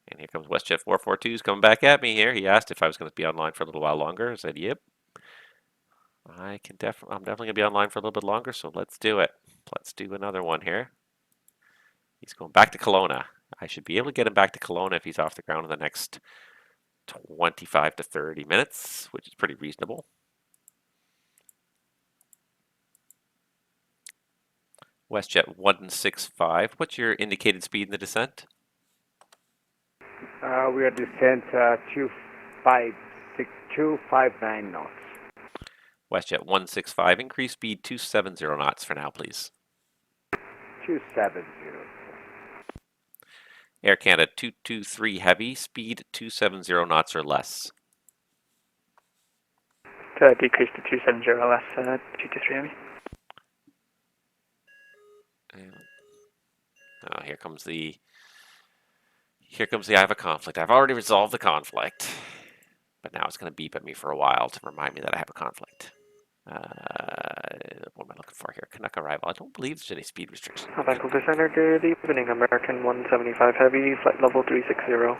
And here comes WestJet 442's coming back at me here. He asked if I was going to be online for a little while longer. I said, yep. I'm definitely going to be online for a little bit longer, so let's do it. Let's do another one here. He's going back to Kelowna. I should be able to get him back to Kelowna if he's off the ground in the next 25 to 30 minutes, which is pretty reasonable. WestJet 165, what's your indicated speed in the descent? We are descent 259 knots. WestJet 165, increase speed 270 knots for now, please. 270. Air Canada 223 heavy, speed 270 knots or less. Decrease to 270 less, 223 heavy. Oh, here comes the I have a conflict. I've already resolved the conflict, but now it's going to beep at me for a while to remind me that I have a conflict. What am I looking for here? Canuck arrival. I don't believe there's any speed restriction. Vancouver Centre, good evening. American 175 Heavy, flight level 360.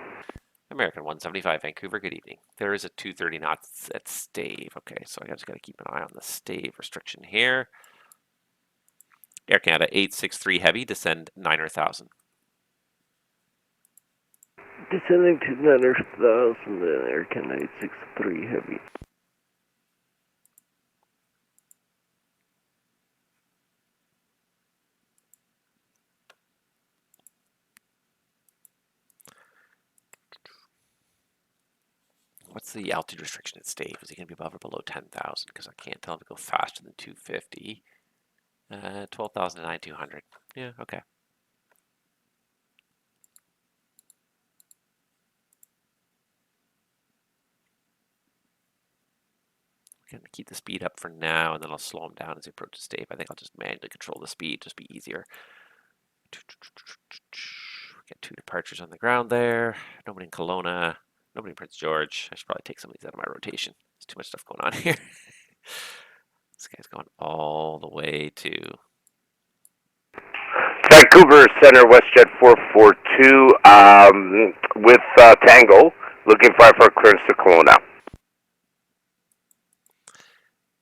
American 175 Vancouver, good evening. There is a 230 knots at stave. Okay, so I just got to keep an eye on the stave restriction here. Air Canada 863 Heavy, descend 9,000. Descending to 9,000, then Air Canada 863 Heavy. What's the altitude restriction at stave? Is he going to be above or below 10,000? Because I can't tell him to go faster than 250. 12,900. Yeah, okay. I'm going to keep the speed up for now, and then I'll slow him down as he approaches stave. I think I'll just manually control the speed, just be easier. Get 2 departures on the ground there. Nobody in Kelowna. Nobody in Prince George. I should probably take some of these out of my rotation. There's too much stuff going on here. This guy's going all the way to Vancouver Centre, WestJet 442, with Tango, looking for clearance to Kelowna.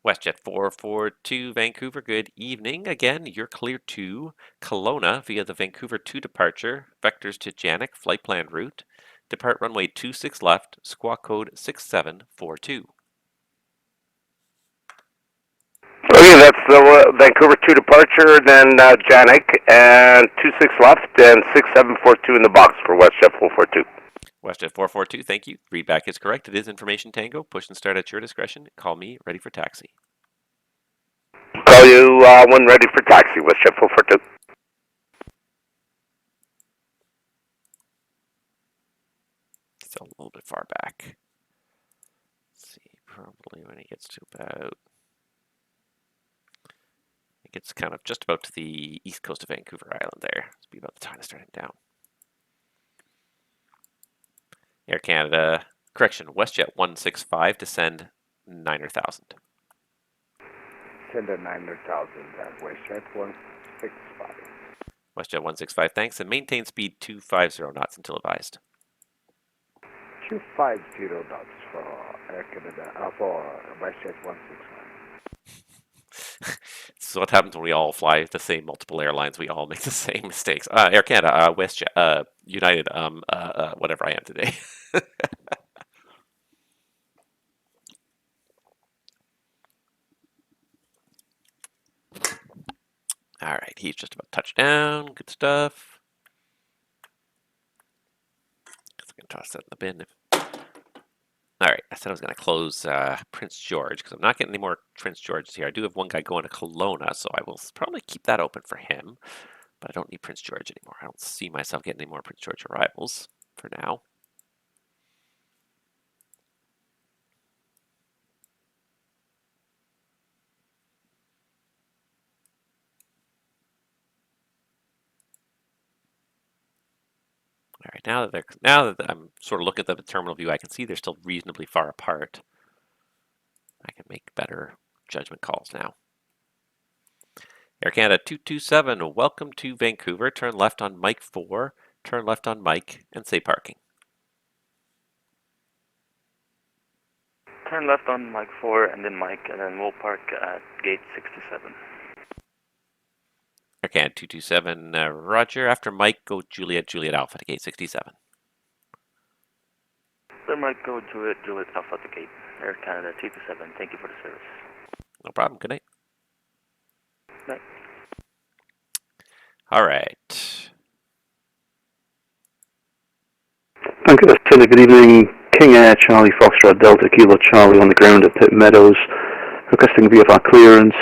WestJet 442, Vancouver, good evening. Again, you're clear to Kelowna via the Vancouver 2 departure. Vectors to Janik, flight plan route. Depart runway 26 left, squawk code 6742. Okay, that's the Vancouver 2 departure, then Janik, and 26 left, and 6742 in the box for WestJet 442. WestJet 442, thank you. Readback is correct. It is Information Tango. Push and start at your discretion. Call me, ready for taxi. Call you when ready for taxi, WestJet 442. Still a little bit far back. Let's see, probably when he gets to about... It gets kind of just about to the east coast of Vancouver Island there. It's be about the time to start it down. Air Canada, correction, WestJet 165, descend 9,000. Send a 9,000 at WestJet 165. WestJet 165, thanks, and maintain speed 250 knots until advised. 250 knots for Air Canada, for WestJet 161. So what happens when we all fly the same multiple airlines? We all make the same mistakes. Air Canada, WestJet, United, whatever I am today. All right, he's just about touchdown. Good stuff. I can toss that in the bin. All right, I said I was going to close Prince George because I'm not getting any more Prince Georges here. I do have one guy going to Kelowna, so I will probably keep that open for him. But I don't need Prince George anymore. I don't see myself getting any more Prince George arrivals for now. All right, now that I'm sort of looking at the terminal view, I can see they're still reasonably far apart. I can make better judgment calls now. Air Canada 227, welcome to Vancouver. Turn left on Mike 4, turn left on Mike, and say parking. Turn left on Mike 4 and then Mike, and then we'll park at gate 67. Air Canada 227, Roger. After Mike, go Juliet, Juliet Alpha to gate 67. Then Mike, go Juliet, Juliet Alpha to gate. Air Canada 227, thank you for the service. No problem, good night. Night. All right. Vancouver Centre, good evening. King Air, Charlie Foxtrot, Delta Kilo Charlie on the ground at Pitt Meadows, requesting VFR clearance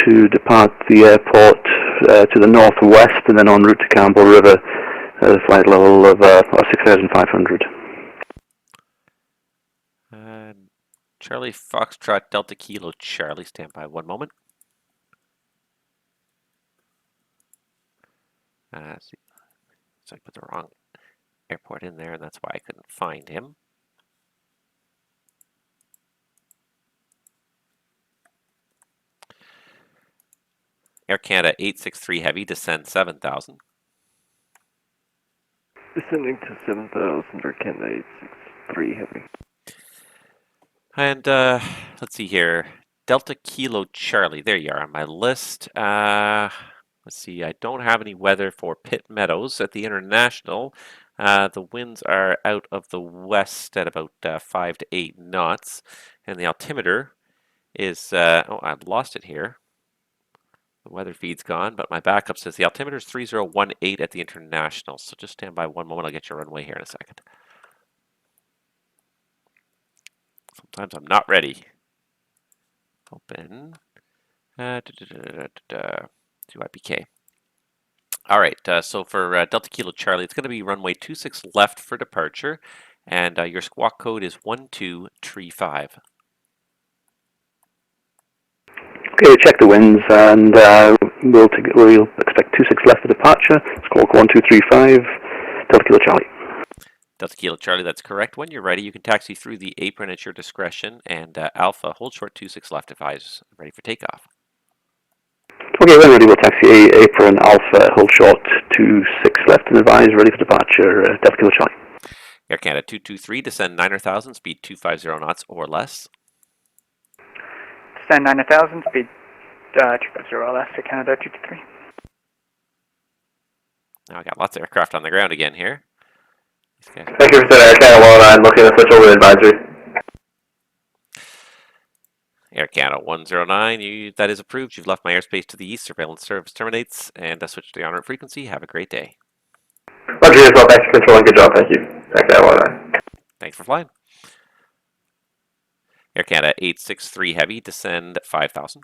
to depart the airport to the northwest and then en route to Campbell River, flight level of 6,500. Charlie Foxtrot, Delta Kilo Charlie, stand by 1 moment. See. So I put the wrong airport in there, and that's why I couldn't find him. Air Canada 863 Heavy, descend 7,000. Descending to 7,000, Air Canada 863 Heavy. And let's see here. Delta Kilo Charlie, there you are on my list. Let's see, I don't have any weather for Pitt Meadows at the International. The winds are out of the west at about 5 to 8 knots. And the altimeter is, oh, I've lost it here. The weather feed's gone, but my backup says the altimeter is 3018 at the International. So just stand by 1 moment. I'll get your runway here in a second. Sometimes I'm not ready. Open. To IPK. All right, so for Delta Kilo Charlie, it's going to be runway 26 left for departure, and your squawk code is 1235. Okay, check the winds, and we'll expect 26 left for departure. Squawk 1235, Delta Kilo Charlie. Delta Kilo Charlie, that's correct. When you're ready, you can taxi through the apron at your discretion, and Alpha, hold short 26 left, advise ready for takeoff. Okay, when ready, we'll taxi apron Alpha, hold short 26 left, and advise ready for departure, Delta Kilo Charlie. Air Canada 223, descend 9,000, speed 250 knots or less. Descend 9,000, speed 250 or less, Air Canada 223. Now I got lots of aircraft on the ground again here. Thank you for Air Canada 109, looking to switch over to advisory. Air Canada 109, that is approved. You've left my airspace to the east. Surveillance service terminates, and switch to the en route frequency. Have a great day. Roger, as well. Thanks for controlling. Good job. Thank you. Air Canada 109. Thanks for flying. Air Canada 863 Heavy, descend 5,000.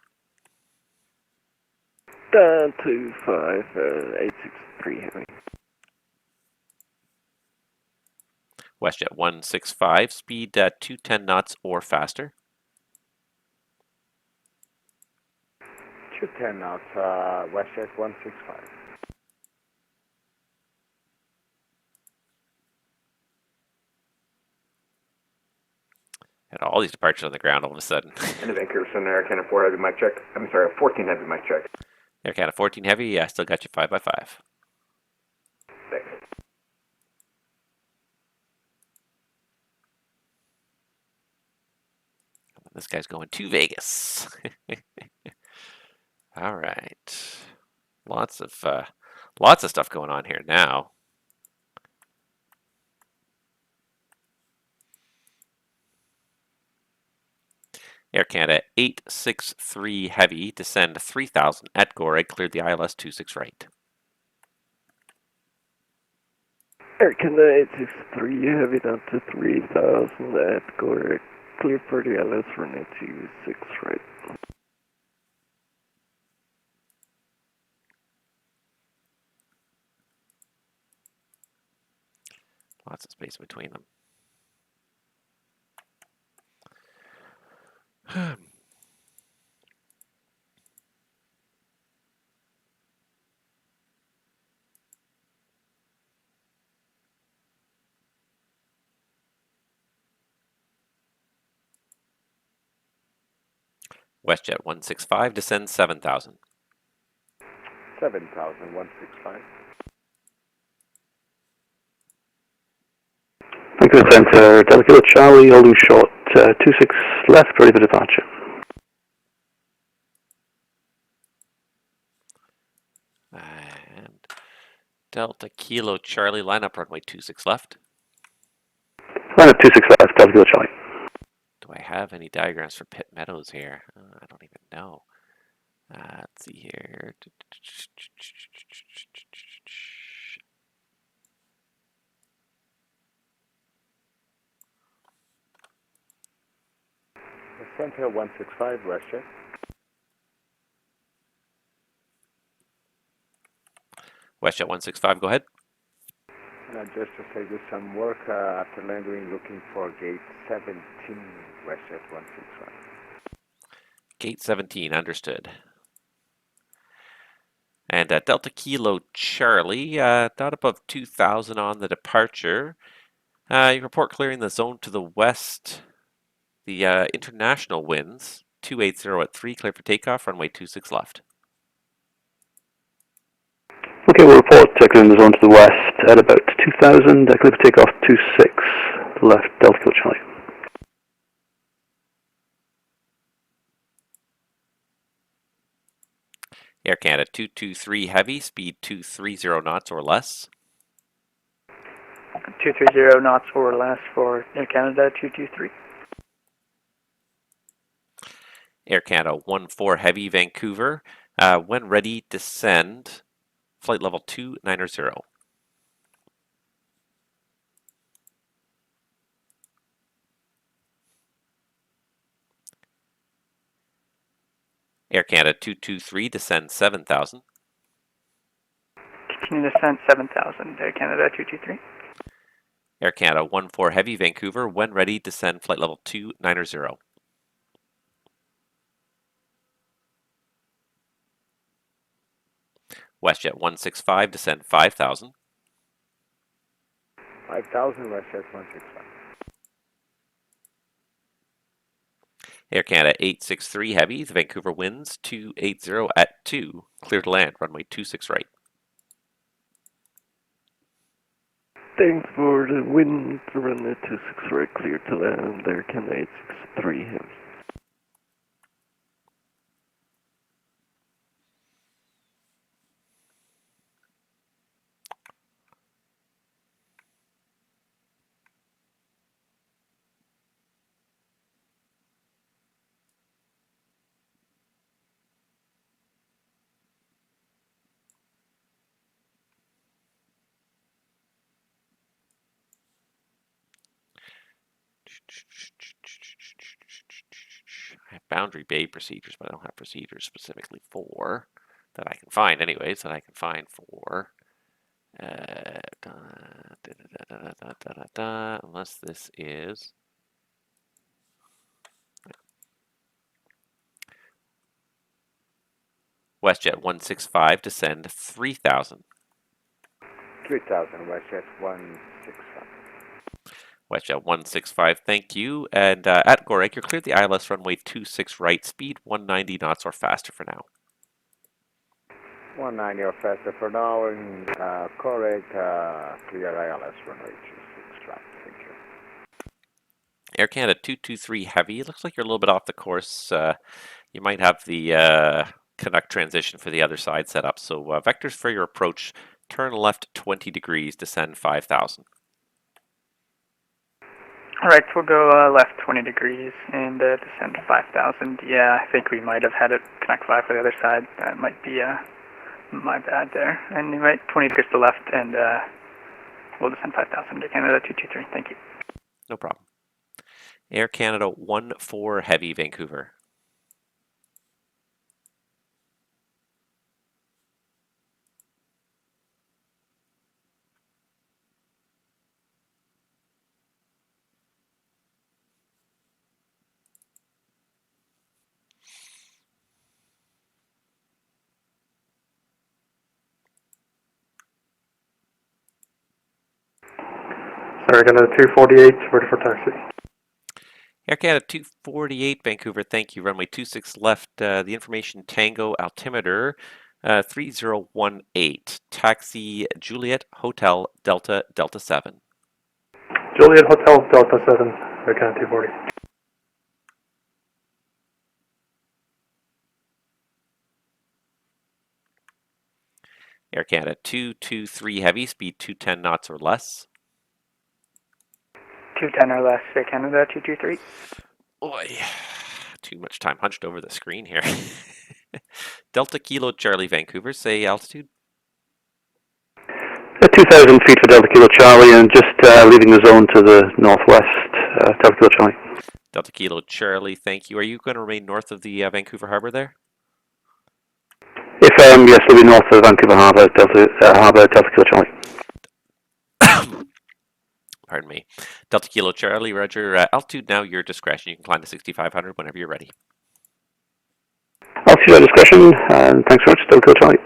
Down to 863 Heavy. WestJet 165, speed 210 knots or faster. 210 knots, WestJet 165. And all these departures on the ground all of a sudden. And the Vancouver Centre, Air Canada 4 Heavy mic check. I'm sorry, 14 Heavy mic check. Air Canada 14 Heavy, yeah, still got you 5x5. Thanks. This guy's going to Vegas. All right. Lots of stuff going on here now. Air Canada 863 heavy, descend 3000 at Goreg, cleared the ILS 26 right. Air Canada 863 heavy down to 3000 at Goreg, clear for the ILS runway 26 right. Lots of space between them. WestJet 165, descend 7000. 7,000, 165. Vancouver Centre, Delta Kilo Charlie, all loose short, 26 left, ready for departure. And Delta Kilo Charlie, line up runway 26 left. Line up 26 left, Delta Kilo Charlie. Do I have any diagrams for Pit Meadows here? I don't even know. Let's see here. Centre 165, WestJet. WestJet 165, go ahead. Just to say, do some work after landing, looking for gate 17, WestJet 165. Gate 17, understood. And Delta Kilo Charlie, not above 2000 on the departure. You report clearing the zone to the west. The international winds, 280 at 3, clear for takeoff, runway 26 left. Okay, we'll report clearing the zone to the west at about 2000, clear for takeoff 26 left, Delta Kilo Charlie. Air Canada 223 heavy, speed 230 knots or less. 230 knots or less for Air Canada 223. Air Canada 14 heavy, Vancouver. When ready, descend. Flight level 290. Air Canada 223, descend 7000. Continue descent 7000, Air Canada 223. Air Canada 14 heavy, Vancouver. When ready, descend flight level 290. WestJet 165, descend 5000. 5,000, WestJet 165. Air Canada 863 heavy, the Vancouver winds 280 at 2, clear to land, runway 26 right. Thanks for the wind, runway 26 right, clear to land, Air Canada 863 heavy. I have boundary bay procedures, but I don't have procedures specifically for, that I can find anyways, that I can find for, unless this is, WestJet 165, descend 3000. 3,000, WestJet 165. WestJet 165, thank you. And at Gorek, you're cleared the ILS runway 26 right, speed 190 knots or faster for now. 190 or faster for now, and correct, clear ILS runway 26 right. Thank you. Air Canada 223 Heavy. It looks like you're a little bit off the course. You might have the Canuck transition for the other side set up. So vectors for your approach, turn left 20 degrees, descend 5,000. Alright, so we'll go left 20 degrees and descend 5,000. Yeah, I think we might have had it connect 5 for the other side. That might be my bad there. And you might 20 degrees to the left and we'll descend 5,000 to Canada 223. Thank you. No problem. Air Canada 14 Heavy, Vancouver. Air Canada 248, ready for taxi. Air Canada 248, Vancouver, thank you. Runway 26 left, the information Tango altimeter 3018. Taxi Juliet Hotel Delta Delta 7. Juliet Hotel Delta 7, Air Canada 240. Air Canada 223 Heavy, speed 210 knots or less. 210 or less, Air Canada 223. Boy, too much time hunched over the screen here. Delta Kilo Charlie, Vancouver, say altitude. 2,000 feet for Delta Kilo Charlie and just leaving the zone to the northwest, Delta Kilo Charlie. Delta Kilo Charlie, thank you. Are you going to remain north of the Vancouver Harbour there? If yes, we'll be north of Vancouver Harbour, Delta Kilo Charlie. Pardon me. Delta Kilo Charlie, Roger. Altitude now, your discretion. You can climb to 6,500 whenever you're ready. Altitude at discretion, and thanks very much, Delta Kilo Charlie.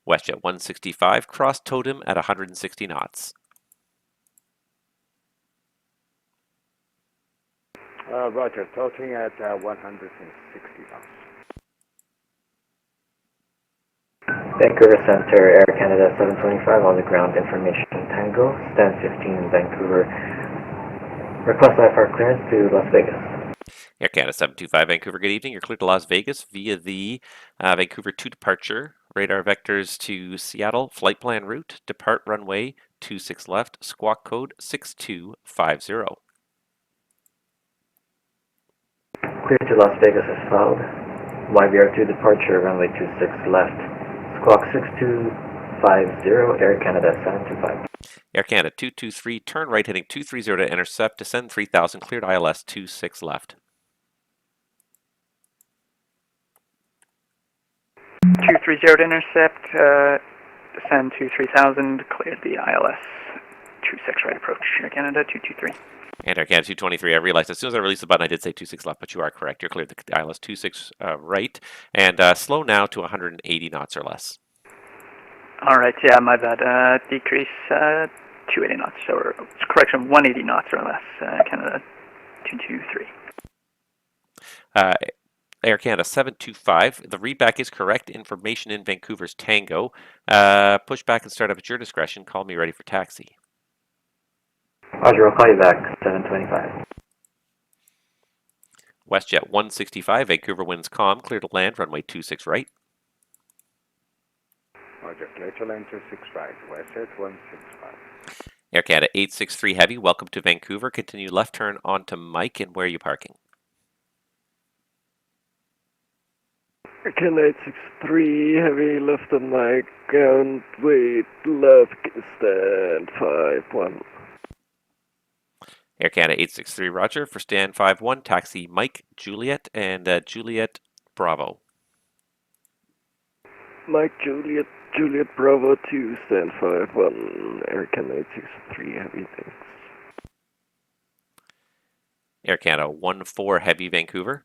WestJet 165, cross totem at 160 knots. Roger, toting at 160 knots. Vancouver Centre, Air Canada 725 on the ground information Tango, stand 15 Vancouver. Request IFR clearance to Las Vegas. Air Canada 725 Vancouver, good evening. You're cleared to Las Vegas via the Vancouver 2 departure. Radar vectors to Seattle, flight plan route, depart runway 26 left, squawk code 6250. Clear to Las Vegas is filed. YVR2 departure, runway 26 left. Squawk 6250, Air Canada 725. Air Canada 223, turn right heading 230 to intercept, descend 3000, cleared ILS 26 left. 230 to intercept, descend to 3000, cleared the ILS 26 right approach, Air Canada 223. And Air Canada 223, I realized as soon as I released the button I did say 26 left, but you are correct. You're cleared the ILS 26 right, and slow now to 180 knots or less. Alright, yeah, my bad. Decrease 280 knots, or correction, 180 knots or less, Canada 223. Air Canada 725, the readback is correct. Information in Vancouver's Tango. Push back and start up at your discretion. Call me ready for taxi. Roger, I'll call you back, 725. WestJet 165, Vancouver winds calm, clear to land, runway 26 right. Roger, clear to land 26 right, WestJet 165. Air Canada 863 Heavy, welcome to Vancouver. Continue left turn onto Mike, and where are you parking? Air Canada 863 Heavy, left on Mike, and wait, left, stand 51. Air Canada 863 Roger, for stand 51, taxi Mike, Juliet, and Juliet Bravo. Mike, Juliet, Bravo 2, stand 51, Air Canada 863 Heavy, thanks. Air Canada 14 Heavy, Vancouver.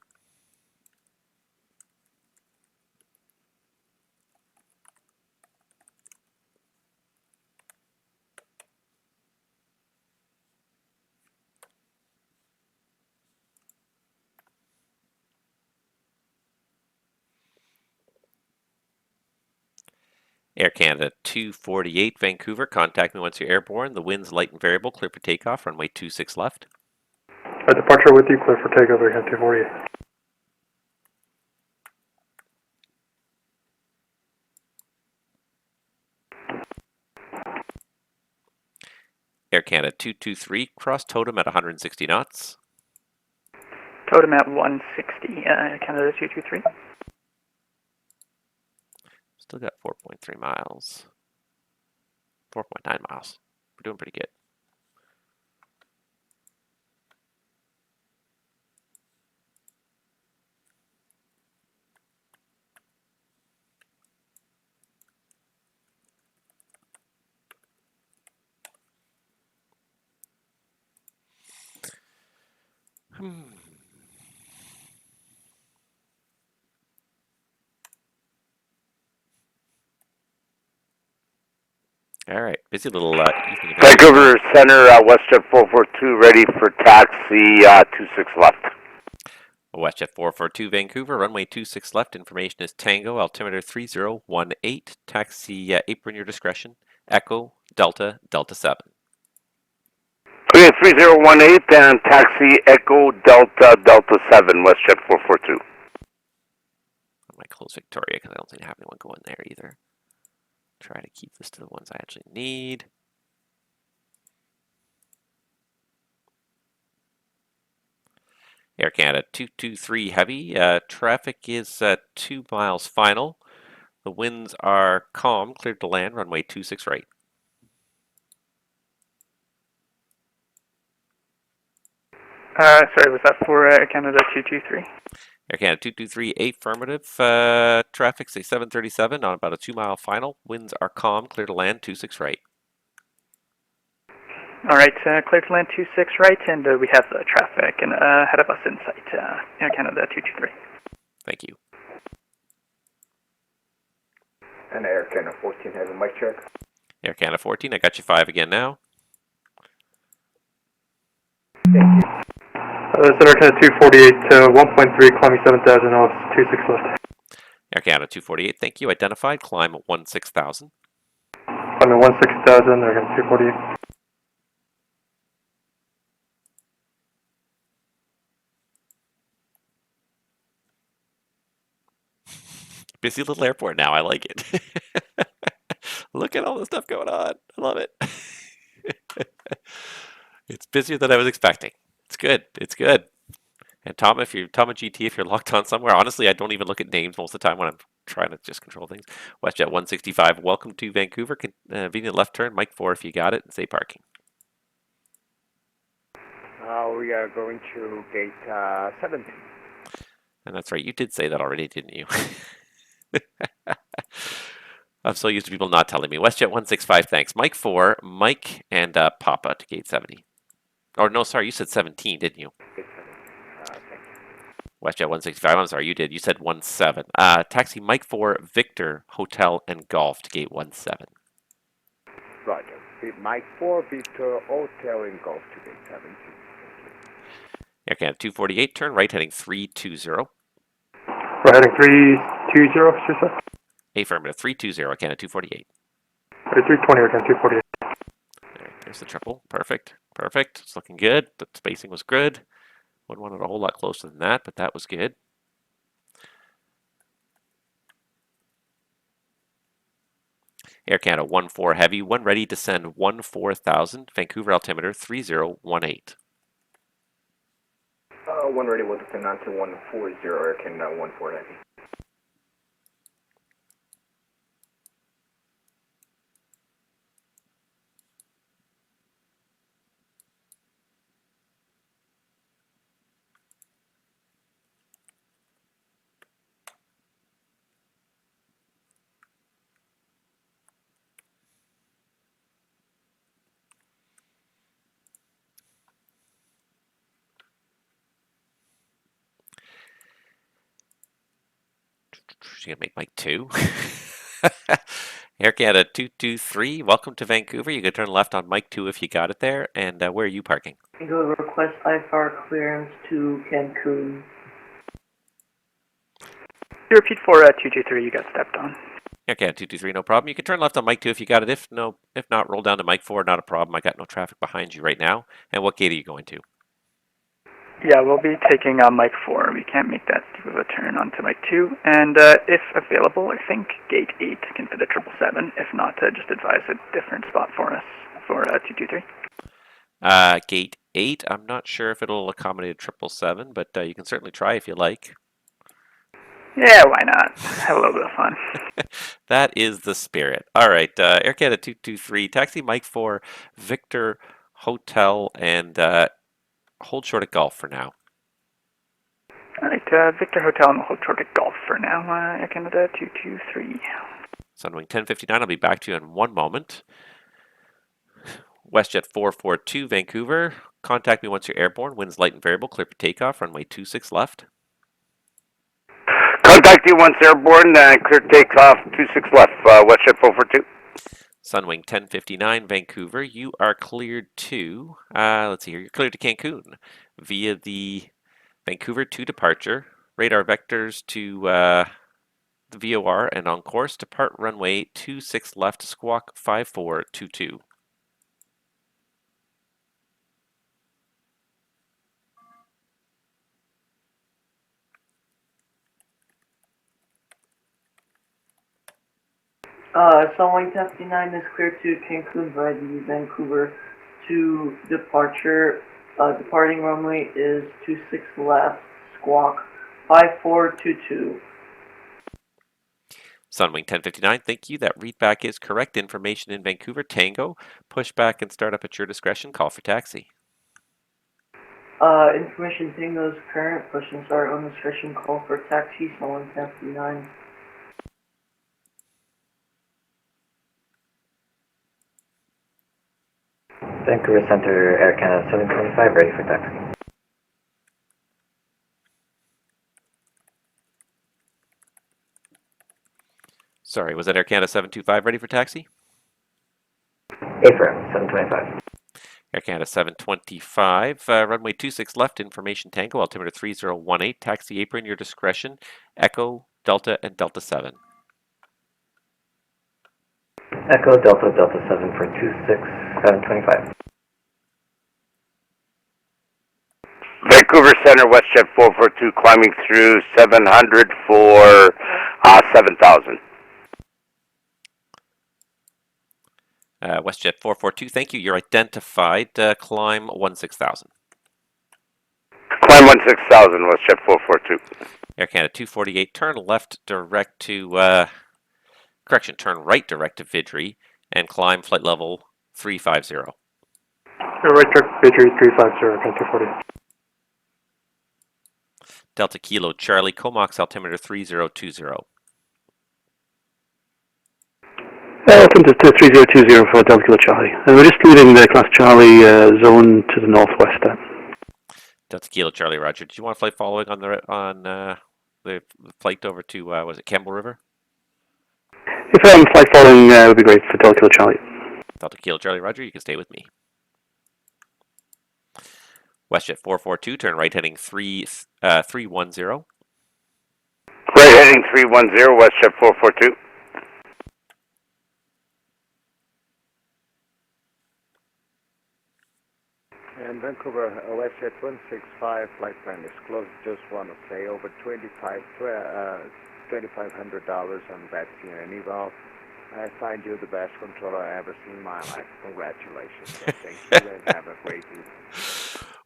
Air Canada 248 Vancouver, contact me once you're airborne. The wind's light and variable, clear for takeoff, runway 26 left. Departure with you, clear for takeover again, 248. Air Canada 223, cross totem at 160 knots. Totem at 160, Canada 223. Still got 4.3 miles. 4.9 miles. We're doing pretty good. All right, busy little evening event. Vancouver Centre, WestJet 442, ready for taxi 26 left. WestJet 442 Vancouver, runway 26 left. Information is Tango, altimeter 3018. Taxi apron your discretion. Echo Delta Delta 7. Okay, 3018 and taxi Echo Delta Delta 7, WestJet 442. I might close Victoria because I don't think I have anyone going there either. Try to keep this to the ones I actually need. Air Canada 223 heavy. Traffic is 2 miles final. The winds are calm, cleared to land, runway 26 right. Sorry, was that for Canada 223? Air Canada 223 affirmative. Traffic's a 737 on about a 2 mile final. Winds are calm, clear to land 26 right. All right, clear to land 26 right, and we have the traffic and ahead of us in sight. Air Canada 223. Thank you. And Air Canada 14 has a mic check. Air Canada 14, I got you 5 again now. Thank you. Center Canada 248, 1.3, climbing 7,000, 26 left. Air Canada 248, thank you. Identified, climb 16,000. Climbing 16,000, Air Canada 248. Busy little airport now, I like it. Look at all the stuff going on. I love it. It's busier than I was expecting. It's good. It's good. And Tom, if you're Tom and GT, if you're locked on somewhere, honestly, I don't even look at names most of the time when I'm trying to just control things. WestJet 165, welcome to Vancouver. Convenient left turn, Mike 4 if you got it, and say parking. We are going to gate 17. And that's right, you did say that already, didn't you? I'm so used to people not telling me. WestJet 165, thanks. Mike 4, Mike and Papa to gate 70. Or no, sorry, you said 17, didn't you? WestJet 165, I'm sorry, you did. You said 17. Taxi Mike 4, Victor, Hotel, and Golf to gate 17. Roger. Mike 4, Victor, Hotel, and Golf to gate 17. Air Canada 248, turn right heading 320. Right heading 320, sure, sir. Affirmative, 320, Canada 248. 320, Air Canada 248. There's the triple. Perfect. Perfect. It's looking good. The spacing was good. Wouldn't want it a whole lot closer than that, but that was good. Air Canada 14 heavy, 1 ready to send 14,000. Vancouver altimeter 3018. 1 ready with the 9 to 140, Air Canada 14 heavy. She's going to make Mike 2. Air Canada 223, welcome to Vancouver. You can turn left on Mike 2 if you got it there. And where are you parking? Go request IFR clearance to Cancun. You repeat for 223, you got stepped on. Air Canada 223, no problem. You can turn left on Mike 2 if you got it. If not, roll down to Mike 4, not a problem. I got no traffic behind you right now. And what gate are you going to? Yeah, we'll be taking Mike 4. We can't make that steep of a turn onto Mike 2. And if available, I think Gate 8 can fit a 777. If not, just advise a different spot for us for 223. Gate 8, I'm not sure if it'll accommodate a 777, but you can certainly try if you like. Yeah, why not? Have a little bit of fun. That is the spirit. All right, Air Canada 223, taxi Mike 4, Victor Hotel, and hold short at golf for now. All right, Victor Hotel and hold short at golf for now. Air Canada 223. Sunwing 1059, I'll be back to you in one moment. WestJet 442, Vancouver. Contact me once you're airborne. Winds light and variable. Clear for takeoff. Runway 26 left. Contact you once airborne, clear takeoff, 26 left, WestJet 442. Sunwing 1059, Vancouver. You are cleared to, let's see here, you're cleared to Cancun via the Vancouver 2 departure. Radar vectors to the VOR and on course. Depart runway 26 left, squawk 5422. Sunwing 1059 is clear to Cancun via the Vancouver 2 departure. Departing runway is 26 left, squawk 5422. Sunwing 1059, thank you. That readback is correct. Information in Vancouver, Tango. Push back and start up at your discretion. Call for taxi. Information Tango is current. Push and start on discretion. Call for taxi. Sunwing 1059. Vancouver Centre, Air Canada 725, ready for taxi. Sorry, was that Air Canada 725 ready for taxi? Affirm, 725. Air Canada 725, runway 26 left, information Tango, altimeter 3018, taxi apron, your discretion, Echo, Delta, and Delta 7. Echo, Delta, Delta 7 for 26725. Vancouver Centre, WestJet 442, climbing through 700 for 7,000. WestJet 442, thank you. You're identified. Climb 16,000. Climb 16,000, WestJet 442. Air Canada 248, turn left direct to, turn right direct to Vidri and climb flight level 350. Right direct Vidri 350, 240. Delta Kilo Charlie, Comox altimeter 3020. Welcome to 3020 for Delta Kilo Charlie. We're just leaving the Class Charlie zone to the northwest. Delta Kilo Charlie, Roger. Did you want a flight following on the flight over to, was it Campbell River? If flight following would be great for Delta Kilo Charlie. Delta Kilo Charlie, Roger. You can stay with me. WestJet 442, turn right heading 310. Right heading 310, WestJet 442. And Vancouver, WestJet 165, flight plan is closed. Just want to say over $2,500 on VATSIM and eVol. I find you the best controller I ever seen in my life. Congratulations. So thank you and have a great evening.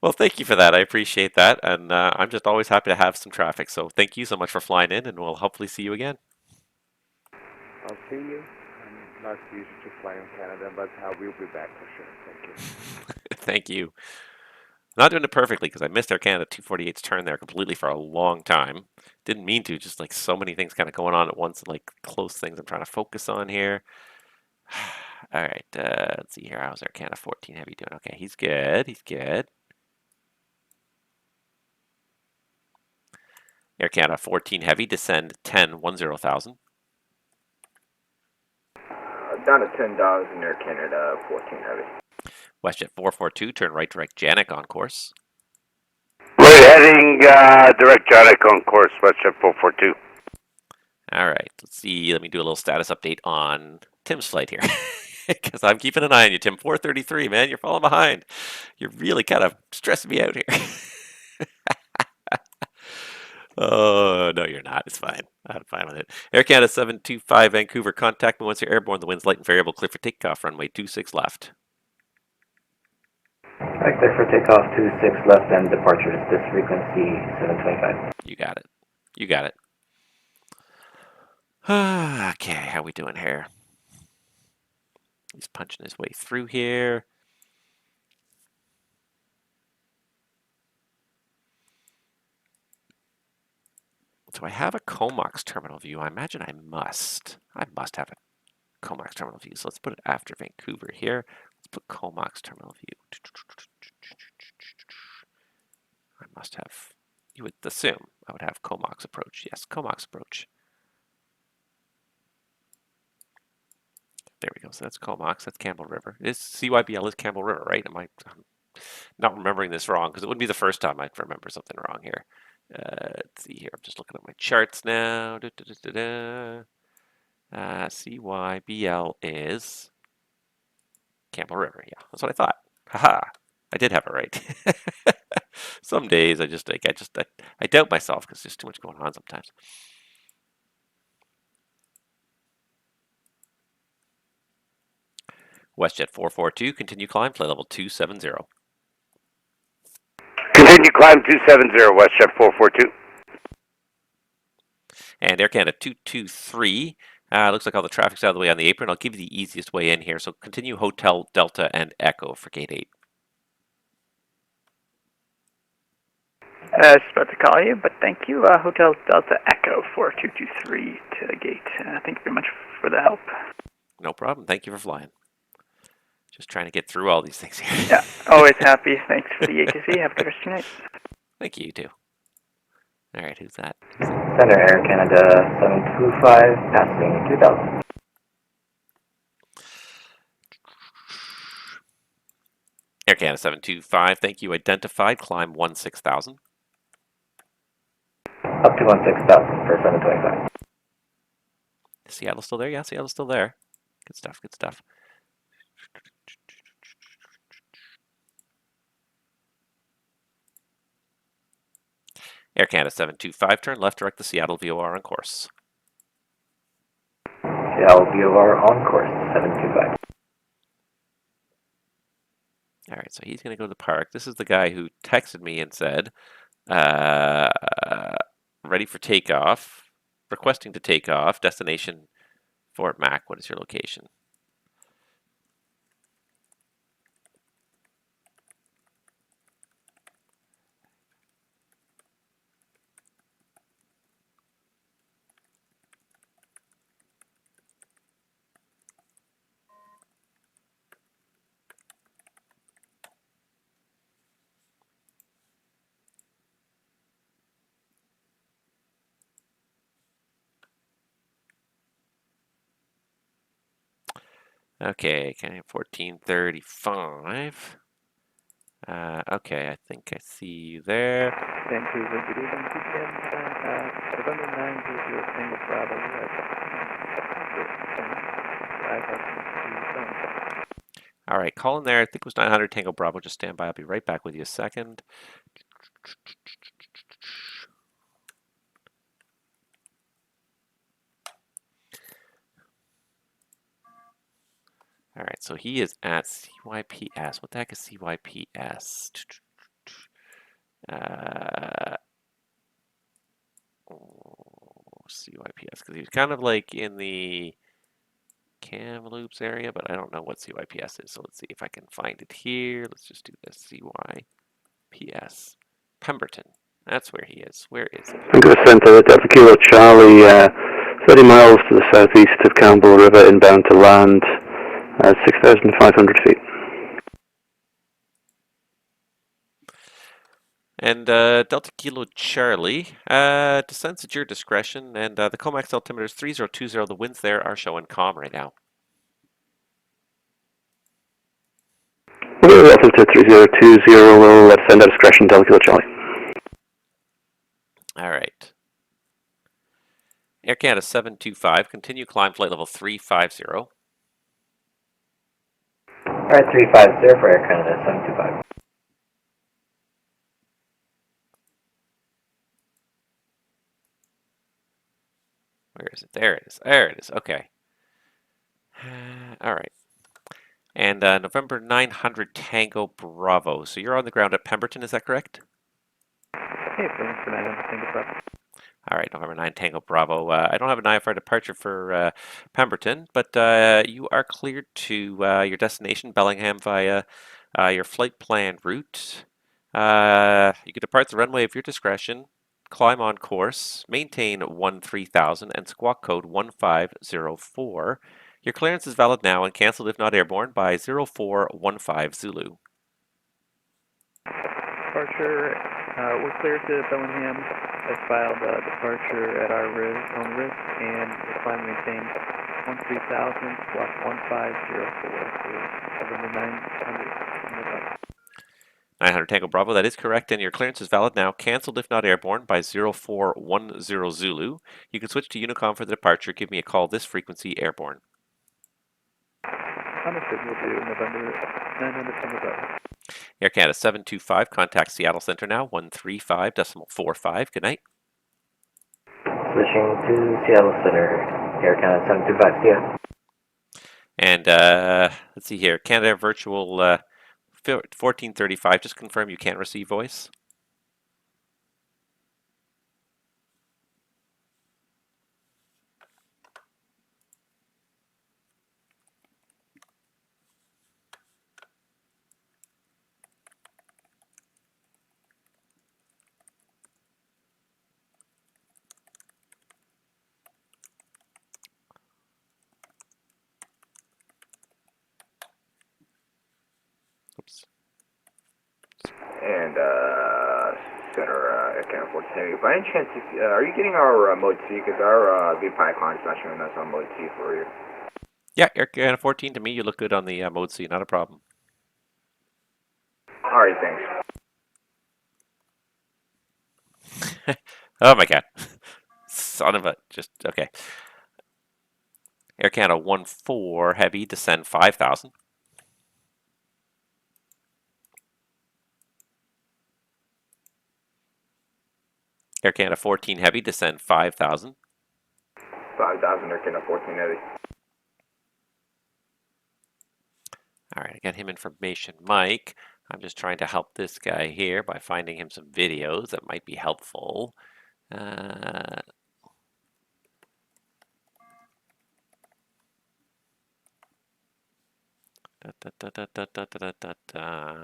Well, thank you for that. I appreciate that. And I'm just always happy to have some traffic. So thank you so much for flying in, and we'll hopefully see you again. I'll see you. I'm not used to fly in Canada, but I will be back for sure. Thank you. Thank you. Not doing it perfectly because I missed Air Canada 248's turn there completely for a long time. Didn't mean to, just like so many things kind of going on at once, like close things I'm trying to focus on here. All right, let's see here. How's Air Canada 14 Heavy doing? Okay, he's good. He's good. Air Canada 14 Heavy, descend 10,000. Down to 10,000, Air Canada 14 Heavy. WestJet 442, turn right direct Janik on course. Right heading direct Janik on course, WestJet 442. All right, let's see. Let me do a little status update on Tim's flight here. Because I'm keeping an eye on you, Tim. 433, man. You're falling behind. You're really kind of stressing me out here. Oh, no, you're not. It's fine. I'm fine with it. Air Canada 725 Vancouver, contact me once you're airborne. The wind's light and variable, clear for takeoff, runway 26 left. Right, clear for takeoff 26 left and departure is this frequency 725. You got it. You got it. Okay, how we doing here? He's punching his way through here. So I have a Comox terminal view. I imagine I must have a Comox terminal view. So let's put it after Vancouver here. Let's put Comox terminal view. I must have, you would assume I would have Comox approach. Yes, Comox approach. There we go. So that's Comox. That's Campbell River. CYBL is Campbell River, right? I'm not remembering this wrong because it wouldn't be the first time I'd remember something wrong here. Let's see here. I'm just looking at my charts now. CYBL is Campbell River. Yeah, that's what I thought. Haha, I did have it right. Some days I doubt myself because there's too much going on sometimes. WestJet 442, continue climb, flight level 270. Continue climb 270, WestJet 442. And Air Canada 223. Looks like all the traffic's out of the way on the apron. I'll give you the easiest way in here. So continue Hotel Delta and Echo for gate 8. I was about to call you, but thank you. Hotel Delta Echo 4223 to gate. Thank you very much for the help. No problem. Thank you for flying. Just trying to get through all these things here. Yeah, always happy. Thanks for the ATC. Have a good rest of your night. Thank you, you too. All right, who's that? Center Air Canada 725, passing 2000. Air Canada 725, thank you. Identified, climb 16,000. Up to 16,000 for 725. Seattle's still there? Yeah, Seattle's still there. Good stuff, good stuff. Air Canada 725, turn left, direct the Seattle VOR on course. Seattle VOR on course, 725. All right, so he's going to go to the park. This is the guy who texted me and said, ready for takeoff, requesting to take off, destination Fort Mac. What is your location? Okay, kind of 1435. Okay, I think I see you there. Vancouver, good evening, PPM, November 900 Tango Bravo, All right, call in there. I think it was 900 Tango Bravo. Just stand by. I'll be right back with you a second. All right, so he is at CYPS. What the heck is CYPS? CYPS, because he was kind of like in the Kamloops area, but I don't know what CYPS is. So let's see if I can find it here. Let's just do this. CYPS. Pemberton. That's where he is. Where is he? Vancouver Centre, Delta Kilo Charlie, 30 miles to the southeast of Campbell River, inbound to land, 6,500 feet. And Delta Kilo Charlie, descents at your discretion, and the Comax altimeter is 3020. The winds there are showing calm right now. Okay, relative to 3020, we'll send out discretion, Delta Kilo Charlie. All right. Air Canada 725, continue climb flight level 350. All right, 350 for Air Canada 725. Where is it? There it is. There it is. Okay. All right. And November 900 Tango Bravo. So you're on the ground at Pemberton, is that correct? Hey, for 900 Tango Bravo. All right, November 9 Tango Bravo. I don't have an IFR departure for Pemberton, but you are cleared to your destination, Bellingham, via your flight plan route. You can depart the runway of your discretion, climb on course, maintain 3000 and squawk code 1504. Your clearance is valid now and cancelled if not airborne by 0415 Zulu. Departure, we're clear to Bellingham. I filed departure at our own risk, and the climb maintained 13,000, squawk 1504 for November 900. 900 Tango Bravo, that is correct, and your clearance is valid now, cancelled if not airborne by 0410 Zulu. You can switch to Unicom for the departure. Give me a call this frequency airborne. Understood, we'll do November 900 Tango Bravo. Air Canada 725, contact Seattle Centre now, 135.45. Good night. Switching to Seattle Center, Air Canada 725, see ya. And let's see here, Canada Virtual 1435, just confirm you can't receive voice. Oops. And Center Air Canada 1470. By any chance, are you getting our mode C? Because our VPI client is not showing us on mode C for you. Yeah, Air Canada 14, to me you look good on the mode C, not a problem. Alright, thanks. Oh my god. Son of a, just, okay. Air Canada 14 Heavy, descend 5,000. Air Canada 14 Heavy, descend 5,000. 5,000 Air Canada 14 Heavy. All right, I got him information, Mike. I'm just trying to help this guy here by finding him some videos that might be helpful. Da, da, da, da, da, da, da, da, da.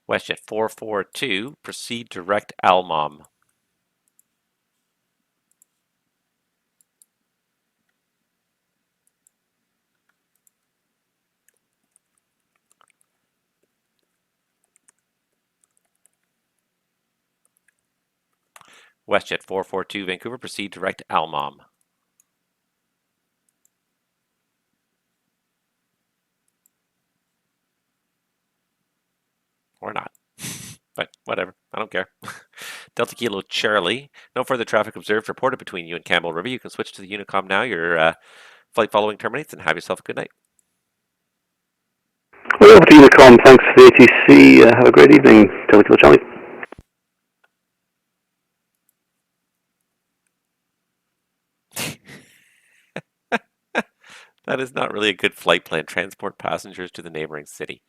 WestJet 442, proceed direct Almom. WestJet 442, Vancouver, proceed direct Almom. Or not. But whatever, I don't care. Delta Kilo Charlie, no further traffic observed reported between you and Campbell River. You can switch to the Unicom now. Your flight following terminates, and have yourself a good night. Well, over to Unicom, thanks for the ATC. Have a great evening, Delta Kilo Charlie. That is not really a good flight plan. Transport passengers to the neighboring city.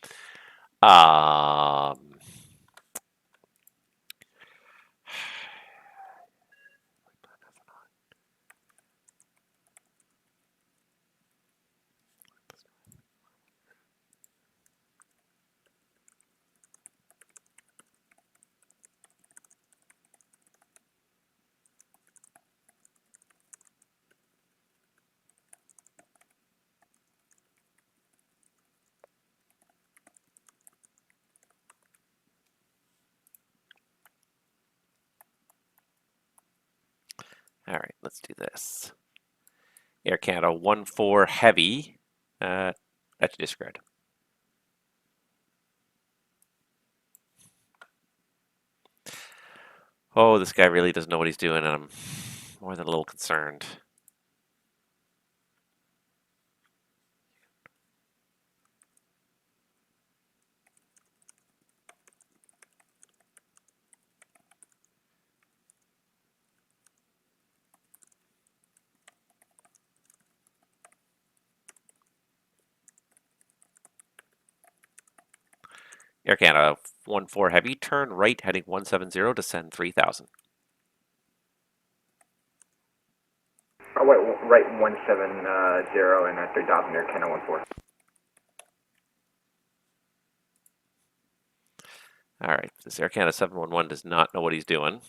All right, let's do this. Air Canada 1-4 heavy. That's a disregard. Oh, this guy really doesn't know what he's doing, and I'm more than a little concerned. Air Canada 1-4 heavy, turn right heading 170, descend 3000. Oh, wait, right 170 and 3000 Air Canada 14. All right, this Air Canada 711 does not know what he's doing.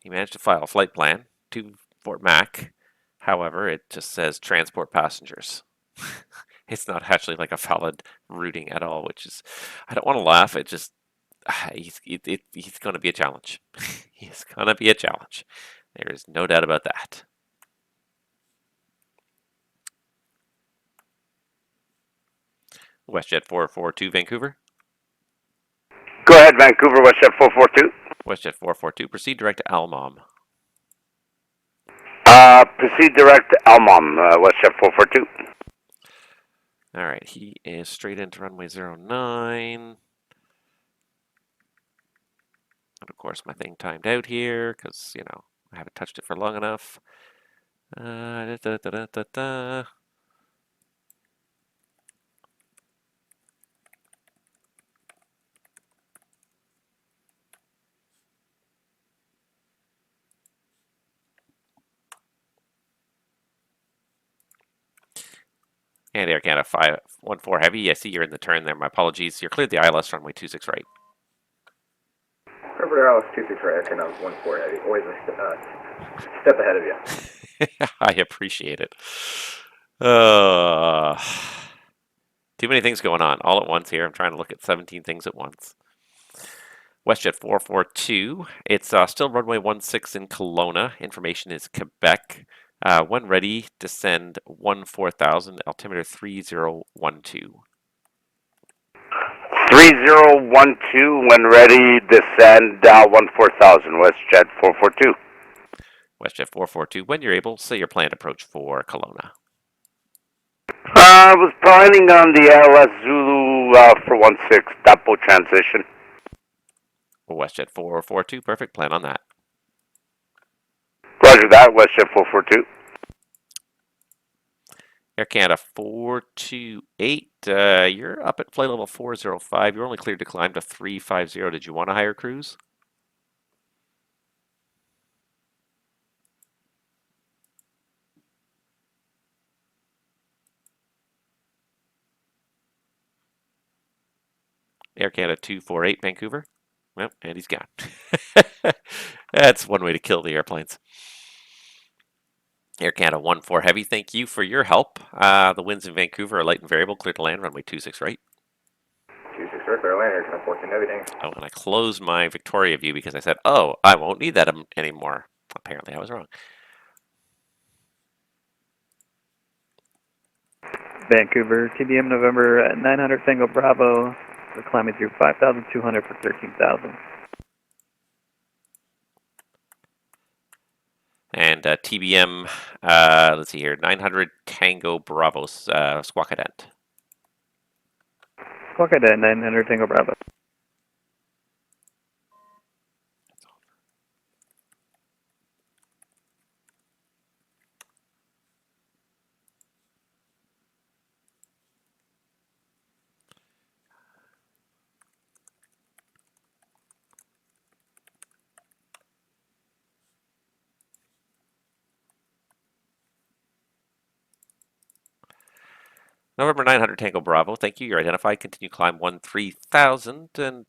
He managed to file a flight plan to Fort Mac. However, it just says transport passengers. It's not actually like a valid routing at all, which is, I don't want to laugh. It just, he's going to be a challenge. He's going to be a challenge. There is no doubt about that. WestJet 442 Vancouver. Go ahead, Vancouver, WestJet 442. WestJet 442, proceed direct to Almom. Proceed direct to Almom, WestJet 442. All right, he is straight into runway 09. And of course, my thing timed out here because, you know, I haven't touched it for long enough. Da, da, da, da, da, da. And Air Canada 514 heavy. I see you're in the turn there. My apologies. You're cleared the ILS runway 26 right. Clear ILS 26 right, Air Canada 14 heavy. Always a step ahead of you. I appreciate it. Too many things going on all at once here. I'm trying to look at 17 things at once. WestJet 442. It's still runway 16 in Kelowna. Information is Quebec. When ready, descend 4000, altimeter 3012. 3012, when ready, descend 14,000, WestJet 442. WestJet 442, when you're able, say your planned approach for Kelowna. I was planning on the LS Zulu for 16, Dapo transition. WestJet 442, perfect, plan on that. Roger that, WestJet 442. Air Canada 428, you're up at flight level 405. You're only cleared to climb to 350. Did you want a higher cruise? Air Canada 248, Vancouver. Well, and he's gone. That's one way to kill the airplanes. Air Canada 14 heavy, thank you for your help. The winds in Vancouver are light and variable, clear to land, runway 26 right. 26 right, clear land, Air Canada 14 heavy, thanks. Oh, and I closed my Victoria view because I said, oh, I won't need that anymore. Apparently I was wrong. Vancouver, TBM November 900 Tango Bravo. We're climbing through 5,200 for 13,000. And TBM, let's see here, 900 Tango Bravo, Squawkadent. Squawkadent, 900 Tango Bravo. November 900 Tango Bravo, thank you. You're identified. Continue climb 13,000 and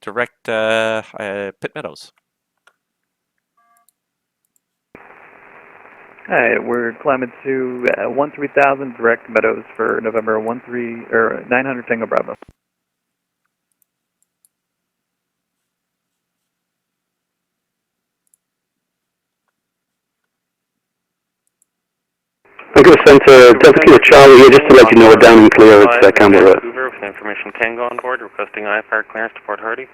direct Pitt Meadows. Alright, we're climbing to 13,000 direct Meadows for November 900 Tango Bravo. Vancouver Centre, Delta Kilo Charlie here, just to let you know we're down and clear. It's Campbell Road. Vancouver with information Tango on board, requesting IFR clearance to Port Hardy.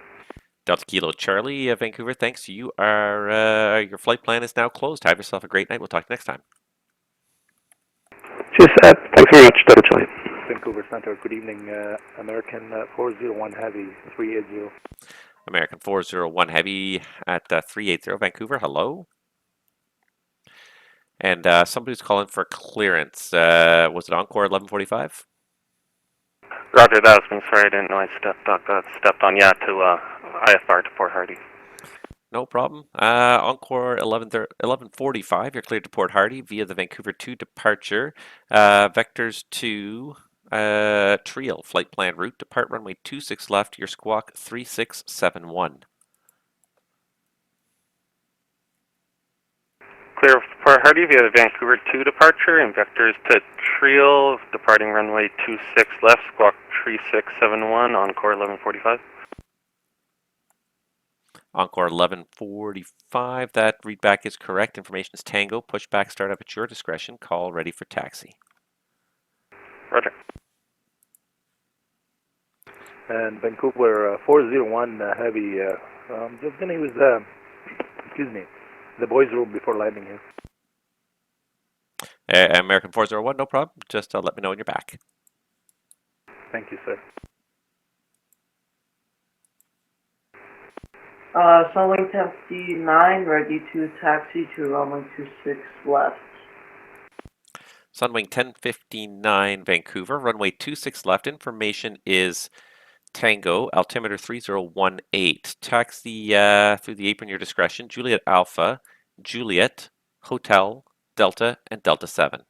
Delta Kilo Charlie, Vancouver, thanks. You are, your flight plan is now closed. Have yourself a great night. We'll talk next time. Cheers, thanks very much, Delta Charlie. Vancouver Centre, good evening. American 401 Heavy, 380. American 401 Heavy at 380, Vancouver, hello. And somebody's calling for clearance. Was it Encore 1145? Roger, that was me. Sorry, I didn't know I stepped on. Yeah, to IFR to Port Hardy. No problem. Encore 1145, you're cleared to Port Hardy via the Vancouver 2 departure. Vectors to Triel, flight plan route, depart runway 26 left, your squawk 3671. Clear Port Hardy via the Vancouver 2 departure and vectors to Triel, departing runway 26 left, squawk 3671, Encore 1145. Encore 1145, that readback is correct. Information is Tango. Pushback startup at your discretion. Call ready for taxi. Roger. And Vancouver 401 Heavy, just gonna use excuse me, the boys' room before landing here. American 401, no problem. Just let me know when you're back. Thank you, sir. Sunwing 1059, ready to taxi to runway 26 left. Sunwing 1059, Vancouver, runway 26 left. Information is Tango, altimeter 3018. Taxi through the apron, your discretion. Juliet Alpha, Juliet, Hotel, Delta, and Delta 7.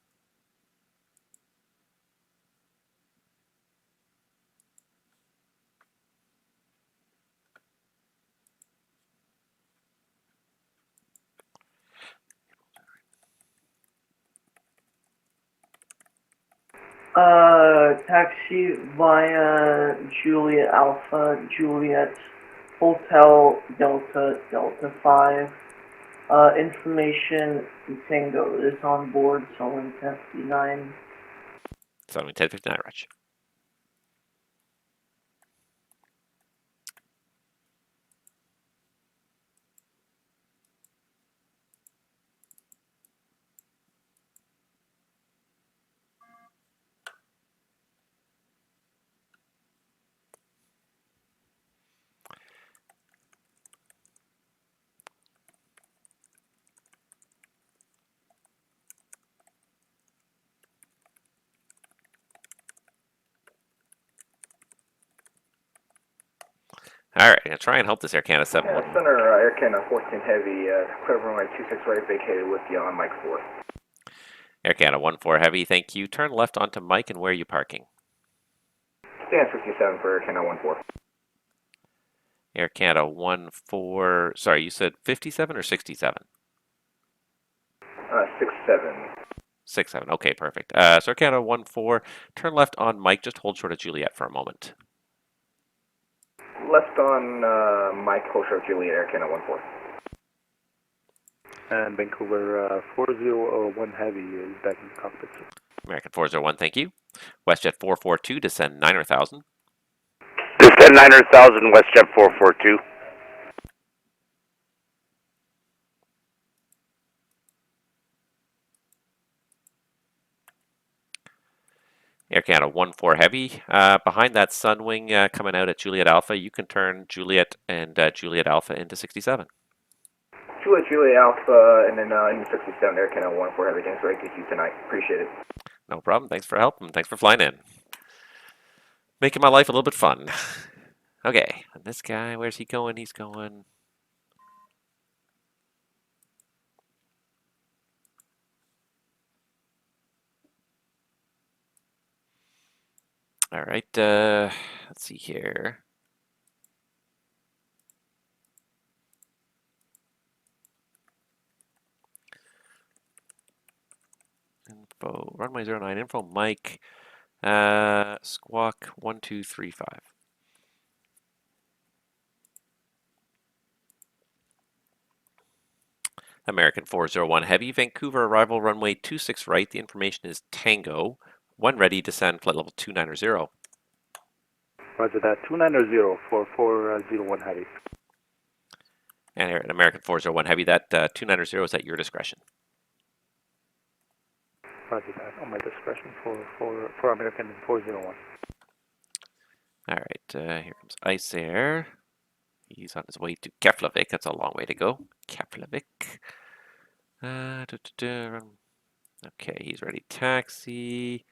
Taxi via Juliet Alpha, Juliet, Hotel, Delta, Delta 5. Information Tango is on board, Sunwing 1059. Sunwing 1059, Rich. All right, I'm going to try and help this Air Canada 7. Yeah, Center Air Canada 14 Heavy, clear runway 26 right, vacated with you on Mike 4. Air Canada 14 Heavy, thank you. Turn left onto Mike, and where are you parking? Stand 57 for Air Canada 14. Air Canada 14, sorry, you said 57 or 67? 67. 67, okay, perfect. So Air Canada 14, turn left on Mike, just hold short of Juliet for a moment. Left on Mike, hold short of Juliet, Air Canada 14. And Vancouver 401 Heavy is back in the cockpit, sir. American 401, thank you. WestJet 442, descend 9,000. Descend 9,000, WestJet 442. Air Canada 14 Heavy. Behind that Sunwing coming out at Juliet Alpha, you can turn Juliet and Juliet Alpha into 67. Juliet Alpha, and then into 67, Air Canada 14 Heavy. Thanks for taking you tonight. Appreciate it. No problem. Thanks for helping. Thanks for flying in. Making my life a little bit fun. Okay, and this guy, where's he going? He's going... All right, let's see here. Info, runway 09, info, Mike, squawk 1235. American 401 Heavy, Vancouver arrival runway 26 right. The information is Tango. When ready, descend flight level 290. Roger that. 290 for 401 Heavy. And here at American 401 Heavy, that 290 is at your discretion. Roger that. On my discretion for American 401. All right, here comes Ice Air. He's on his way to Keflavik. That's a long way to go. Keflavik. Okay, he's ready. Taxi.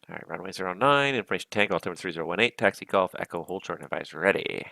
All right, runway 09, information tank, altimeter 3018, taxi golf, echo, hold short, and advise ready.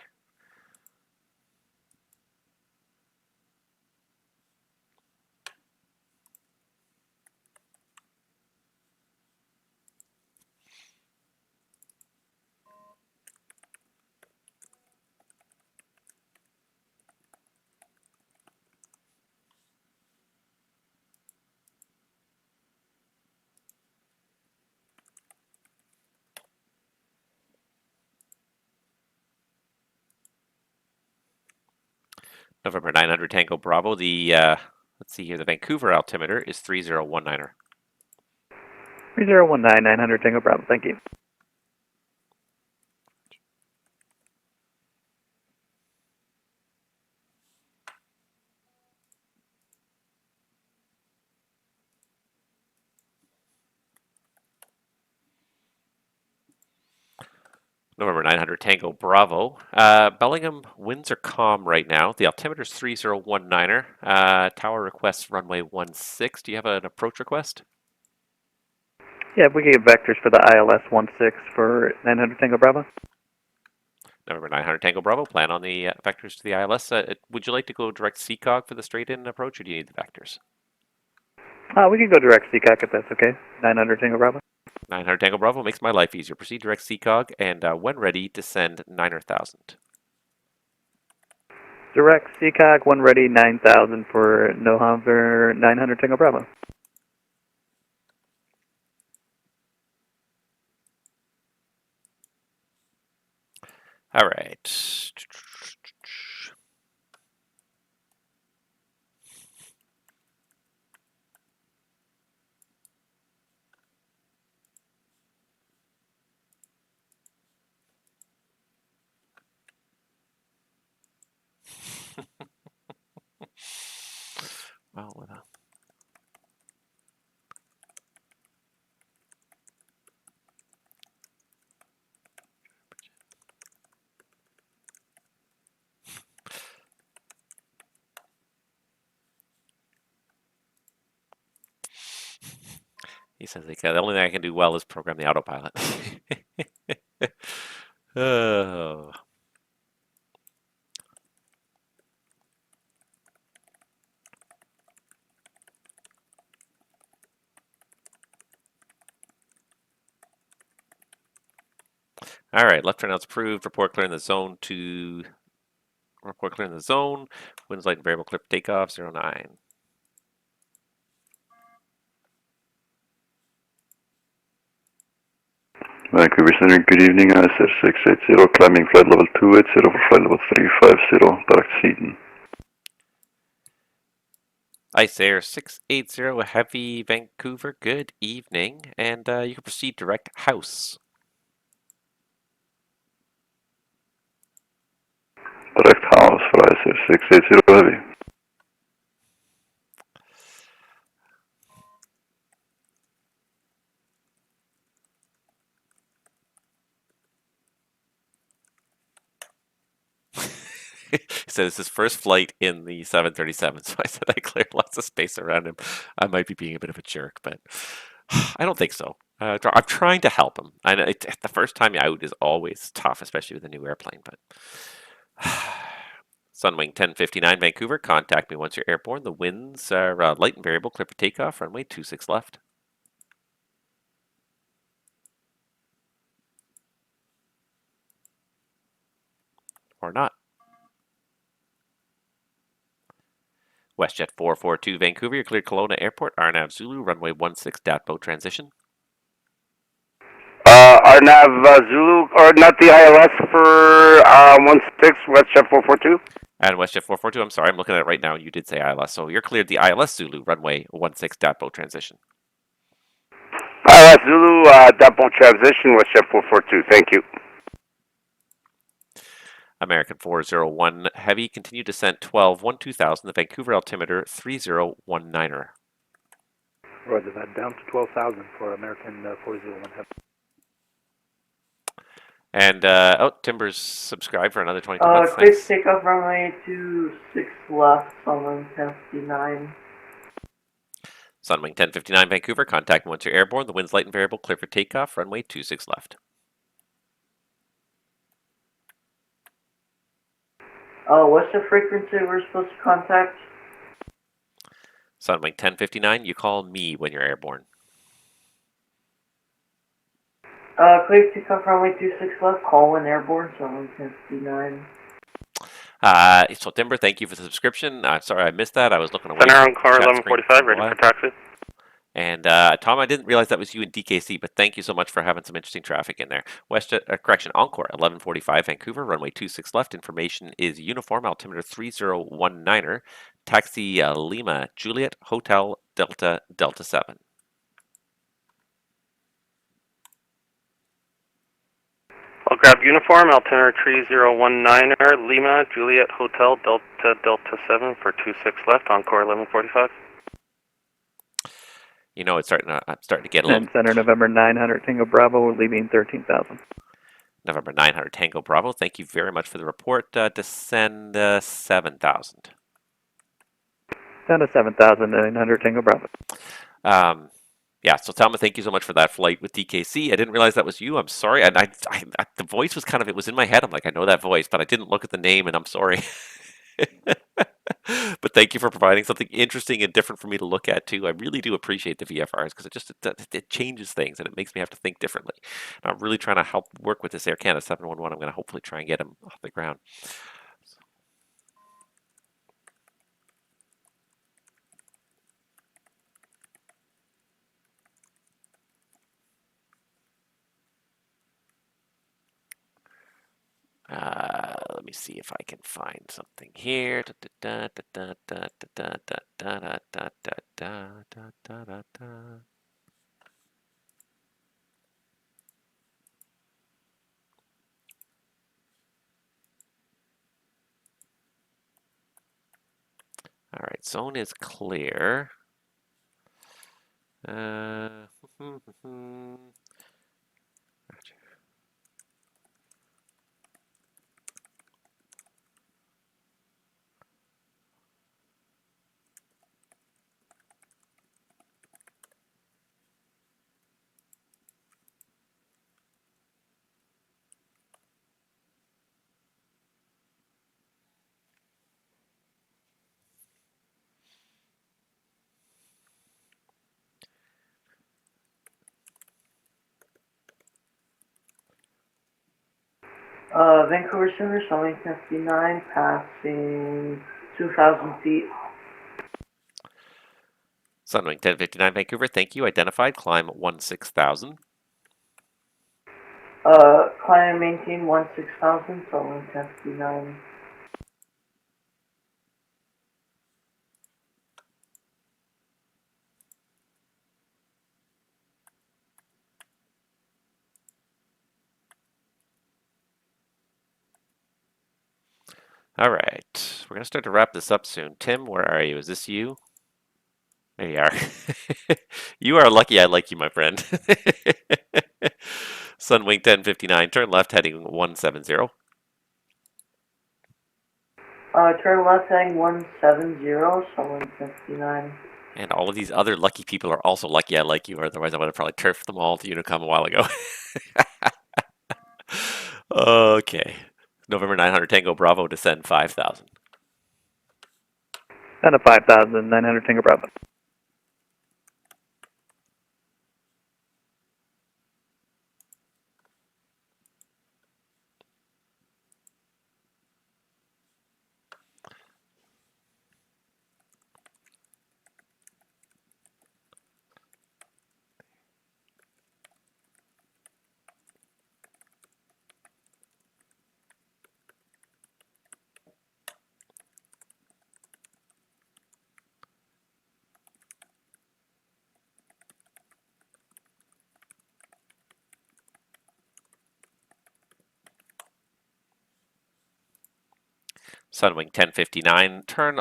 November 900 Tango Bravo. The let's see here. The Vancouver altimeter is 3019. 3019, 900 Tango Bravo. Thank you. November 900 Tango Bravo. Bellingham winds are calm right now. The altimeter is 3019. Tower requests runway 16. Do you have an approach request? Yeah, if we could get vectors for the ILS 16 for 900 Tango Bravo. November 900 Tango Bravo. Plan on the vectors to the ILS. Would you like to go direct CCOG for the straight-in approach, or do you need the vectors? We can go direct CCOG if that's okay. 900 Tango Bravo. 900 Tango Bravo makes my life easier. Proceed direct CCOG, and when ready, descend 9,000. Direct CCOG, when ready, 9,000 for November 900 Tango Bravo. All right. Well, he says the only thing I can do well is program the autopilot. Oh. All right, left turnout's approved. Report clearing the zone to report clearing the zone. Winds light and variable clip takeoff 09. Vancouver Centre, good evening. ISR 680, climbing flight level 280 for flight level 350, back to Seaton. Ice Air 680, Heavy Vancouver, good evening. And you can proceed direct house. Direct house for ISR 680, Heavy. He said it's his first flight in the 737, so I said I cleared lots of space around him. I might be being a bit of a jerk, but I don't think so. I'm trying to help him. I know the first time out is always tough, especially with a new airplane, but Sunwing 1059 Vancouver, contact me once you're airborne. The winds are light and variable, clear for takeoff, runway 26 left. or not. WestJet 442 Vancouver, you're cleared Kelowna Airport, Arnav Zulu, runway 16, DATBO transition. Arnav Zulu, or not the ILS for 16 WestJet 442? And WestJet 442, I'm sorry, I'm looking at it right now. You did say ILS, so you're cleared the ILS Zulu, runway 16, DATBO transition. ILS Zulu, DATBO transition, WestJet 442, thank you. American 401 Heavy, continue descent 12-2000, the Vancouver altimeter 3019er. Roger that, down to 12,000 for American 401 Heavy. And, Timber's subscribed for another 22 months. Quick Thanks. takeoff runway 26 left, Sunwing 1059. Sunwing 1059 Vancouver, contact once you're airborne. The wind's light and variable, clear for takeoff, runway 26 left. What's the frequency we're supposed to contact? Sunwing 1059, you call me when you're airborne. Clear takeoff runway 26 left, call when airborne, Sunwing 1059. So Timber, thank you for the subscription. I'm sorry I missed that. I was looking away. Center on car Chat screen 1145, ready for taxi. And Tom, I didn't realize that was you in DKC, but thank you so much for having some interesting traffic in there. Correction, Encore 1145 Vancouver, runway 26 left. Information is uniform, altimeter 3019er, taxi Lima Juliet Hotel Delta Delta 7. I'll grab uniform, altimeter 3019er, Lima Juliet Hotel Delta Delta 7 for 26 left, Encore 1145. You know, it's starting to get a little... And Center November 900 Tango Bravo, we're leaving 13,000. November 900 Tango Bravo, thank you very much for the report. Descend 7,000. Down to 7,900 Tango Bravo. Yeah, so Thelma, thank you so much for that flight with DKC. I didn't realize that was you. I'm sorry. And the voice was it was in my head. I'm like, I know that voice, but I didn't look at the name, and I'm sorry. But thank you for providing something interesting and different for me to look at too. I really do appreciate the VFRs because it changes things and it makes me have to think differently. And I'm really trying to help work with this Air Canada 711. I'm going to hopefully try and get him off the ground. Let me see if I can find something here. All right, zone is clear. Vancouver Centre, Sunwing 1059, passing 2,000 feet. Sunwing 1059 Vancouver, thank you. Identified, climb 16,000. Climb and maintain 16,000, Sunwing 1059. All right, we're going to start to wrap this up soon. Tim, where are you? Is this you? There you are. You are lucky I like you, my friend. Sunwing 1059, turn left heading 170. Turn left heading 170, Sunwing 1059. And all of these other lucky people are also lucky I like you, otherwise I would have probably turfed them all to Unicom a while ago. Okay. November 900 Tango Bravo, descend 5,000. Down to 5,900 Tango Bravo. Sunwing 1059, turn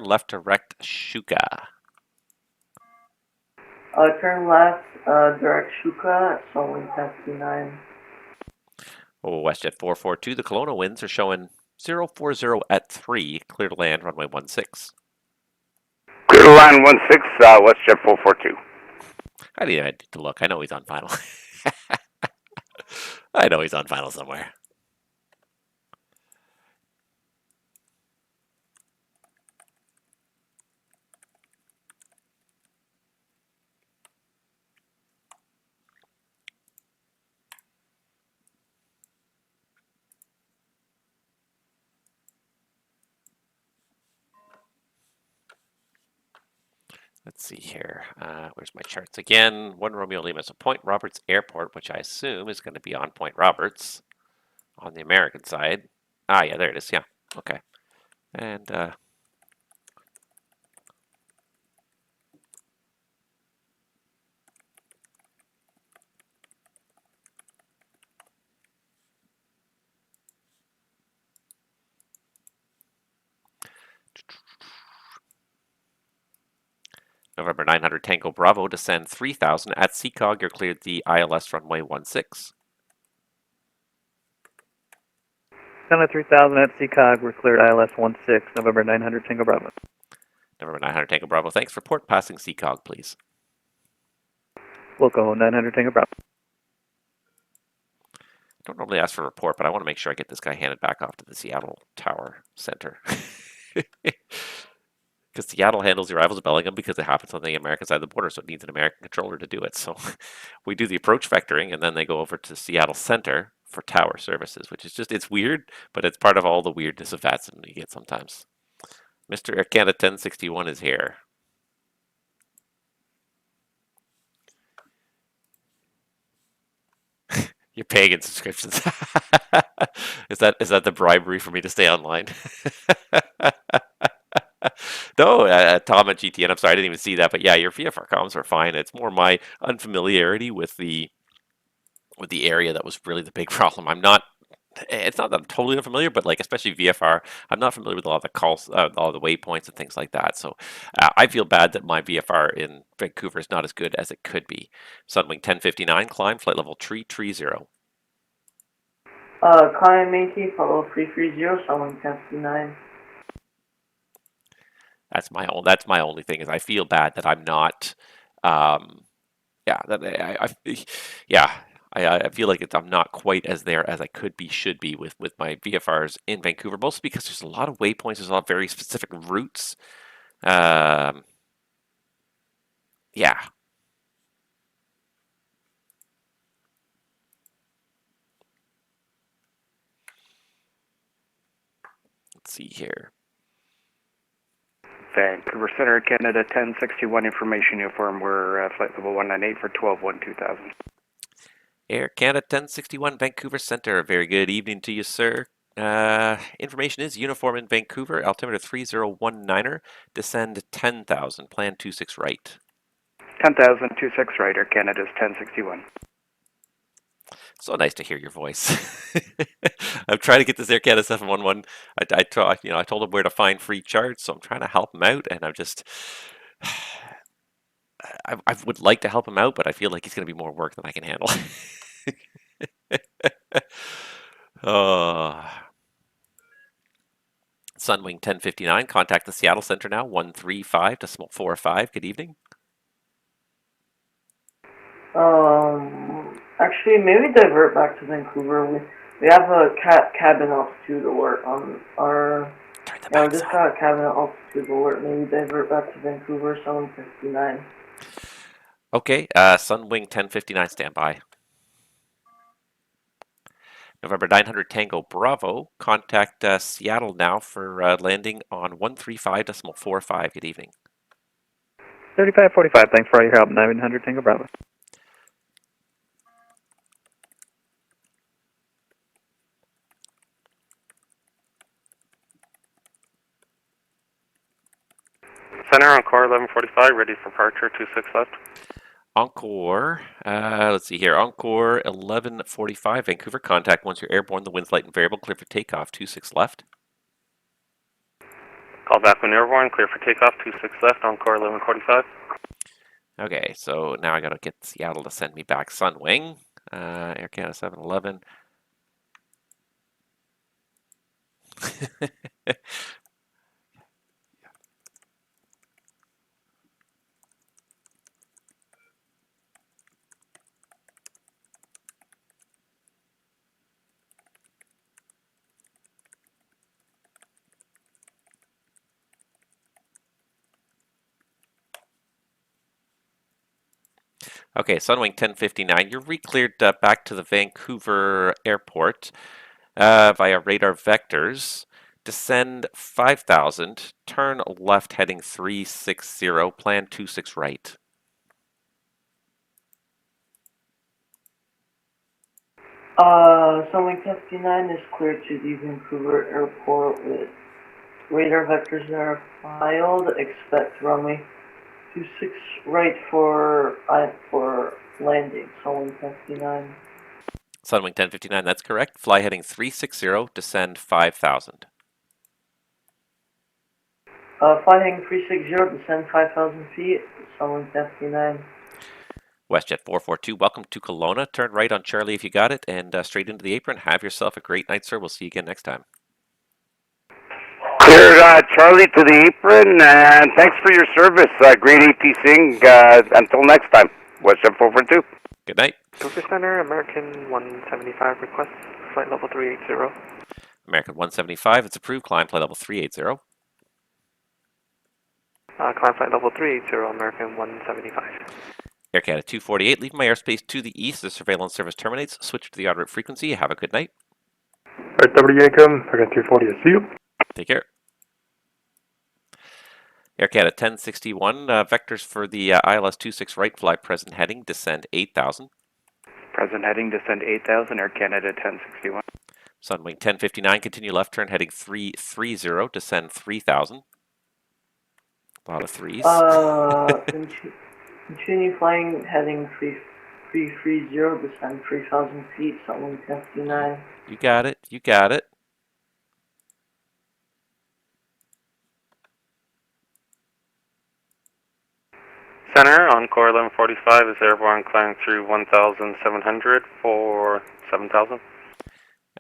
left direct Shuka. Turn left, direct Shuka, Sunwing 1059. Oh, WestJet 442, the Kelowna winds are showing 040 at 3, clear to land, runway 16. Clear to land 16, WestJet 442. I need to look. I know he's on final. I know he's on final somewhere. Let's see here. Where's my charts again? 1 Romeo Lima. So Point Roberts Airport, which I assume is going to be on Point Roberts on the American side. Ah, yeah, there it is. Yeah. Okay. And November 900 Tango Bravo, descend 3000 at Seacog. You're cleared the ILS runway 16. Center 3000 at Seacog, we're cleared ILS 16, November 900 Tango Bravo. November 900 Tango Bravo, thanks for port passing Seacog, please. Loco 900 Tango Bravo. Don't normally ask for a report, but I want to make sure I get this guy handed back off to the Seattle Tower Center. Because Seattle handles the arrivals of Bellingham because it happens on the American side of the border, so it needs an American controller to do it. So we do the approach vectoring, and then they go over to Seattle Center for tower services, which is just, it's weird, but it's part of all the weirdness of VATSIM you get sometimes. Mr. Air Canada 1061 is here. You're paying in subscriptions. Is that the bribery for me to stay online? No, Tom at GTN, I'm sorry, I didn't even see that. But yeah, your VFR comms are fine. It's more my unfamiliarity with the area that was really the big problem. It's not that I'm totally unfamiliar, but like especially VFR, I'm not familiar with a lot of the calls, all the waypoints and things like that. So I feel bad that my VFR in Vancouver is not as good as it could be. Sunwing 1059, climb, flight level 330. Climb maintain, follow 330, Sunwing 1059. That's my only thing is I feel bad that I'm not, yeah, that I feel like I'm not quite as there as I should be with my VFRs in Vancouver, mostly because there's a lot of waypoints, there's a lot of very specific routes. Yeah. Let's see here. Vancouver Centre, Canada 1061 information uniform. We're flight level 198 for 12-1-2000. Air Canada 1061 Vancouver Centre. Very good evening to you, sir. Information is uniform in Vancouver, altimeter 3019er, descend 10,000, plan 26 right. 10,000, 26 right, Air Canada's 1061. So nice to hear your voice. I'm trying to get this Air Canada 711. I told him where to find free charts, so I'm trying to help him out, and I'm just, I would like to help him out, but I feel like he's going to be more work than I can handle. Sunwing 1059, contact the Seattle Center now, 135.45. Good evening. Actually, maybe divert back to Vancouver. We have a cabin altitude alert on our. Yeah, we just got a cabin altitude alert. Maybe divert back to Vancouver, Sunwing 59. Okay, Sunwing 1059, standby. November 900 Tango Bravo, contact Seattle now for landing on 135.45. Good evening. 3545, thanks for all your help. 900 Tango Bravo. Center, Encore 1145, ready for departure, 26 left. Encore, let's see here, Encore 1145, Vancouver, contact once you're airborne, the wind's light and variable, clear for takeoff, 26 left. Call back when airborne, clear for takeoff, 26 left, Encore 1145. Okay, so now I gotta get Seattle to send me back Sunwing. Air Canada 711. Okay, Sunwing 1059, you're re-cleared back to the Vancouver airport via radar vectors. Descend 5,000, turn left heading 360, plan 26 right. Sunwing 59 is cleared to the Vancouver airport with radar vectors that are filed. Expect runway 26 right for landing. Sunwing 59. Sunwing 1059, that's correct. Fly heading 360, descend 5,000. Fly heading 360, descend 5,000 feet. Sunwing 59. WestJet 442, welcome to Kelowna. Turn right on Charlie if you got it, and straight into the apron. Have yourself a great night, sir. We'll see you again next time. Cleared Charlie to the apron, and thanks for your service. Great ATCing. Until next time. WestJet 442. Good night. Vancouver Centre, American 175 request, flight level 380. American 175, it's approved. Climb flight level 380. Climb flight level 380, American 175. Air Canada 248, leave my airspace to the east. The surveillance service terminates. Switch to the en route frequency. Have a good night. Right, W income, American 240, I see you. Take care. Air Canada 1061, vectors for the ILS 26 right, fly present heading, descend 8,000. Present heading, descend 8,000, Air Canada 1061. Sunwing 1059, continue left turn heading 330, descend 3,000. A lot of threes. Continue flying heading 330, descend 3,000 feet. Sunwing 59. You got it. You got it. Center, Encore 1145 is airborne, climbing through 1,700 for 7,000.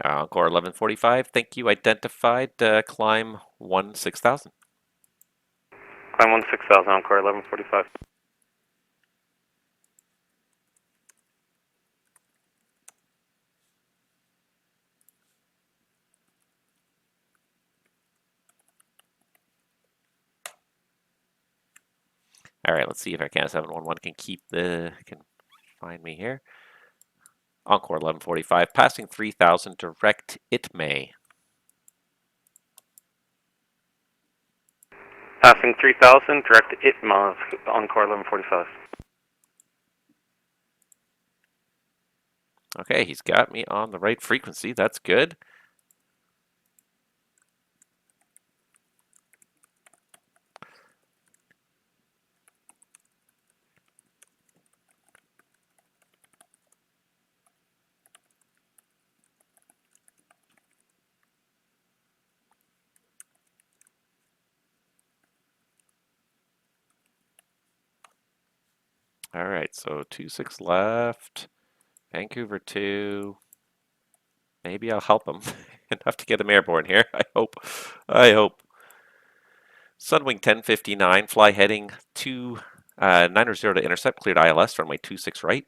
Encore 1145, thank you. Identified, climb 16,000. Climb 16,000, Encore 1145. All right, let's see if Air Canada 711 can find me here. Encore 1145, passing 3,000, direct Itmay. Passing 3,000, direct Itma, Encore 1145. Okay, he's got me on the right frequency. That's good. All right, so 26 left. Vancouver 2. Maybe I'll help him enough to get him airborne here. I hope. Sunwing 1059, fly heading 290 to intercept, cleared ILS, runway 26 right.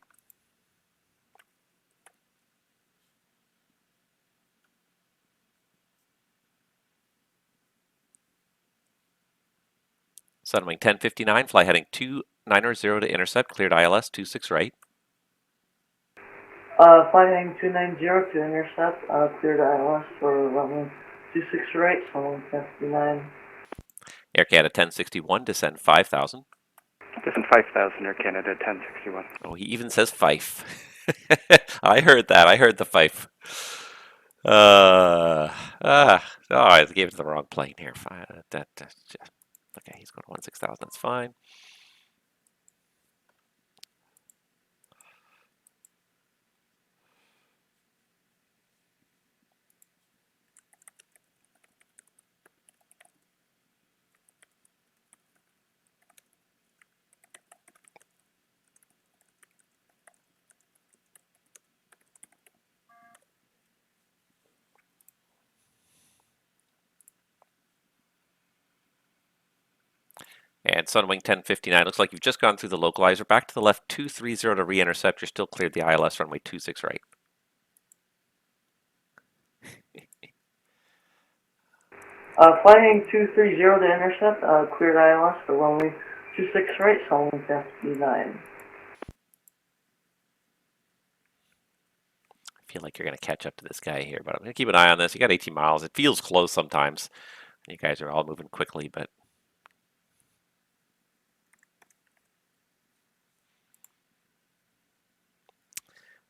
Sunwing 1059, fly heading 290 to intercept, cleared ILS, 26 right. Fly heading 290 to intercept, cleared ILS for runway 26 right, Sunwing 1059. Air Canada 1061, descend 5,000. Descend 5,000, Air Canada 1061. Oh, he even says Fife. I heard that. I heard the Fife. I gave it to the wrong plane here. Okay, he's going to 16,000. That's fine. And Sunwing 1059, looks like you've just gone through the localizer. Back to the left, 230 to re-intercept. You're still cleared the ILS runway 26 right. Flying 230 to intercept, cleared ILS for runway 26 right, Sunwing 1059. I feel like you're going to catch up to this guy here, but I'm going to keep an eye on this. You got 18 miles. It feels close sometimes. You guys are all moving quickly, but...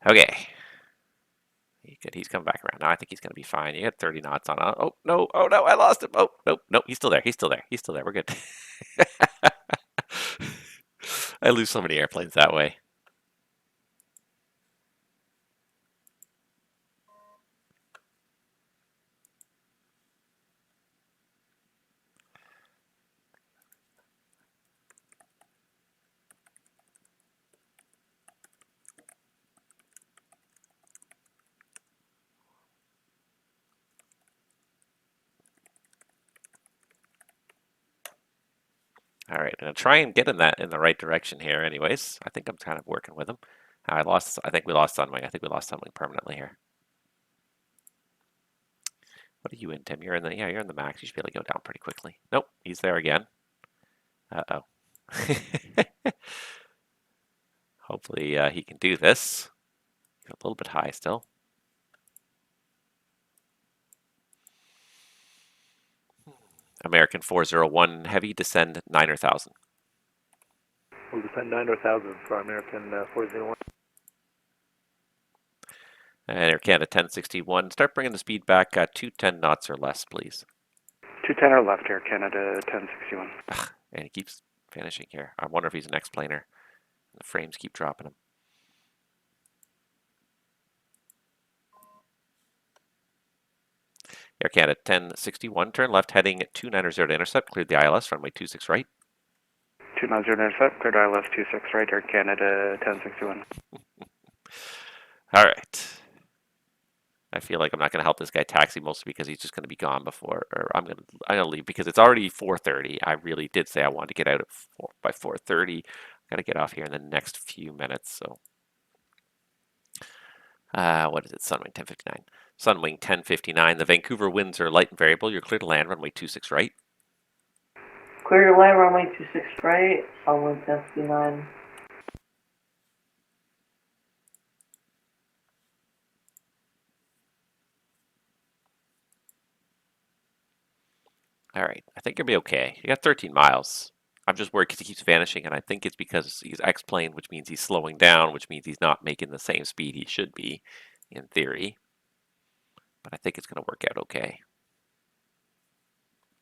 Okay. Good. He's coming back around. Now I think he's going to be fine. You got 30 knots on. Oh, no. Oh, no. I lost him. Oh, no. No. He's still there. He's still there. He's still there. We're good. I lose so many airplanes that way. All right, I'm gonna try and get in the right direction here. Anyways, I think I'm kind of working with him. I think we lost Sunwing. I think we lost Sunwing permanently here. What are you in, Tim? You're in the max. You should be able to go down pretty quickly. Nope, he's there again. Uh-oh. Hopefully he can do this. He's a little bit high still. American 401 heavy, descend 9,000. We'll descend 9,000 for American 401. And Air Canada 1061. Start bringing the speed back 210 knots or less, please. 210 or left, Air Canada 1061. Ugh, and he keeps vanishing here. I wonder if he's an X-planer. The frames keep dropping him. Air Canada 1061, turn left heading 290 to intercept, cleared the ILS, runway 26 right. 290 to intercept, cleared ILS 26 right, Air Canada 1061. All right. I feel like I'm not going to help this guy taxi, mostly because he's just going to be gone before, or I'm going to leave because it's already 4:30. I really did say I wanted to get out by 4:30. Got to get off here in the next few minutes, so. What is it? Sunwing 1059. Sunwing 1059. The Vancouver winds are light and variable. You're clear to land, runway 26 right. Clear to land, runway 26 right, Sunwing 1059. All right, I think you'll be okay. You got 13 miles. I'm just worried because he keeps vanishing, and I think it's because he's X-plane, which means he's slowing down, which means he's not making the same speed he should be, in theory. But I think it's going to work out okay.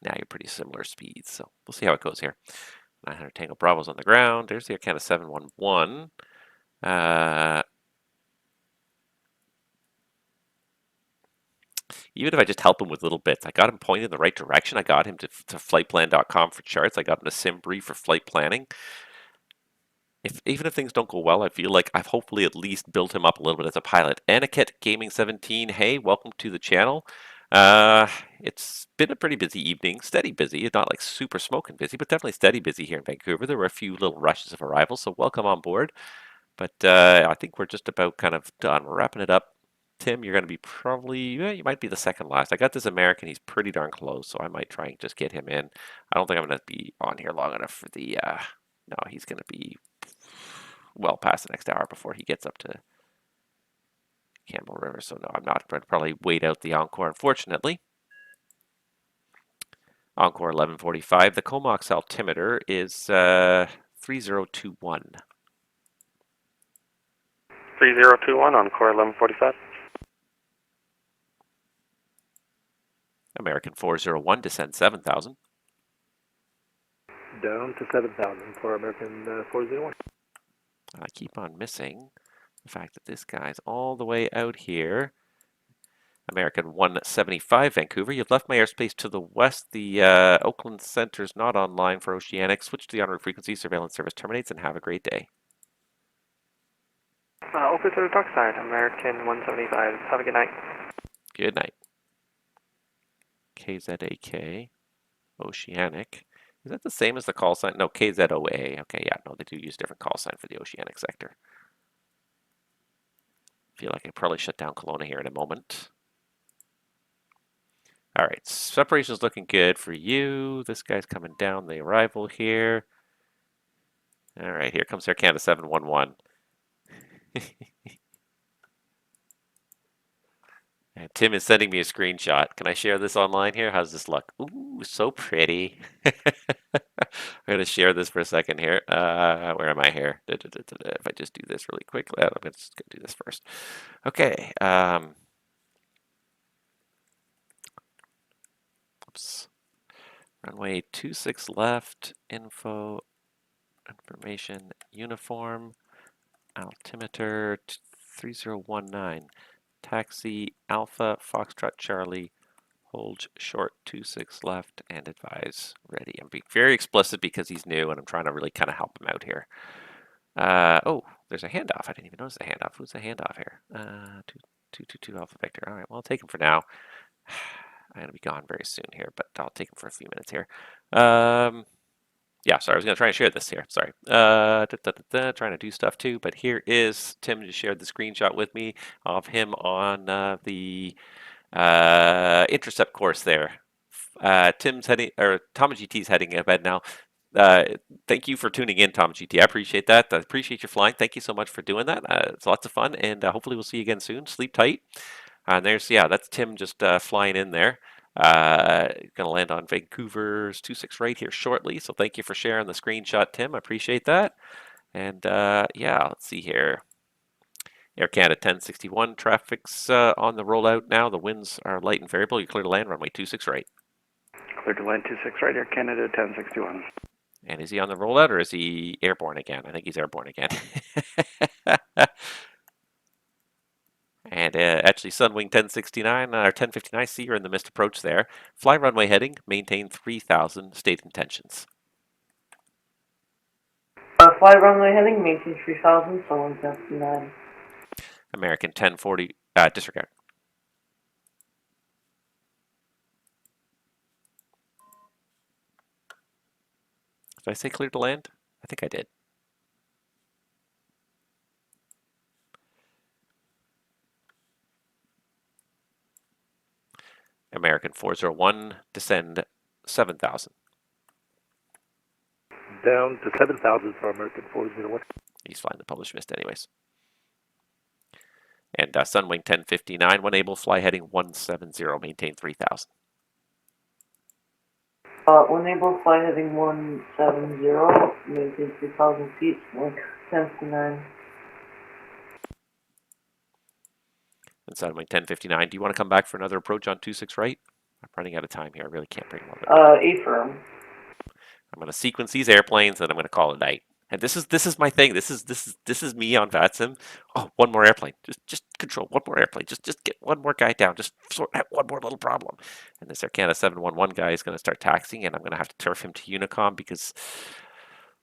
Now you're pretty similar speeds, so we'll see how it goes here. 900 Tango Bravo's on the ground. There's the Air Canada 711. Even if I just help him with little bits, I got him pointed in the right direction. I got him to flightplan.com for charts. I got him to SimBrief for flight planning. Even if things don't go well, I feel like I've hopefully at least built him up a little bit as a pilot. Aniket Gaming 17, hey, welcome to the channel. It's been a pretty busy evening, steady busy, not like super smoking busy, but definitely steady busy here in Vancouver. There were a few little rushes of arrival, so welcome on board. But I think we're just about kind of done. We're wrapping it up. Tim, you're going to be probably, you might be the second last. I got this American. He's pretty darn close, so I might try and just get him in. I don't think I'm going to be on here long enough for the, no, he's going to be well past the next hour before he gets up to Campbell River. So no, I'm not. I'd probably wait out the Encore, unfortunately. Encore 1145. The Comox altimeter is 3021. 3021, Encore 1145. American 401, descend 7,000. Down to 7,000 for American 401. I keep on missing the fact that this guy's all the way out here. American 175, Vancouver. You've left my airspace to the west. The Oakland Centre's not online for Oceanic. Switch to the honorary frequency. Surveillance service terminates, and have a great day. Open to the dark side, American 175. Have a good night. Good night. KZAK, Oceanic. Is that the same as the call sign? No, KZOA. Okay, yeah, no, they do use a different call sign for the oceanic sector. Feel like I probably shut down Kelowna here in a moment. All right, separation's looking good for you. This guy's coming down the arrival here. All right, here comes Air Canada 711. And Tim is sending me a screenshot. Can I share this online here? How's this look? Ooh, so pretty. I'm going to share this for a second here. Where am I here? If I just do this really quickly, I'm just going to do this first. Okay. Oops. Runway 26 left. Information. Uniform. Altimeter 3019. Taxi Alpha Foxtrot Charlie. Hold short 26 left and advise ready. I'm being very explicit because he's new and I'm trying to really kind of help him out here. Oh, there's a handoff. I didn't even notice the handoff. Who's the handoff here? 222 Alpha Victor. All right, well, I'll take him for now. I'm going to be gone very soon here, but I'll take him for a few minutes here. Yeah, sorry, I was going to try and share this here. Sorry. Trying to do stuff too, but here is Tim just shared the screenshot with me of him on the intercept course there. Tim's heading, or Tom GT's heading to bed now. Thank you for tuning in, Tom GT. I appreciate that. I appreciate your flying. Thank you so much for doing that. It's lots of fun, and hopefully we'll see you again soon. Sleep tight. And there's, yeah, that's Tim just flying in there. Going to land on Vancouver's 26 right here shortly. So thank you for sharing the screenshot, Tim. I appreciate that. And yeah, let's see here. Air Canada 1061 traffic's on the rollout now. The winds are light and variable. You're clear to land, runway 26 right. Clear to land 26 right, Air Canada 1061. And is he on the rollout or is he airborne again? I think he's airborne again. And actually, Sunwing 1069 or 1059, see you're in the missed approach there. Fly runway heading, maintain 3000, state intentions. Fly runway heading, maintain 3000, Sunwing 1069. American 1040, disregard. Did I say clear to land? I think I did. American 401, descend 7000. Down to 7,000 for American 401. He's flying the published mist anyways. And Sunwing 1059, when able, fly heading 170, maintain 3000. When able, fly heading 170, maintain 3,000 feet, Sunwing 1059. And Sunwing 1059, do you want to come back for another approach on 26 right? I'm running out of time here. I really can't bring more. Affirm. I'm going to sequence these airplanes and I'm going to call it night. And this is my thing. This is me on VATSIM. Oh, one more airplane. Just control one more airplane. Just get one more guy down. Just sort out one more little problem. And this Air Canada 711 guy is going to start taxiing, and I'm going to have to turf him to Unicom because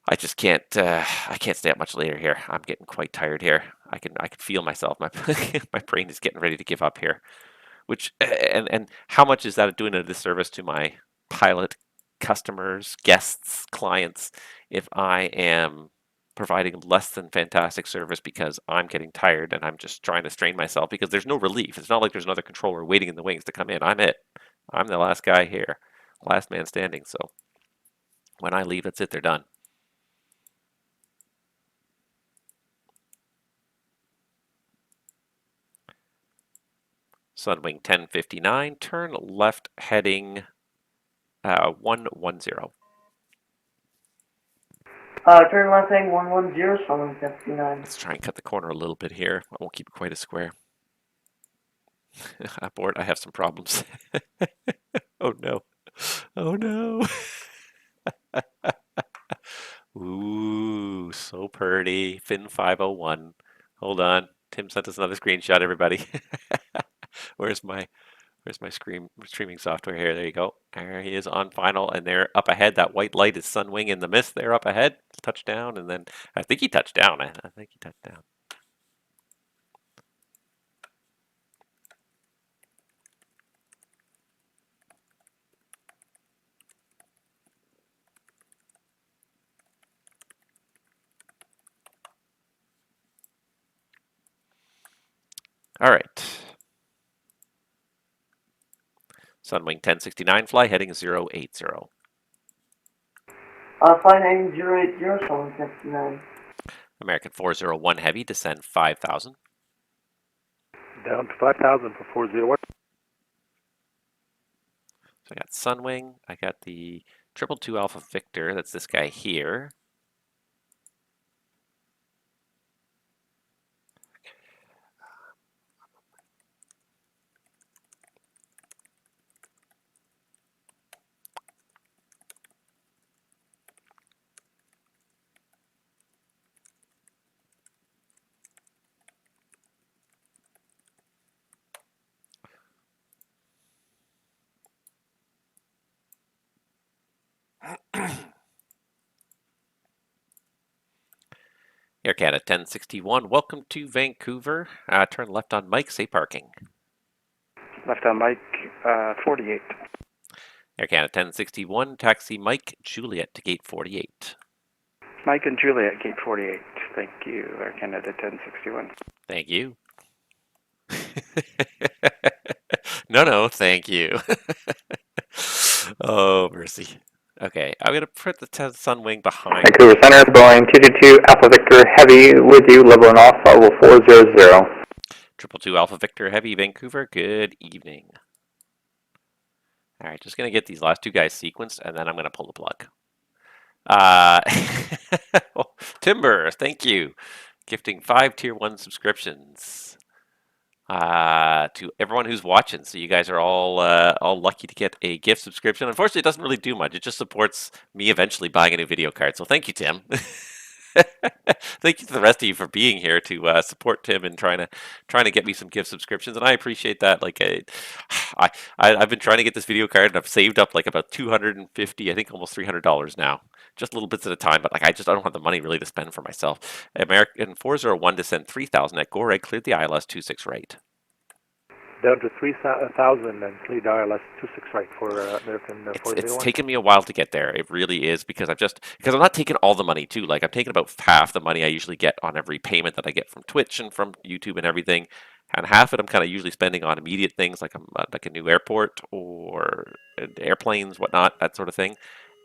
I just can't. I can't stay up much later here. I'm getting quite tired here. I can feel myself. My my brain is getting ready to give up here. Which and how much is that doing a disservice to my pilot customers, guests, clients, if I am providing less than fantastic service because I'm getting tired and I'm just trying to strain myself because there's no relief. It's not like there's another controller waiting in the wings to come in. I'm it. I'm the last guy here, last man standing. So when I leave, that's it. They're done. Sunwing 1059, turn left heading 110. Turn left heading 110, Sunwing 1059. Let's try and cut the corner a little bit here. I won't keep it quite a square. Abort, I have some problems. Oh no. Oh no. Ooh, so pretty. Fin 501. Hold on. Tim sent us another screenshot, everybody. Where's my streaming software here? There you go. There he is on final, and they're up ahead. That white light is Sunwing in the mist. They're up ahead. Touchdown, and then I think he touched down. I think he touched down. All right. Sunwing 1069 fly heading 080. Flight heading 080, Sunwing 1069. American 401 heavy descend 5,000. Down to 5,000 for 401. So I got Sunwing. I got the 222 Alpha Victor. That's this guy here. Air Canada 1061, welcome to Vancouver. Turn left on Mike, say parking. Left on Mike, 48. Air Canada 1061, taxi Mike, Juliet to gate 48. Mike and Juliet, gate 48. Thank you, Air Canada 1061. Thank you. No, thank you. Oh, mercy. Okay, I'm going to put the Sunwing behind. Vancouver Centre, Boeing 222 Alpha Victor Heavy with you, leveling off, level 400. 222 Alpha Victor Heavy, Vancouver, good evening. All right, just going to get these last two guys sequenced, and then I'm going to pull the plug. Timber, thank you. Gifting 5 Tier 1 subscriptions to everyone who's watching. So you guys are all lucky to get a gift subscription. Unfortunately, it doesn't really do much. It just supports me eventually buying a new video card. So thank you, Tim. Thank you to the rest of you for being here to support Tim and trying to get me some gift subscriptions, and I appreciate that. Like I've been trying to get this video card, and I've saved up like about $250, I think almost $300 now, just little bits at a time. But like I don't have the money really to spend for myself. American 401 to send 3,000 at Goreg, cleared the ILS 26 right. Down to 3,000 and clear ILS 26 right for American 401. It's taken me a while to get there. It really is, because I'm not taking all the money too. Like I'm taking about half the money I usually get on every payment that I get from Twitch and from YouTube and everything, and half of it I'm kind of usually spending on immediate things like like a new airport or airplanes, whatnot, that sort of thing,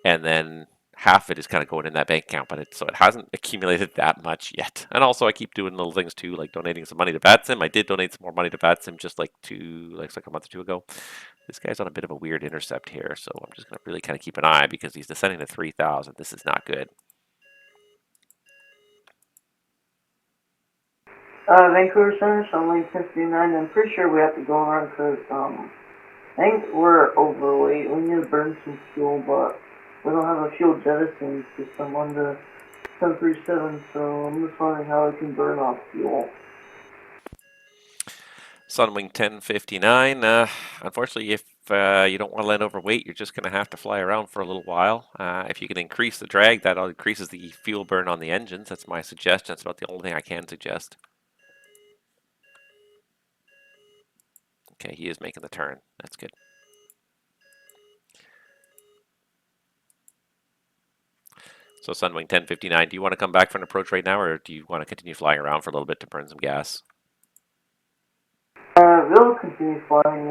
and then half of it is kind of going in that bank account, but it hasn't accumulated that much yet. And also I keep doing little things too, like donating some money to VATSIM. I did donate some more money to VATSIM just like a month or two ago. This guy's on a bit of a weird intercept here, so I'm just going to really kind of keep an eye because he's descending to 3,000. This is not good. Vancouver Centre, Sunwing 1059. I'm pretty sure we have to go around because I think we're overweight. We need to burn some fuel, but we don't have a fuel jettison system on the 737, so I'm just wondering how I can burn off fuel. Sunwing 1059. Unfortunately, if you don't want to land overweight, you're just going to have to fly around for a little while. If you can increase the drag, that increases the fuel burn on the engines. That's my suggestion. That's about the only thing I can suggest. Okay, he is making the turn. That's good. So Sunwing 1059, do you want to come back for an approach right now, or do you want to continue flying around for a little bit to burn some gas? We'll continue flying.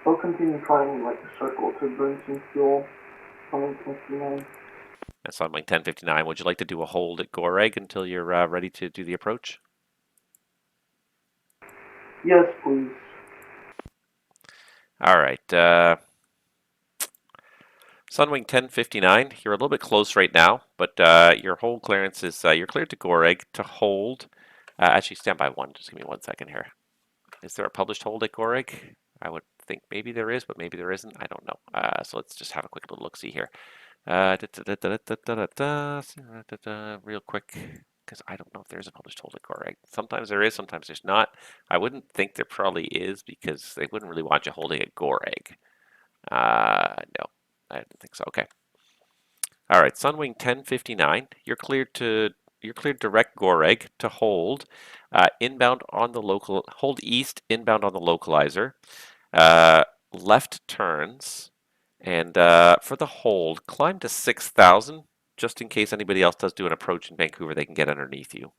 We'll continue flying like a circle to burn some fuel. Sunwing 1059. And Sunwing 1059, would you like to do a hold at Goreg until you're ready to do the approach? Yes, please. All right. Sunwing 1059, you're a little bit close right now, but your hold clearance is, you're cleared to Goreg to hold. Actually, stand by one. Just give me 1 second here. Is there a published hold at Goreg? I would think maybe there is, but maybe there isn't. I don't know. So let's just have a quick little look-see here. Real quick, because I don't know if there's a published hold at Goreg. Sometimes there is, sometimes there's not. I wouldn't think there probably is, because they wouldn't really want you holding at Goreg. No, I didn't think so. Okay. All right, Sunwing 1059. You're cleared direct Goreg to hold inbound on the local. Hold east inbound on the localizer. Left turns, and for the hold, climb to 6,000 just in case anybody else does do an approach in Vancouver. They can get underneath you.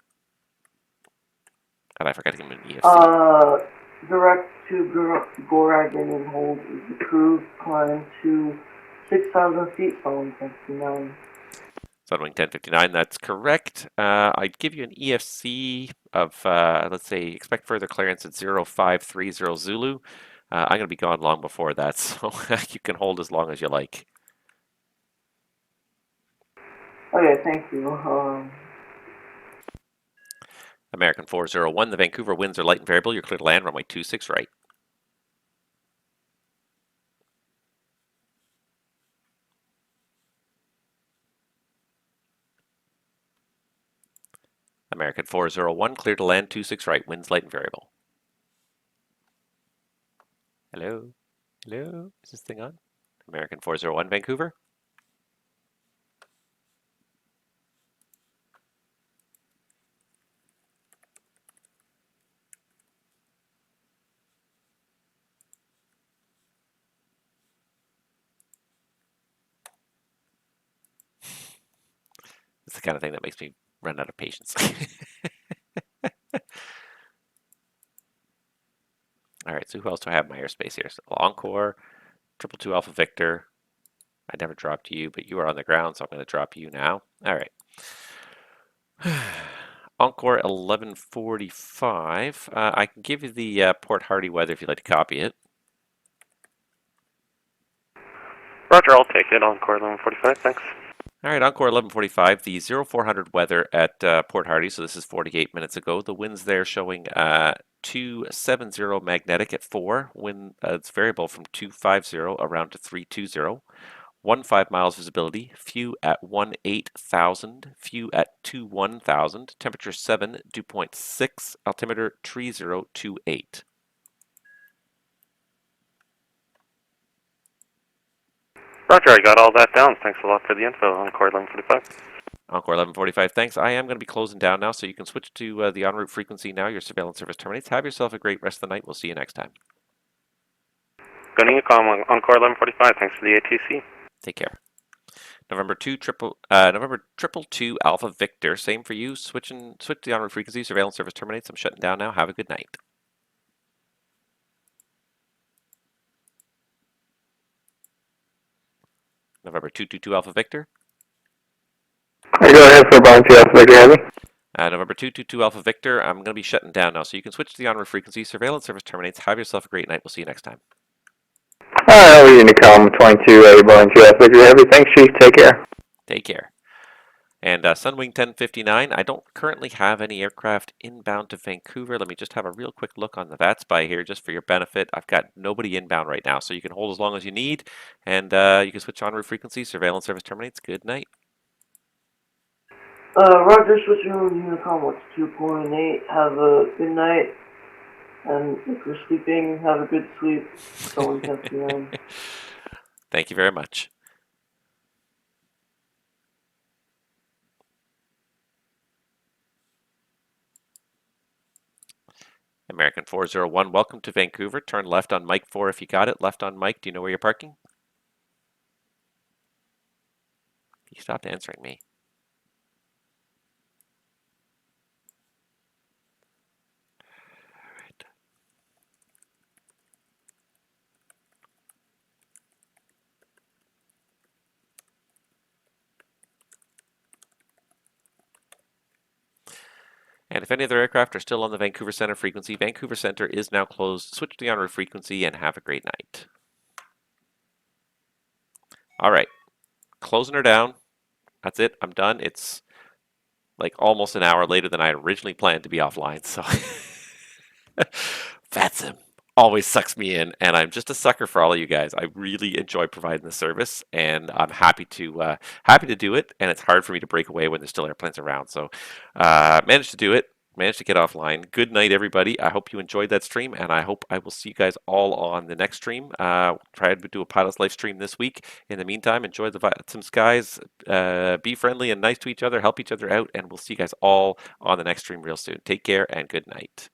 And I forgot to give him an EFC. Direct to Goragan and hold is the crew climb to 6,000 feet following 1059. Sunwing 1059, that's correct. I'd give you an EFC of, let's say, expect further clearance at 0530 Zulu. I'm going to be gone long before that, so you can hold as long as you like. Okay, thank you. American 401, the Vancouver winds are light and variable. You're clear to land, runway 26 right. American 401, clear to land 26 right, winds light and variable. Hello? Hello? Is this thing on? American 401, Vancouver? It's the kind of thing that makes me run out of patience. All right, so who else do I have in my airspace here? So Encore, 222 Alpha Victor. I never dropped you, but you are on the ground, so I'm going to drop you now. All right. Encore 1145. I can give you the Port Hardy weather if you'd like to copy it. Roger, I'll take it. Encore 1145, thanks. All right, Encore 1145, the 0400 weather at Port Hardy, so this is 48 minutes ago. The winds there showing 270 magnetic at 4, wind it's variable from 250 around to 320. 15 miles visibility, few at 18,000, few at 21,000, temperature 7, dew point 6, altimeter 3028. Roger, I got all that down. Thanks a lot for the info. Encore 1145. Encore 1145, thanks. I am going to be closing down now, so you can switch to the en route frequency now. Your surveillance service terminates. Have yourself a great rest of the night. We'll see you next time. Gunning a comm on Encore 1145. Thanks for the ATC. Take care. November 222 Alpha Victor. Same for you. Switch the en route frequency. Surveillance service terminates. I'm shutting down now. Have a good night. November 222 Alpha Victor. Go ahead for Bounty Alpha Victor Heavy. November 222 Alpha Victor. I'm going to be shutting down now, so you can switch to the en route frequency. Surveillance service terminates. Have yourself a great night. We'll see you next time. Alright, we're Unicom 22 Bounty Alpha Victor Heavy. Thanks, Chief. Take care. Take care. And Sunwing 1059, I don't currently have any aircraft inbound to Vancouver. Let me just have a real quick look on the VATSIM here just for your benefit. I've got nobody inbound right now, so you can hold as long as you need, and you can switch en route frequency. Surveillance service terminates. Good night. Roger, switching over to Unicom, what's 2.8? Have a good night. And if you're sleeping, have a good sleep. Going 10 Thank you very much. American 401, welcome to Vancouver. Turn left on Mike 4 if you got it. Left on Mike. Do you know where you're parking? You stopped answering me. And if any other aircraft are still on the Vancouver Centre frequency, Vancouver Centre is now closed. Switch to the en route frequency and have a great night. All right, closing her down. That's it. I'm done. It's like almost an hour later than I originally planned to be offline. So VATSIM always sucks me in, and I'm just a sucker for all of you guys. I really enjoy providing the service, and I'm happy to do it. And it's hard for me to break away when there's still airplanes around. So managed to do it. Managed to get offline. Good night, everybody. I hope you enjoyed that stream, and I hope I will see you guys all on the next stream. Try to do a pilot's life stream this week. In the meantime, enjoy the VATSIM skies. Be friendly and nice to each other. Help each other out, and we'll see you guys all on the next stream real soon. Take care and good night.